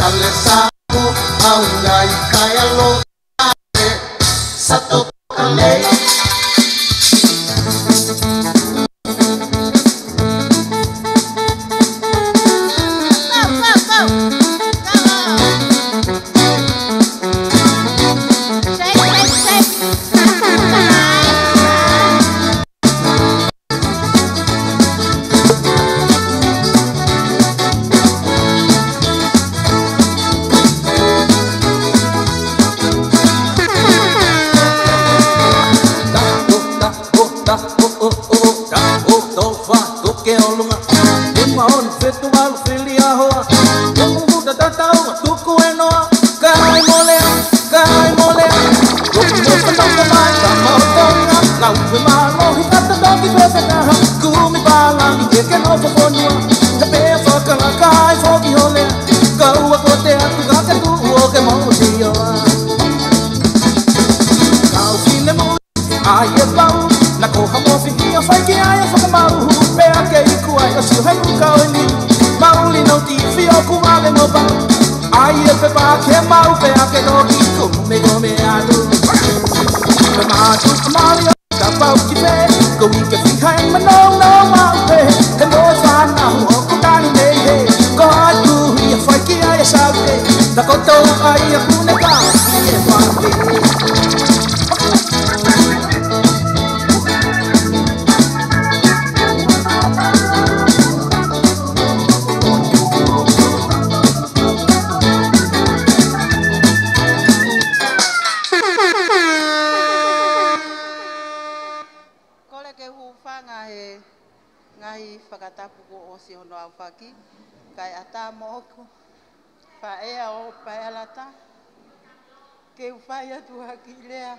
[SPEAKER 11] tale sabu, aungai kaya lo, sato kalei.
[SPEAKER 14] Kai ata moko fa ea o pa alata ke ufaya tu hakilea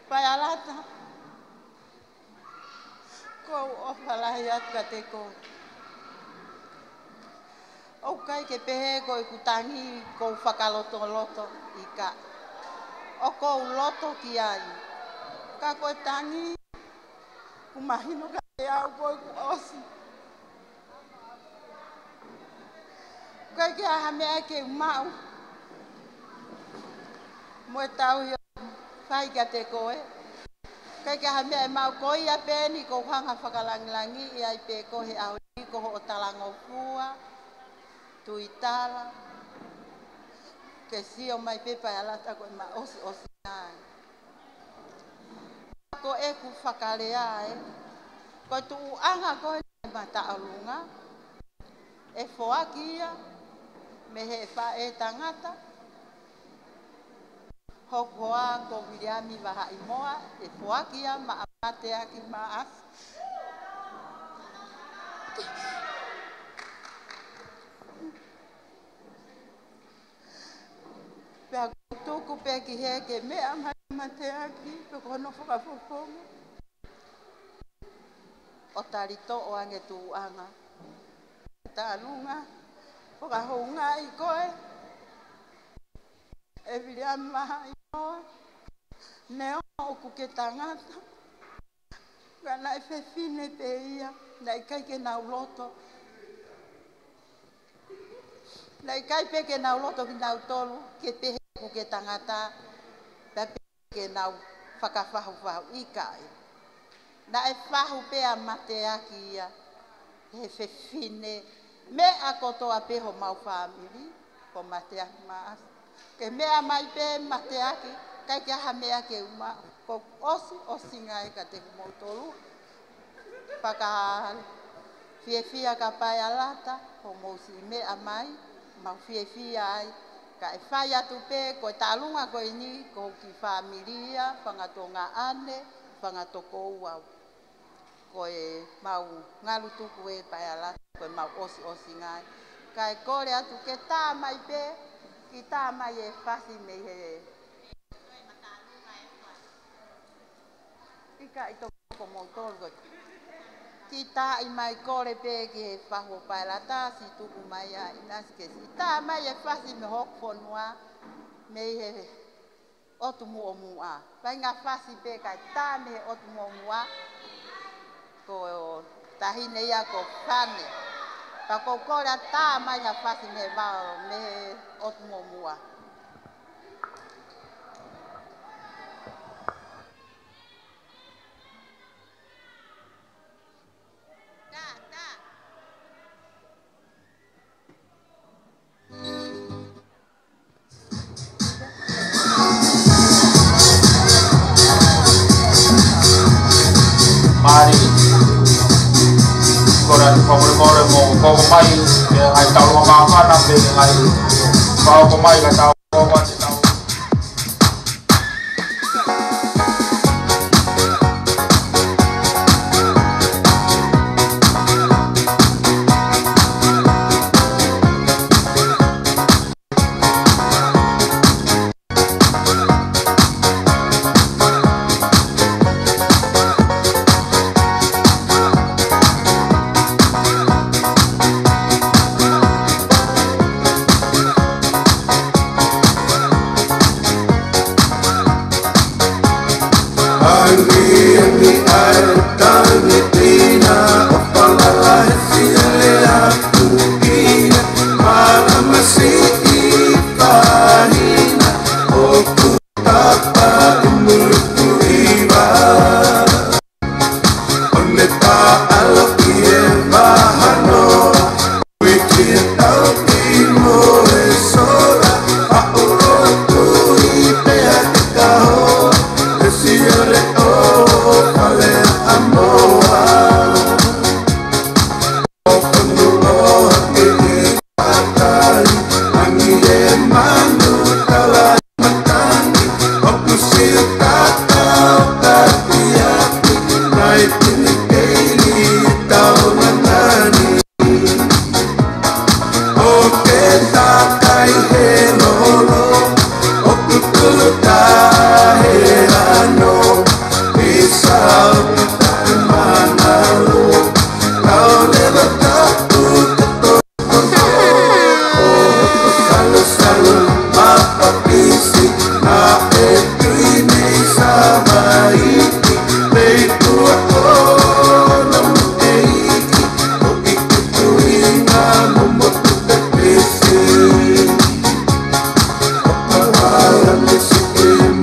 [SPEAKER 14] pa alata ko o falaya kateko o kai ke pe ko ikutangi ko fakaloto loto ika o ko loto kiai kako tangi kumahino kaya boy ku osi kaya hame ake mau mo tau yo fai kate koe kaya hame mau ko ia peni ko hanga fakalangi ia pe ko he au ko o talango fua tuitala ke sio mai pepa ala ta ko ma osi ai ko e ku whakalea ko tu anga ko mata alunga e foakia me he fa e tangata hokoa ko Williami waha imoa e foakia ma amate aki maas pe tuku pe ki he ke me amai Mateaki, pekono whakapoponga. O tarito o ange tuanga. Talunga, whakahunga I koe. E viria maha I koe. Neo o kuke tangata. Gana e whewhine pe ia. Na I kai ke nau loto. Na I kai pe ke nau loto ki nau tolu. Ke pehe kuke tangata. Pepe ke nau whakawhahu I kai. Na e whahu pea mateaki ia. He whewhine. Me a kotoa peho mau whamiri. Ko mateaki maas. Ke mea mai pe mateaki. Kai kia ha mea ke uma. Ko osi ngai ka te kumautolu. Paka fiefia ka pai alata. Ko mousi mea mai. Mau fiefia ai. Ka e whai atu pe. Ko e talunga ko ini. Ko ki whamiria. Whangatonga ane. Whangatoko uau. Ko e mau ngalu tuku e pai alata. Ko e mau osi ngai. Ka e kore atu ke tā mai pe. Ki tā mai e whasi me he. Ika I toko moutolu. Ki tā I mai kore pe ki he whahu pai alata. Si tuku mai a inaske. Si tā mai e whasi me hok whanua. Me he otu mua mua. Pai ngā whasi pe kai tā me he otu mua mua. Ko tahine ia ko whane. Pa ko kore a tā mai ngā whasi me wao me otu mua mua.
[SPEAKER 15] Mari koran pamor mo ko mai ai tau ma na pe ai ko mai ka tau ko ti tau
[SPEAKER 11] This is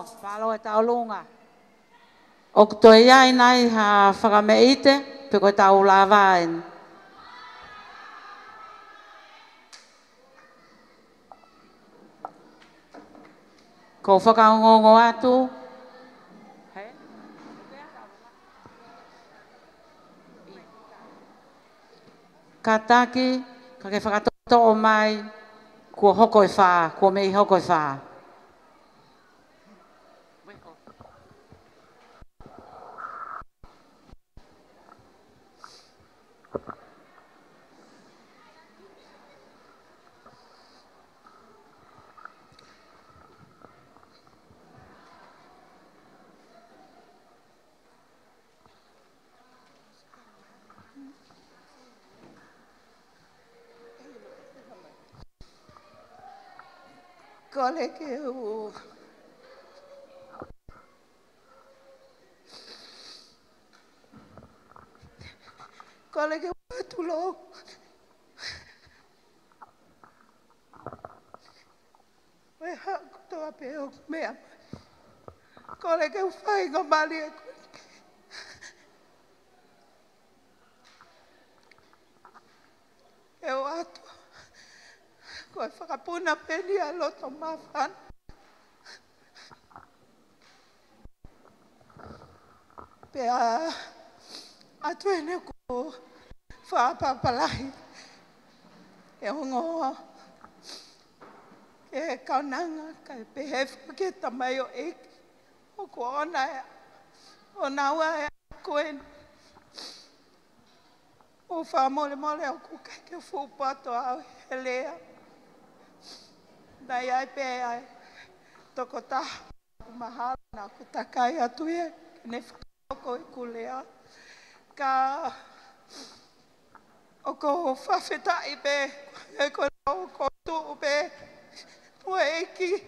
[SPEAKER 2] no, palo e tau lunga. O to ia nai ha whakameite, pe koe tau lava en. Ko whakaongongo atu. Ka taki, ka ke whakatoto o mai, kua hoko e whā, kua mei hoko e whā.
[SPEAKER 14] Kole ke u kole ke tulo we ha to ape o mea kole ke fai go mali e o atu ko whakapuna peni a loto mawhan. Pea atu ene ko whapapalahi. E hongo e kaunanga ka e pehe whake tamai o eki. O ko ona e o naua e koen. O whamole mole o ko kake whupato au he lea. Dai ai pe ai toko taha mahala na ku takai atu e ne whakoko i kulea ka o ko whawhetai pe e ko o ko tuu pe o eki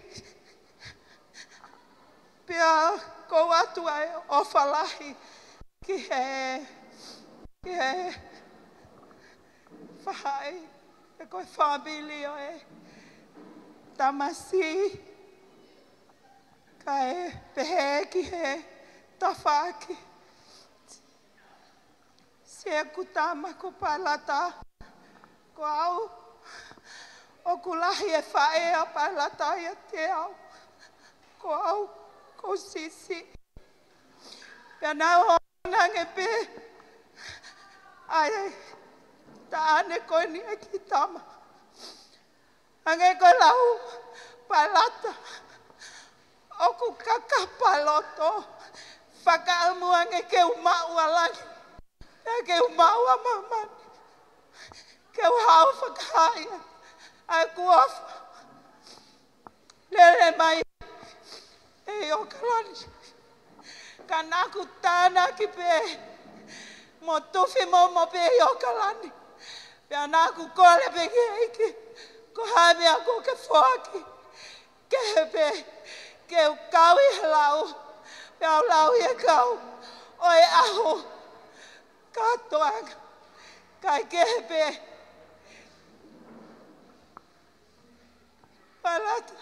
[SPEAKER 14] pea ko atu ai o whalahi ki he whahai e ko whabili o e tamasi ka e pehe ki he tawhaki. Se kutama ko palata ko au o kulahi e whae a palata ia te au ko au ko sisi. Pea nau hona nge pe ai ta ane koe ni e ki tama. Ange ko lau palata o ku kakapaloto whakaamu ange ke umau alani e ke umau a mamani ke uhau whakaia ai kuafa lele mai e o kalani ka naku tāna ki pe mo tuwhi mo pe i o kalani pea naku kore pe ki eiki ko hae ako ke whaki, ke hepe, ke u kau i he lau, pe au lau i e kau, o e aho, katoanga, kai ke hepe. Palata,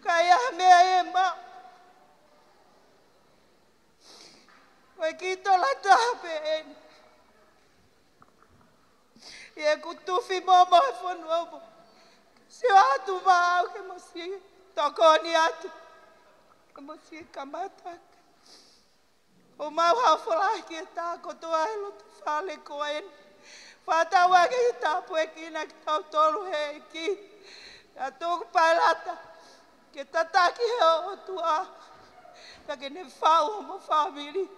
[SPEAKER 14] kai a mea e ma, koe kito la tape eni, i e kutuwhi momo e whanuomo. Se atu mau ke mo si tokoni atu. Ke mo si kamata. O mau hau whalahi ki e tā kotoa he lotu whale ko en. Whatawa ke i tāpu e kina ki tau tolu he e ki. Ka tōku pailata. Ke tataki he o tua. Ka ke ne whau mo whamiri.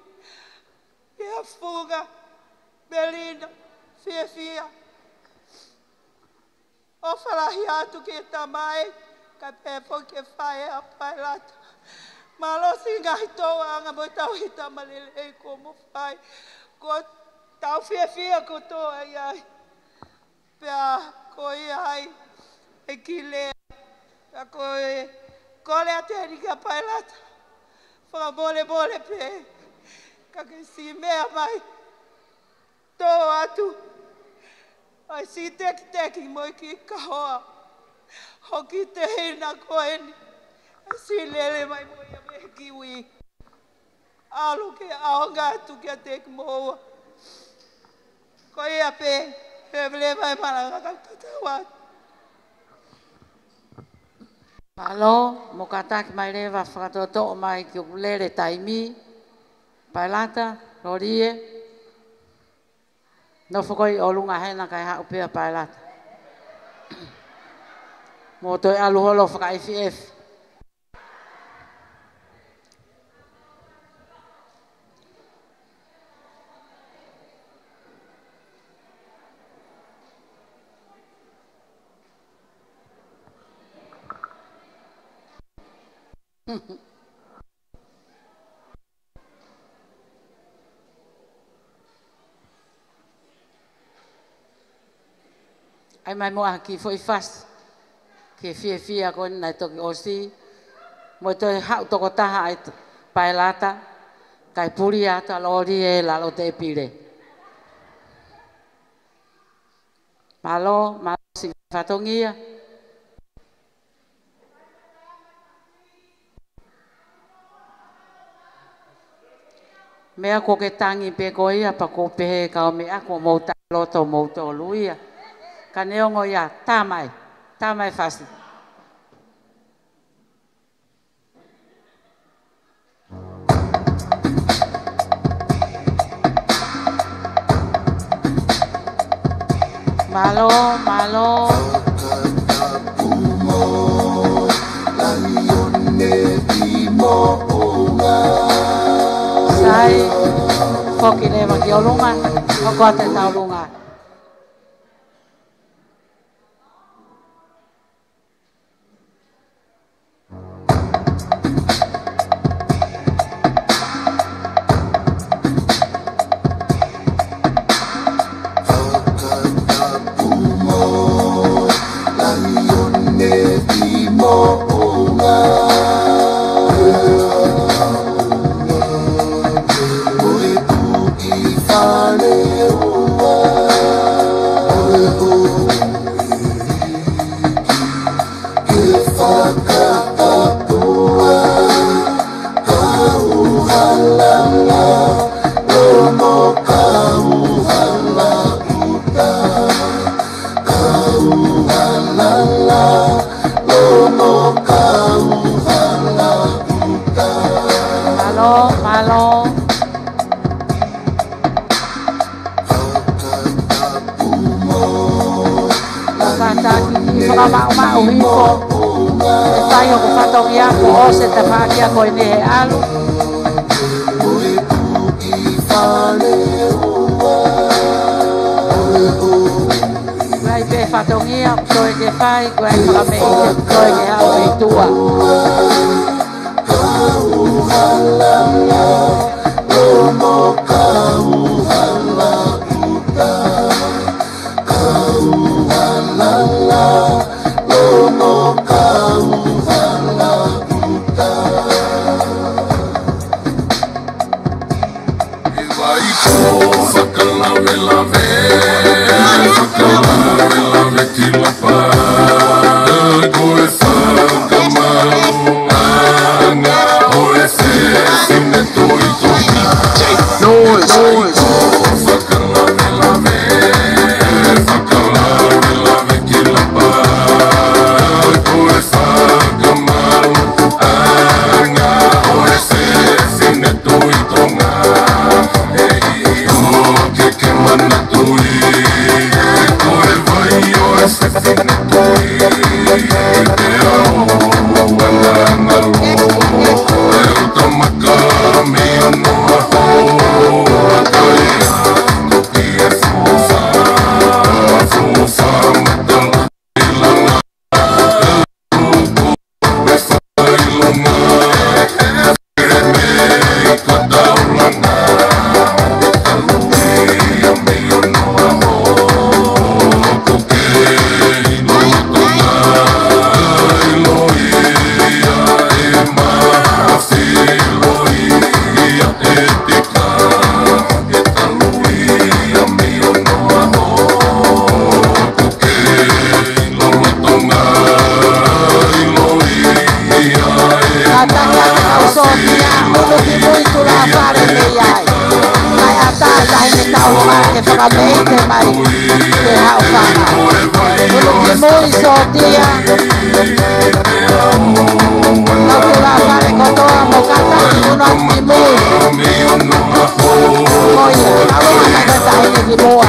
[SPEAKER 14] Ke a fuga. Belina. Fia. O whalahi atu ke tamai, ka pepo ke whae a pailata. Malosi ngai toa anga mo tau i tamalele ko mo whae. Ko tau fia ko toa iai. Pea ko iai e ki lea. Pea ko e kole a tēri ka pailata. Whaka mole pe. Ka ke si mea mai. Toa atu. Ai si teki mo ki kahoa. Hoki te hina koeni. Silele mai mo ia me kiwi. Alu ke aonga tu ke tek mo. Ko ia pe vele mai para ka tawa.
[SPEAKER 2] Malo, mo kata ki mai rewa whakatoto mai ki ulere taimi, pailata, rorie, no whakoi o lunga hena kai hau pia pailata. Mo toi aluholo whaka-FF. Ai mai mo aki foi fast ke fia ko na to osi mo to hau to taha ai pailata kai puri ata lori e la lo te pire malo si fatongia mea ko ke tangi pe ko ia pa ko pe ka o mea ko mo ta loto mo to luia ka neongo ia tamai fasi malo sai foki leva ki olunga o kote ta olunga malo kata ki whakamau hiko e whai o ko whatongi ako o se te whaki ako i nehe alu Kuai pe whatongi ako koe ke whai kuai whakame i te koe ke hau i tua taonga ke whakameite mai ke hao whanga. Ulu ki mui so tia. Nau ku la whare kotoa mo kata uno ki mui. Koia, taonga ka kata ine ki mua.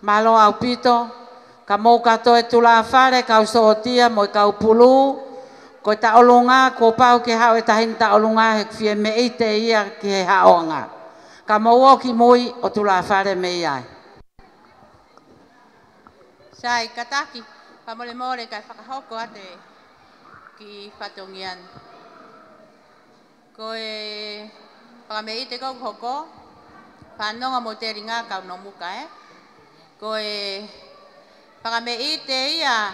[SPEAKER 2] Malo au pito, ka mou katoe tula whare, kau sootia, moi kau pulu, ko ta olunga, ko pau ke hao e tahin ta olunga, he fie me ite ia ki he haonga. Ka mou o ki mui o tula whare me iai.
[SPEAKER 14] Sai, kataki, pamole more kai whakahoko ate ki whatongian. Ko e whakame ite kau hoko, whanonga mo te ringa kau no muka Ko e whakame ite ia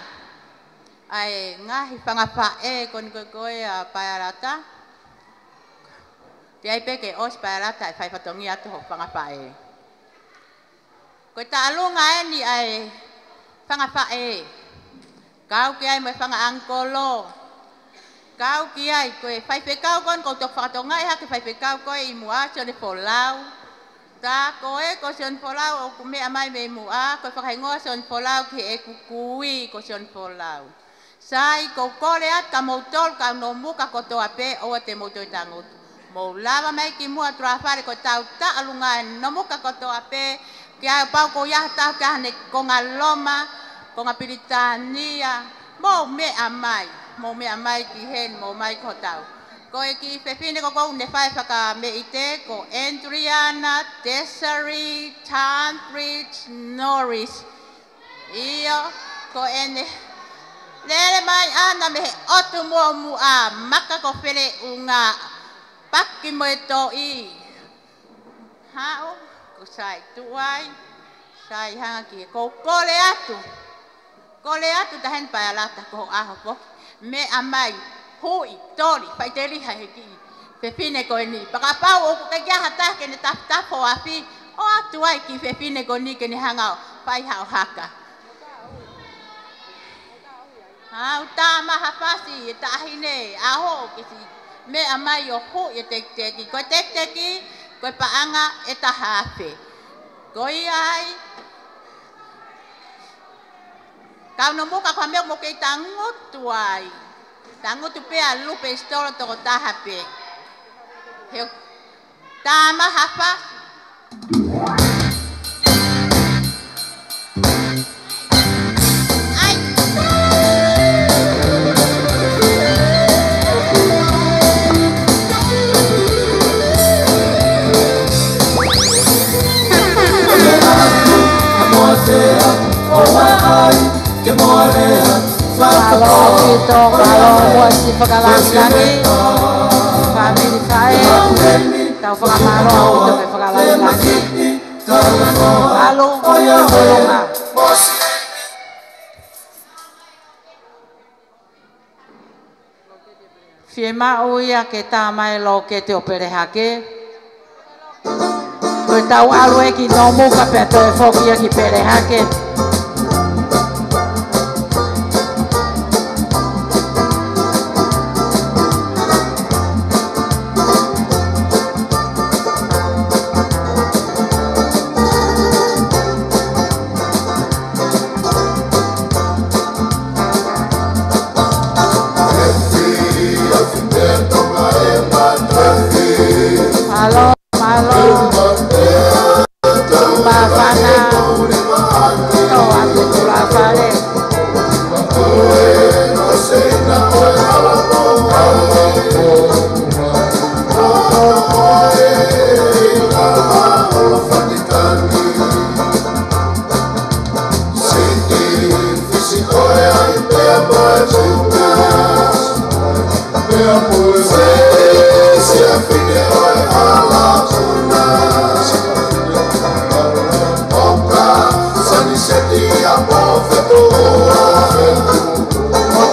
[SPEAKER 14] ai ngahi whangapae kon koe a paerata. Te ai peke os paerata e whaipatongi atu ho whangapae. Ko ta alunga ni ai whangapae. Kau ki ai mo whangaangkolo. Kau ki ai koe whaipekau kon kou tok whakatonga iha ke whaipekau koe i mua sione polau. Ta koe ko sion polau o kume amai me mua ko whakaingoa sion polau ki e kukui ko sion polau. Sai ko kore at ka moutol ka no muka ko toa pe o te moutoi tangut. Mou lava mai ki mua trafare ko tau ta alungan no muka ko toa pe ki ai pau ko ya ta ka ne ko ngaloma ko ngapiritania mo me amai ki hen mo mai ko tau. Ko e ki whewhine ko kou ne whai whaka me ite ko Andriana, Desiree, Tanbridge, Norris. Iyo, ko ene. Lele mai ana me he otu mua mua maka ko where unga paki mo e to i. Hao, ko sai tuai, sai hanga ki ko kole atu. Kole atu tahen pai alata ko aho po. Me amai. Hui, tori, pai te riha he ki. Whewhine ko ni. Pakapau o kukai kia hata ke ne tapo api. O atu ai ki whewhine ko ni ke ne hangau. Pai hao haka. Hau tā maha whasi e tahine. Aho kisi. Me amai o hu e tekteki. Ko tekteki, ko paanga e tahape. Ko ai. Kau no muka kwa meo mo kei tangutu ai. Tango tu pe a lupe storo to tahape. He tama hapa. Ai.
[SPEAKER 2] Kalau kita kalau si pekalang lagi, kami di saya, tahu pekalang itu ke pekalang lagi. Lalu tolonglah. Firma uya kita mai lo que te opere hake. Kau tahu alue kita nomu kapeto fokia kita opere hake. Malo, Bafana,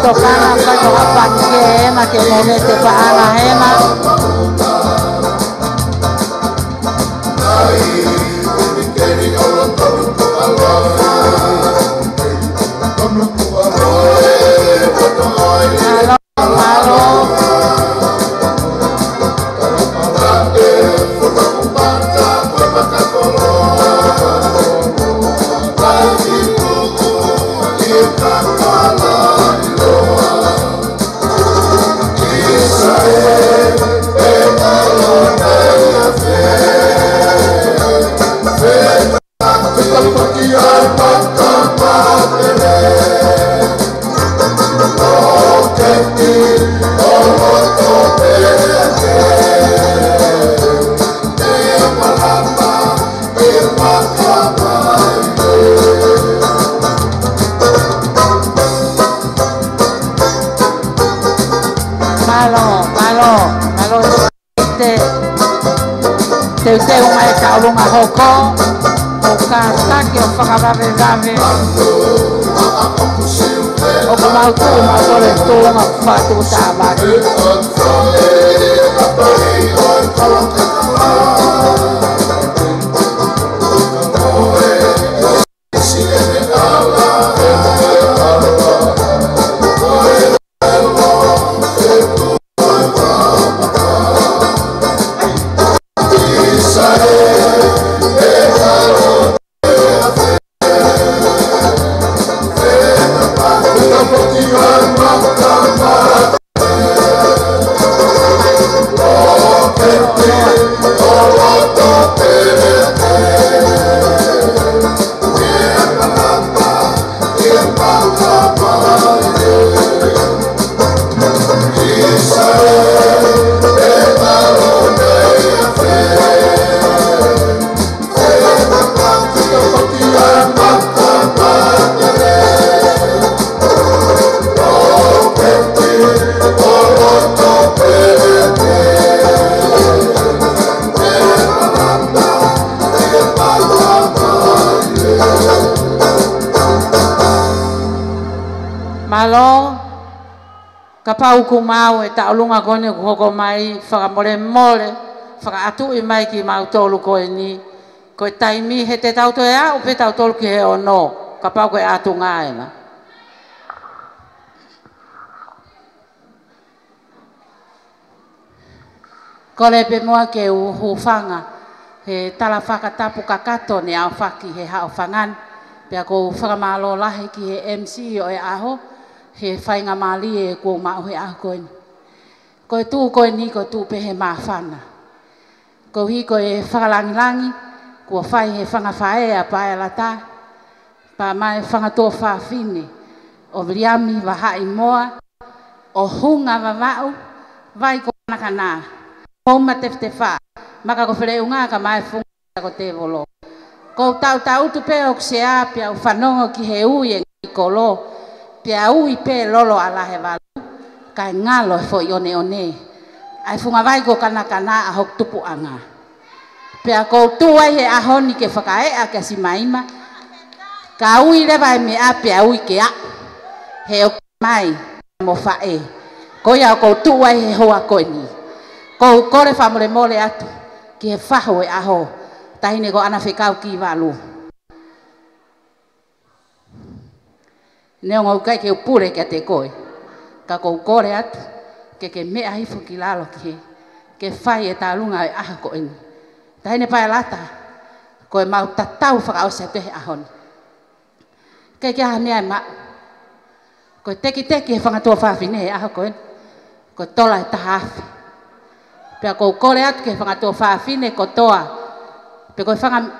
[SPEAKER 2] tokana ka to apa ke ema ke mo me te pa ana ema Te mai taulu ma hoko o ka taki o whakarawe rawe o ka mautu ma tore tōnga whatu tāwaki Malo kapau ku mau e taulunga kone ku hoko mai whakamore mole whakaatu I mai ki mau tolu koe ni koe taimi he te tauto e a upe tau tolu ki he ono kapau koe atu ngaena kore pe mua ke uhufanga he tala whakatapu kakato ni au whaki he hao whangan pia ko whakamalo lahe ki he MC o e aho he whainga mali e ko mao he aho koe ni. Koe tū koe ni ko tū pe he mawhana. Ko hi koe whakalangilangi, ko whai he whangawhae a pae lata, pa mai whangatua whawhine, o vriami wahai moa, o hunga wawau, vai ko nakana, homa te wha, maka ko where unga ka mai funga ko te volo. Ko tau tu pe o ksea pia u whanongo ki he ui e ngikolo, pia ui pe lolo ala he walu, kai ngalo e fo ione one. Ai funga vai ko kanakana a hok tupu anga. Pia ko tuai he ahoni ke whakae a kia si maima, ka ui lewa e me a pia ui ke a, he o mai mo whae. Ko ia ko tuai he hoa koe ni. Ko kore whamore mole atu, ki he whaho e aho, tahine ko ana whekau ki walu. Neo ngau kai ke upure kia te koe. Ka kou kore atu, ke mea hifu ki lalo ki he. Ke whai e tā lunga e aha koe ni. Tahine pae lata, koe mau tatau whakaose atu he ahoni. Ke kia mea e maa. Koe teki he whangatua whawhine he aha koe ni. Koe tola e tahawhi. Pea kou kore atu ke whangatua whawhine ko toa. Pe koe whanga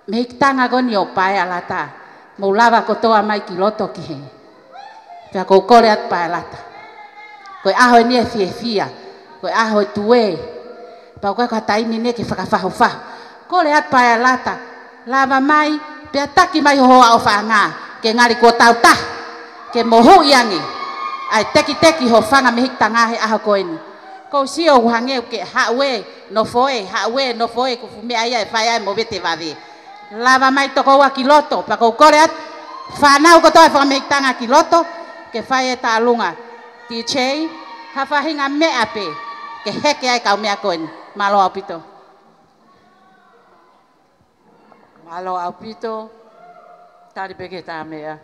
[SPEAKER 2] mehikitanga goni o pae alata. Mau lava ko toa mai ki loto ki he. Pea kou kore atu pae lata. Koe aho e nie fie fia. Koe aho e tue. Pea koe ka taimi ne ke whakawhahu whahu. Kore atu pae alata. Lava mai. Pea taki mai hoa o whaanga. Ke ngari ko tau ta. Ke mohu iangi. Ai teki ho whanga mehikitanga he aho koe ni. Ko sio uhangeu ke hawe no foe ku fume ai e fai ai mo bete vave. Lava mai toko wa kiloto pa ko kore at whanau ko toi whamehitanga kiloto ke whai e tā lunga. Ti chei, hawhahinga mea pe, ke heke ai kau mea koen. Malo au pito. Malo au pito, tari peke tā mea.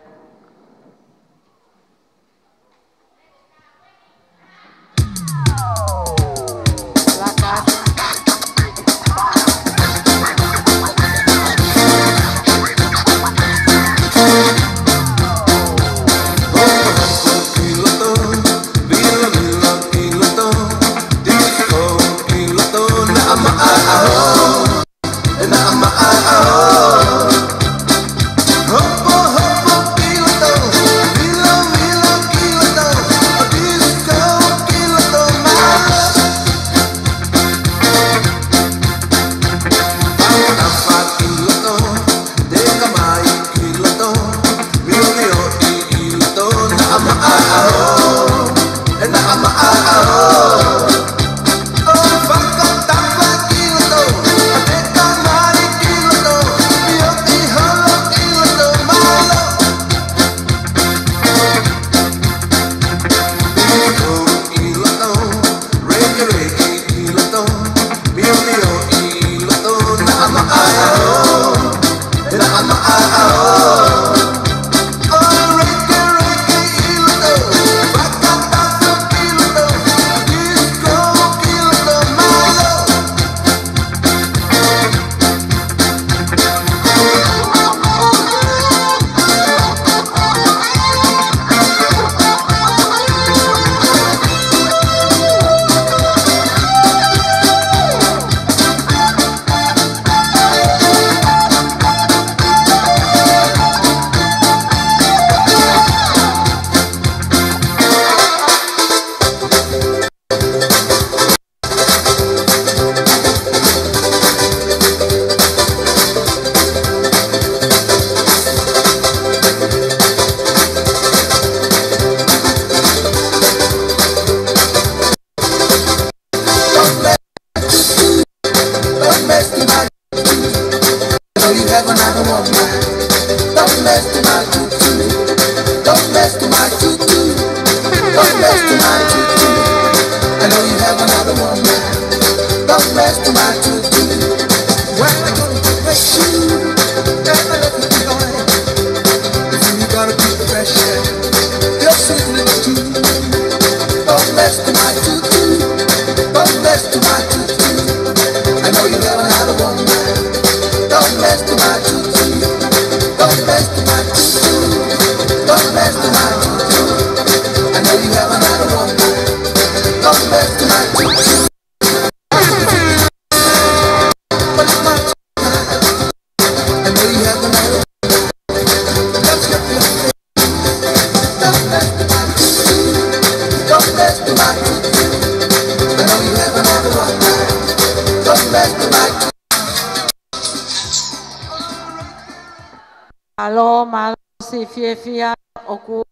[SPEAKER 2] Alo, malo si fia oku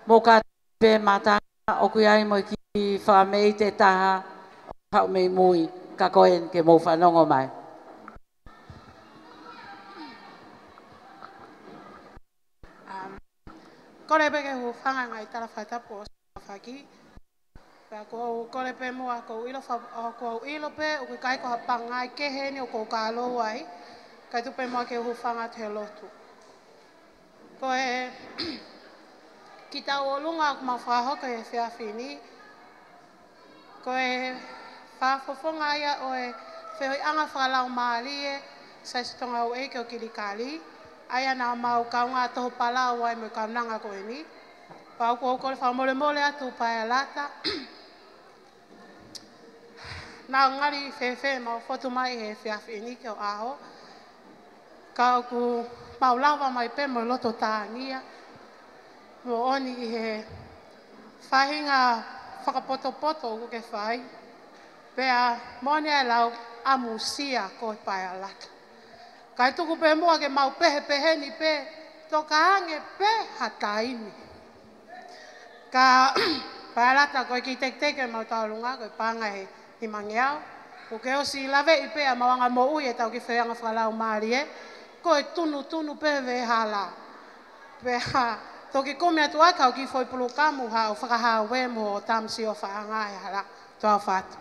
[SPEAKER 2] moka pe mata oku ai mo ki whamei te taha hau mei mui ka koen ke mo whanongo mai.
[SPEAKER 16] Kore pe ke hu whanga ngai tara whaitapu o whaki. Pea ko kore pe mua ko ilo pe o kai ko hapangai kehe ni o ko ka alo ai. Kai tu pe mua ke hu whanga te lotu. Ko e ki tau o lunga ku ma whahoka e whiawhini. Ko e whafofonga ia o e whioi anga whakalau maali e sai sitonga o eke o kirikali. Aia nā mau kaunga toho pala o ai mo kaunanga ko e ni. Pau ko kore whamole mole atu pae lata. Nā ngari whewhe mau whotu mai he whiawhini ki o aho. Ka ku maulawa mai pe mo loto tāngia. Mo oni i he whahinga whakapoto-poto o ke whai. Pea mone e lau amusia ko e pae alata. Kai tuku pe mua ke mau pehe ni pe toka ange pe hataini. Ka pae alata ko e ki teke mau taurunga ko e panga he ni mangiau. O ke osi lave i pe a mawanga mo ui e tau ki whewanga whakalau maari e. Ko e tunu pe ve hala. Pea Toki kome atu ai kau ki foi pulu kamu ha o whakahawe mo tamsi o whaangai hara toa whatu.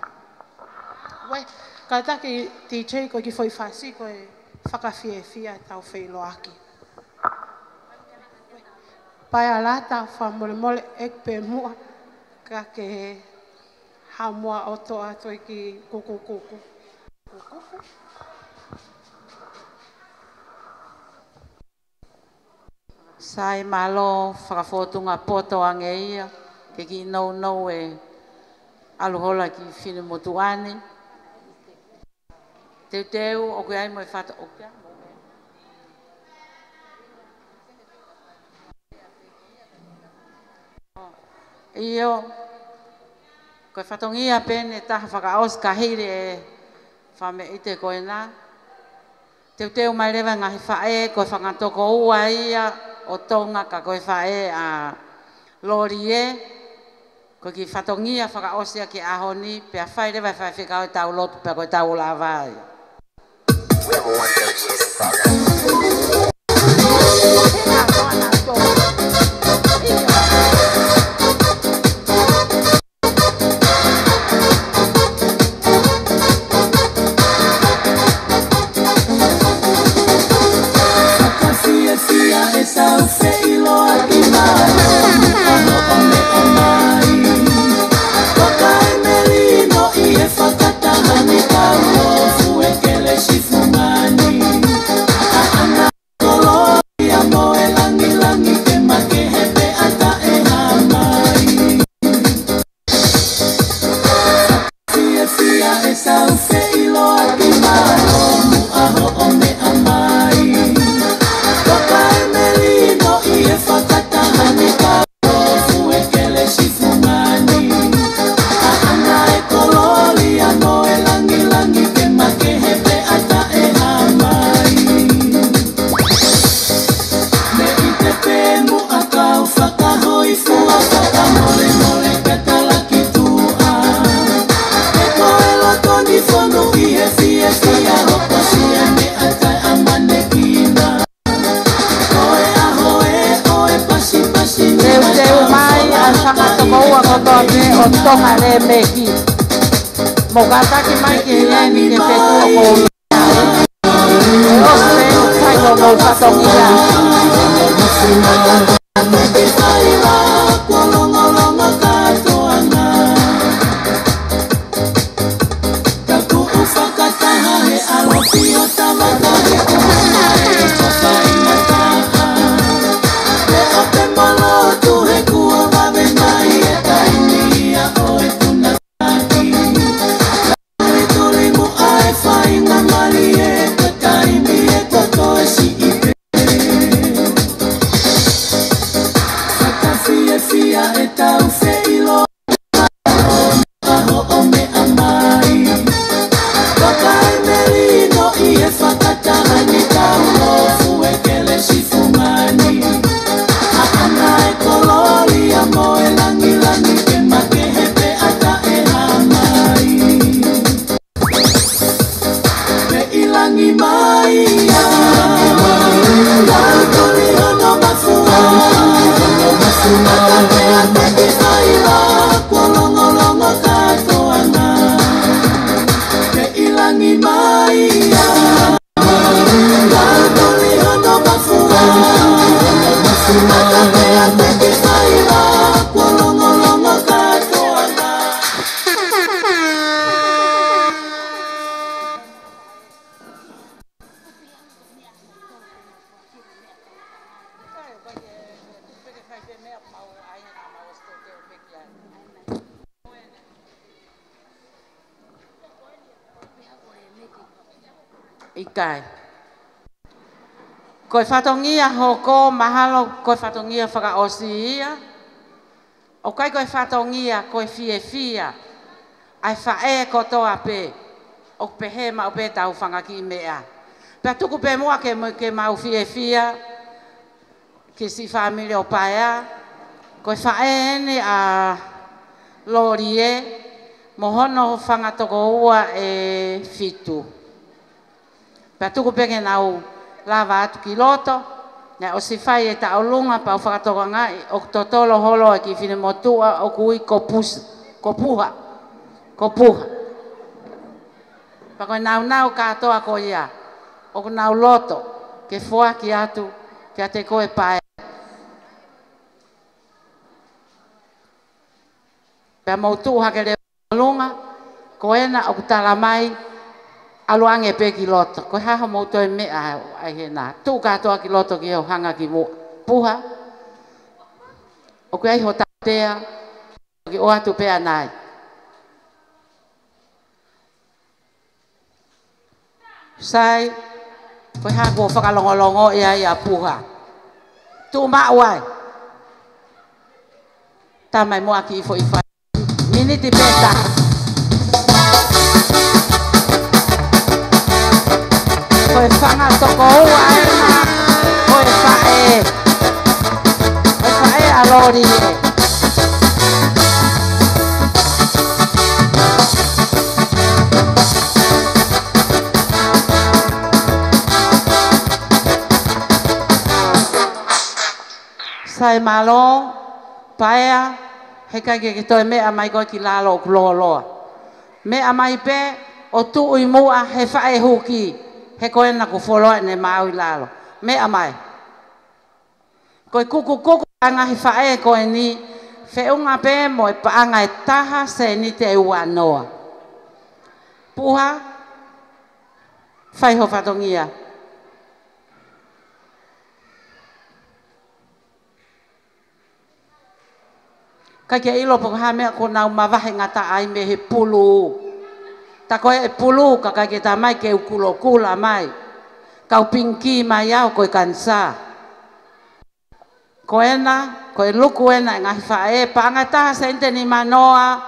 [SPEAKER 16] We, ka taki teacher ko ki foi whasi ko e whakawhiewhia tau whilo aki. Pai alata wha mole mole ek pe mua ka ke ha mua o toa toi ki kuku kuku.
[SPEAKER 2] Sai malo whakafotunga poto ange ia, ke ki nou e aluhola ki whine motuane. Teu o ke ai mo e whata o kia. Iyo, koe whatongia pene taha whakaos ka hire e whame ite koe nā. Teu mai rewa ngahi whae, koe whangatoko ua ia, o tonga ka koe whae a lori e, koe ki whatongia whakaosia ki ahoni, pia whai rewa whai whikau e tau lotu, pia koe tau la vai.
[SPEAKER 6] We have a 138 in progress.
[SPEAKER 2] Tonga le meki Mogataki mai ki heni ke petua ko Ose sai no mo patongia Ikai. Koe whatongia hoko mahalo koe whatongia whakaosi ia. O kai koe whatongia koe whiewhia. Ai whae kotoa pe. O pehe mau pe tau whangaki mea. Pea tuku pe mua ke mau whiewhia. Ke si whamile o paea. Koe whae ene a lori e. Mohono whangatoko ua e fitu. Pea tuku peke nau lava atu ki loto, Na o si fai e ta olunga pa o whakatoka ngai o totolo holo e ki whine motua o kui kopuha. Pa koe nau katoa ko ia. O ko nau loto ke fua ki atu ki ate koe pae. Pea mautu hake le olunga ko ena o kutala mai aluange pe ki loto. Ko haha mautu e mea ai he nā. Tu katoa ki loto ki heo hanga ki mua. Puha. O kui ai ho tatea. Ki o atu pea nai. Sai. Ko haha kua whakalongolongo ia puha. Tu mauai. Tamai mua ki ifo ifai. Miniti peta. Koe whanga toko ua ena, koe whae alori e. Sai malo, paea, he kai ke toi mea mai koe ki lalo o kuloa loa. Mea mai pe, o tu ui mua he whae huki. He koe na ku wholoa ne mau i lalo. Mea mai. Koe kuku anga he whae koe ni. Whiunga pe mo e paanga e taha se ni te ua noa. Puha. Whaiho whatongia. Kai ke ilo poko hamea ko nau mawahe ngata ai me he pulu. Ta koe e pulu ka kai ke ta mai ke ukulo kula mai. Kau pinki mai au koe kansa. Koe na, koe luku ena ngahi whae. Paanga taha se inte ni manoa.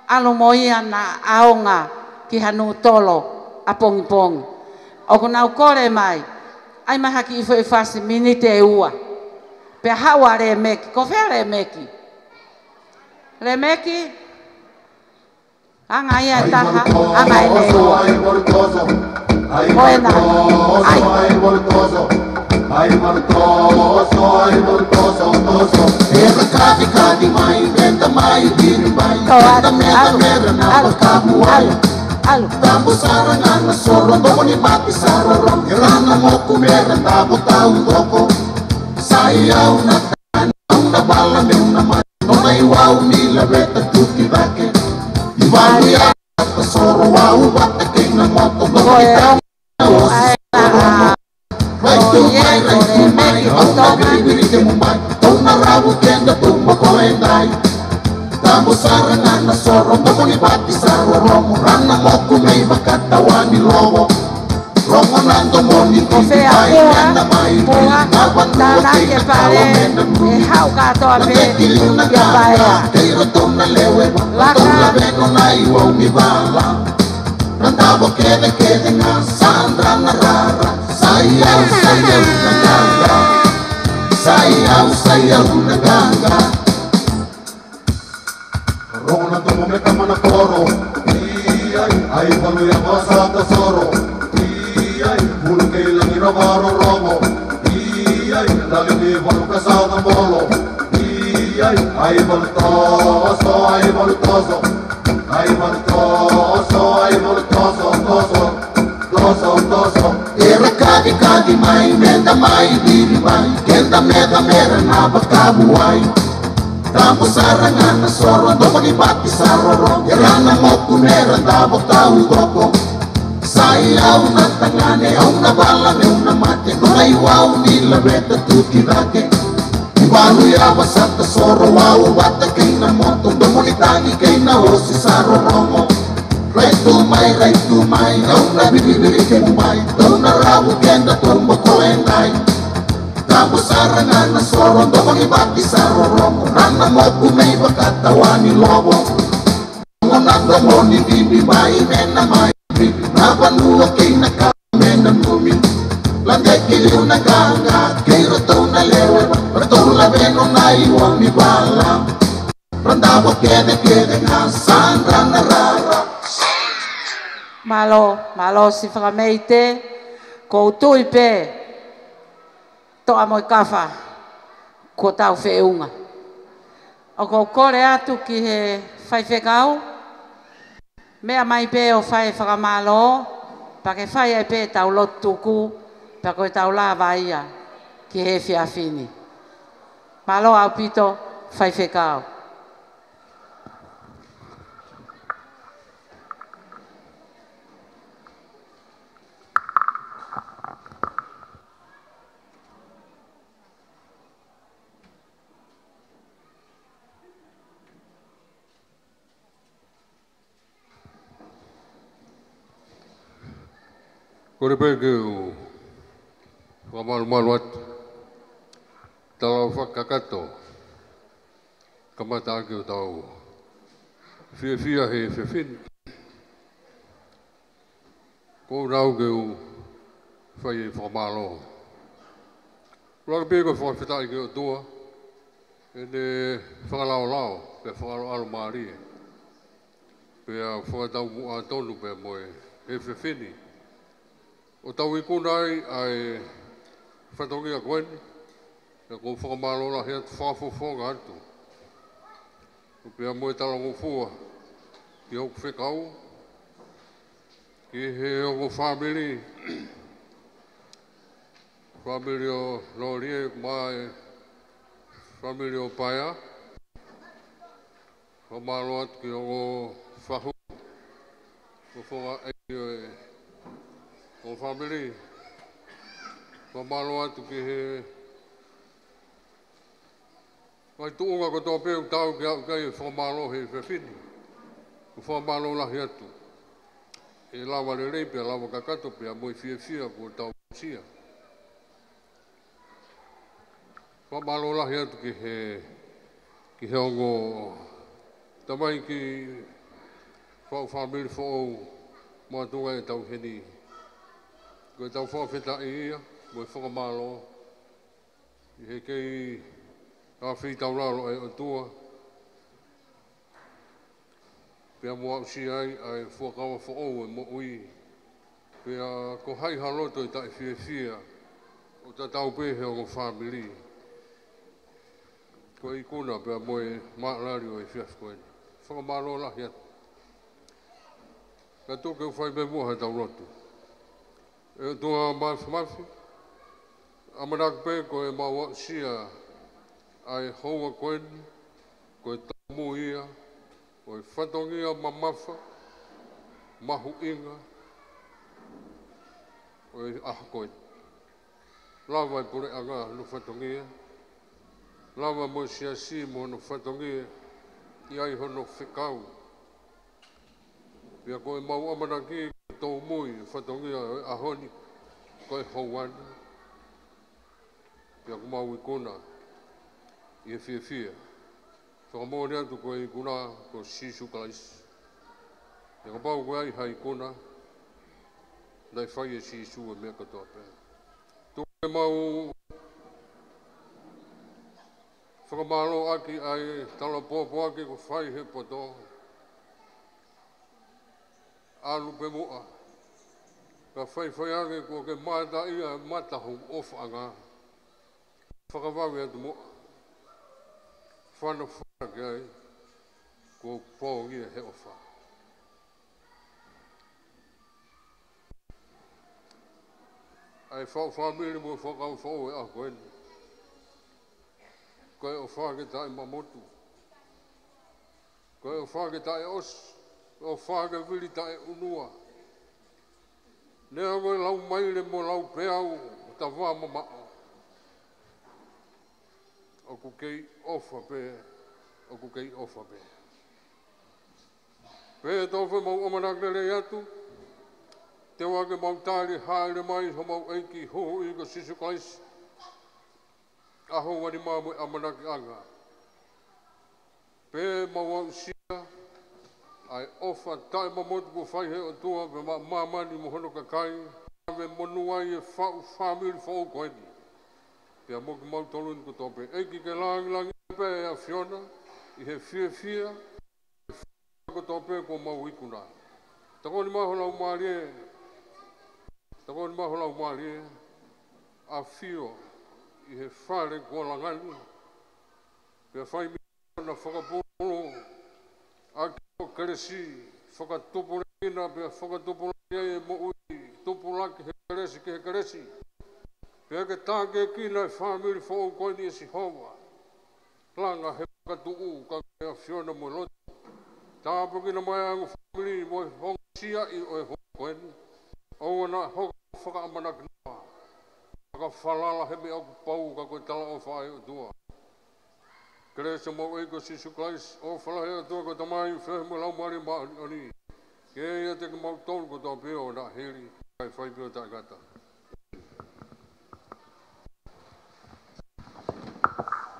[SPEAKER 2] Alo moia na aonga ki hanu tolo a pongi pongi. O ko nau kore mai. Ai maha ki ifo i fasi minite e ua. Pe hawa re meki. Ko whea re meki. Re meki. Anga ia taha, anga e leua. Koena, ai. Ai martoso, ai martoso. Era kati mai, venta mai, diri mai. Venta mera na wakamu ai. Tambo saranga na soro, ndomo ni mati saroro. Irana moku mera, tabo tau doko. Sai au na tani, au na bala me una mai. Nona iwau mila reta tuki bake. Iwani a soro wau bata kina moto. Ndomo ni tani, Right to my right to my Auna biri ke mumbai Auna rabu kenda tumba ko endai Tambo saranga na soro Momo ni bati saro romo Rana moku mei bakata wani lobo Romo nando moni tipi pai Nanda mai biri Nabandua ke kawa mena muni Nandeti luna gana Keiro tona lewe Tona beno na iwa umibala Randabo kede nga Sandra na rara Sayau na ganga Rona tomo me kama na koro Ai balu ya masa tasoro Bulu ke ilangi rabaro romo Dali ni balu kasada molo Ai balu toso Ai balu toso Ai balu toso Ai balu toso Toso Era kadi mai, menda mai, diri mai Kenda mera na bakabu ai Tambo saranga na soro, ndomo ni bati saroro Irana moku nera, tabo tau doko Sai au na tangane, au na bala me una mate Nona iwau nila reta tuki dake Iwalu ya wasata soro, wau bata keina moto Ndomo ni tangi keina osi saro romo Right to my, Auna biri ke mumbai Auna rabu kenda tumba ko endai Tambo saranga na soro Ndomo ni bati saro romo Rana moku mei bakata wani lobo Ngonando moni bibi mai Mena mai bibi Nabandua keina ka mena mumi Langai kiliu na ganga Keiro tau na lewe Ratula beno na iwa mi bala Randabo kede nga Sandra na rara Malo si whakameite, ko utui pe. toa mo kafa ko tau feunga. O ko kore atu ki he whaiwhekau, mea mai pe o whai whakamalo, pa ke whai ai pe tau lotuku, pa koe tau lava ia ki he whiawhini. Malo au pito whaiwhekau.
[SPEAKER 9] Kore pe ke o whamalu atu, tala whakakato, kamata ake o tau whiawhia he whiawhini. Ko rau ke o whai e whamalo. Rau pe ko whawhitai ke o tua, e ne whakalao lao, pe whakalao alo maari. Pe a whakatau mua tonu pe moe he whiawhini. O tau i kunai ai whatongi a koeni, e ko whakamalo la hea whawhawhonga atu. O pia moe talango fua, ki hoku whekau, ki he o family, family o Lorie, mai family o Paia, whamalo atu ki o whahu, o whonga e o family, whamalo atu ki he mai tuunga ko tō pēu tau ki au kai whamalo he whiawhini. Ko whamalo lahi atu. E lawa le rei pia lawa kakato pia moi whiawhia ko tau sia. Whamalo lahi atu ki he ongo tamai ki whau family whau mātunga e tau heni. Ko tau whawheta i ia, mo whakamalo, i he kei a whi tau raro e o tua. Pea mua usi ai, ai whakawa whaou e mo ui. Pea ko hai haloto i tai whiawhia, o ta tau pehe o family. Ko i kuna pea moe maaari o e whiawhi koeni. Whakamalo lahi atu. Ka tōke u whai me mua he tau rotu. E tua mafi, amarak pe ko e mawa sia ai honga koeni, ko e tamu ia, ko e whatongia mamafa, mahu inga, ko e aha koeni. Lawa e pure anga no whatongia, lawa mo sia si mo no whatongia, i ai hono whekau. Pia ko e mau amaraki, tau mui, whatongia a honi, ko e hauana. Pia ko mau i kona, i e whiawhia. Whakamori atu ko e kuna, ko sisu kalaisi. Pia ko pau ko ai hai kona, nai whai e sisu e mea katoa pia. Tō e mau, whakamalo aki ai tala pōpō aki ko whai he poto. Alu pe moa. Ka whai ake ko ke mata ia mata hong ofa anga. Whakawawi atu moa. Whana ke ai. Ko pōngia he ofa. Ai whamiri mo whakau whau e a koeni. Ko e o whake tai mamotu. Ko e o whake tai osu. O whaka wili tae unua. Nea koe lau maile mo lau peau ta wā mamao. O ku kei ofa pe, o ku kei ofa pe. Pe tau whi mau omanakere atu, te wake mau tāri haere mai ho mau eiki hoho i ko sisu kaisi. Aho wani māmu amanake anga. Pe mau au sia, ai ofa tae mamotu ko whai he o tua pe mamani mo hono kakai ave monuai e whau whamiri whau koeni. Pea moki mau toluni ko tope. Eki ke langi pe e a Fiona i he whiawhia ko tope ko mau ikuna. Tako ni maho lau maari e a Fio I he whare kua langani. Pea whai mi na whakapolo. A kio keresi. Whakatupura ina pea whakatupura e mo ui. Tupulaki he keresi ke he keresi. Pea ke tāke kina e whamiri whau koe ni e si hoa. Langa he whakatuu ka mea whiona mo loto. Tāpu kina mai angu whamiri mo e honga sia i o e honga koe ni. O na hoka whakaamana kinoa. Ka whalala he mea ku pau ka koe tala o whae o tua. Keresa mo e ko Sisu Klais o whalahe o tua ko tamai whehe mo lau mari maa oni. Ke ia te ka mau tonu ko tau peo na heri. Kai whai peo tai kata.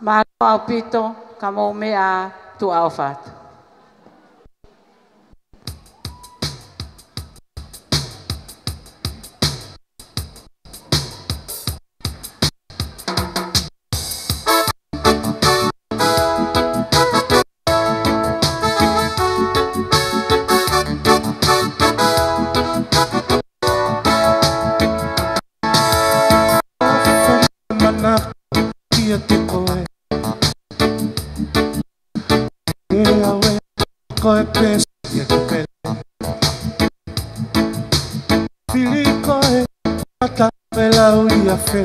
[SPEAKER 2] Mano au pito, ka mo mea tu au whatu.
[SPEAKER 1] Koe pesa e pele Fili koe Ata pela ui a fe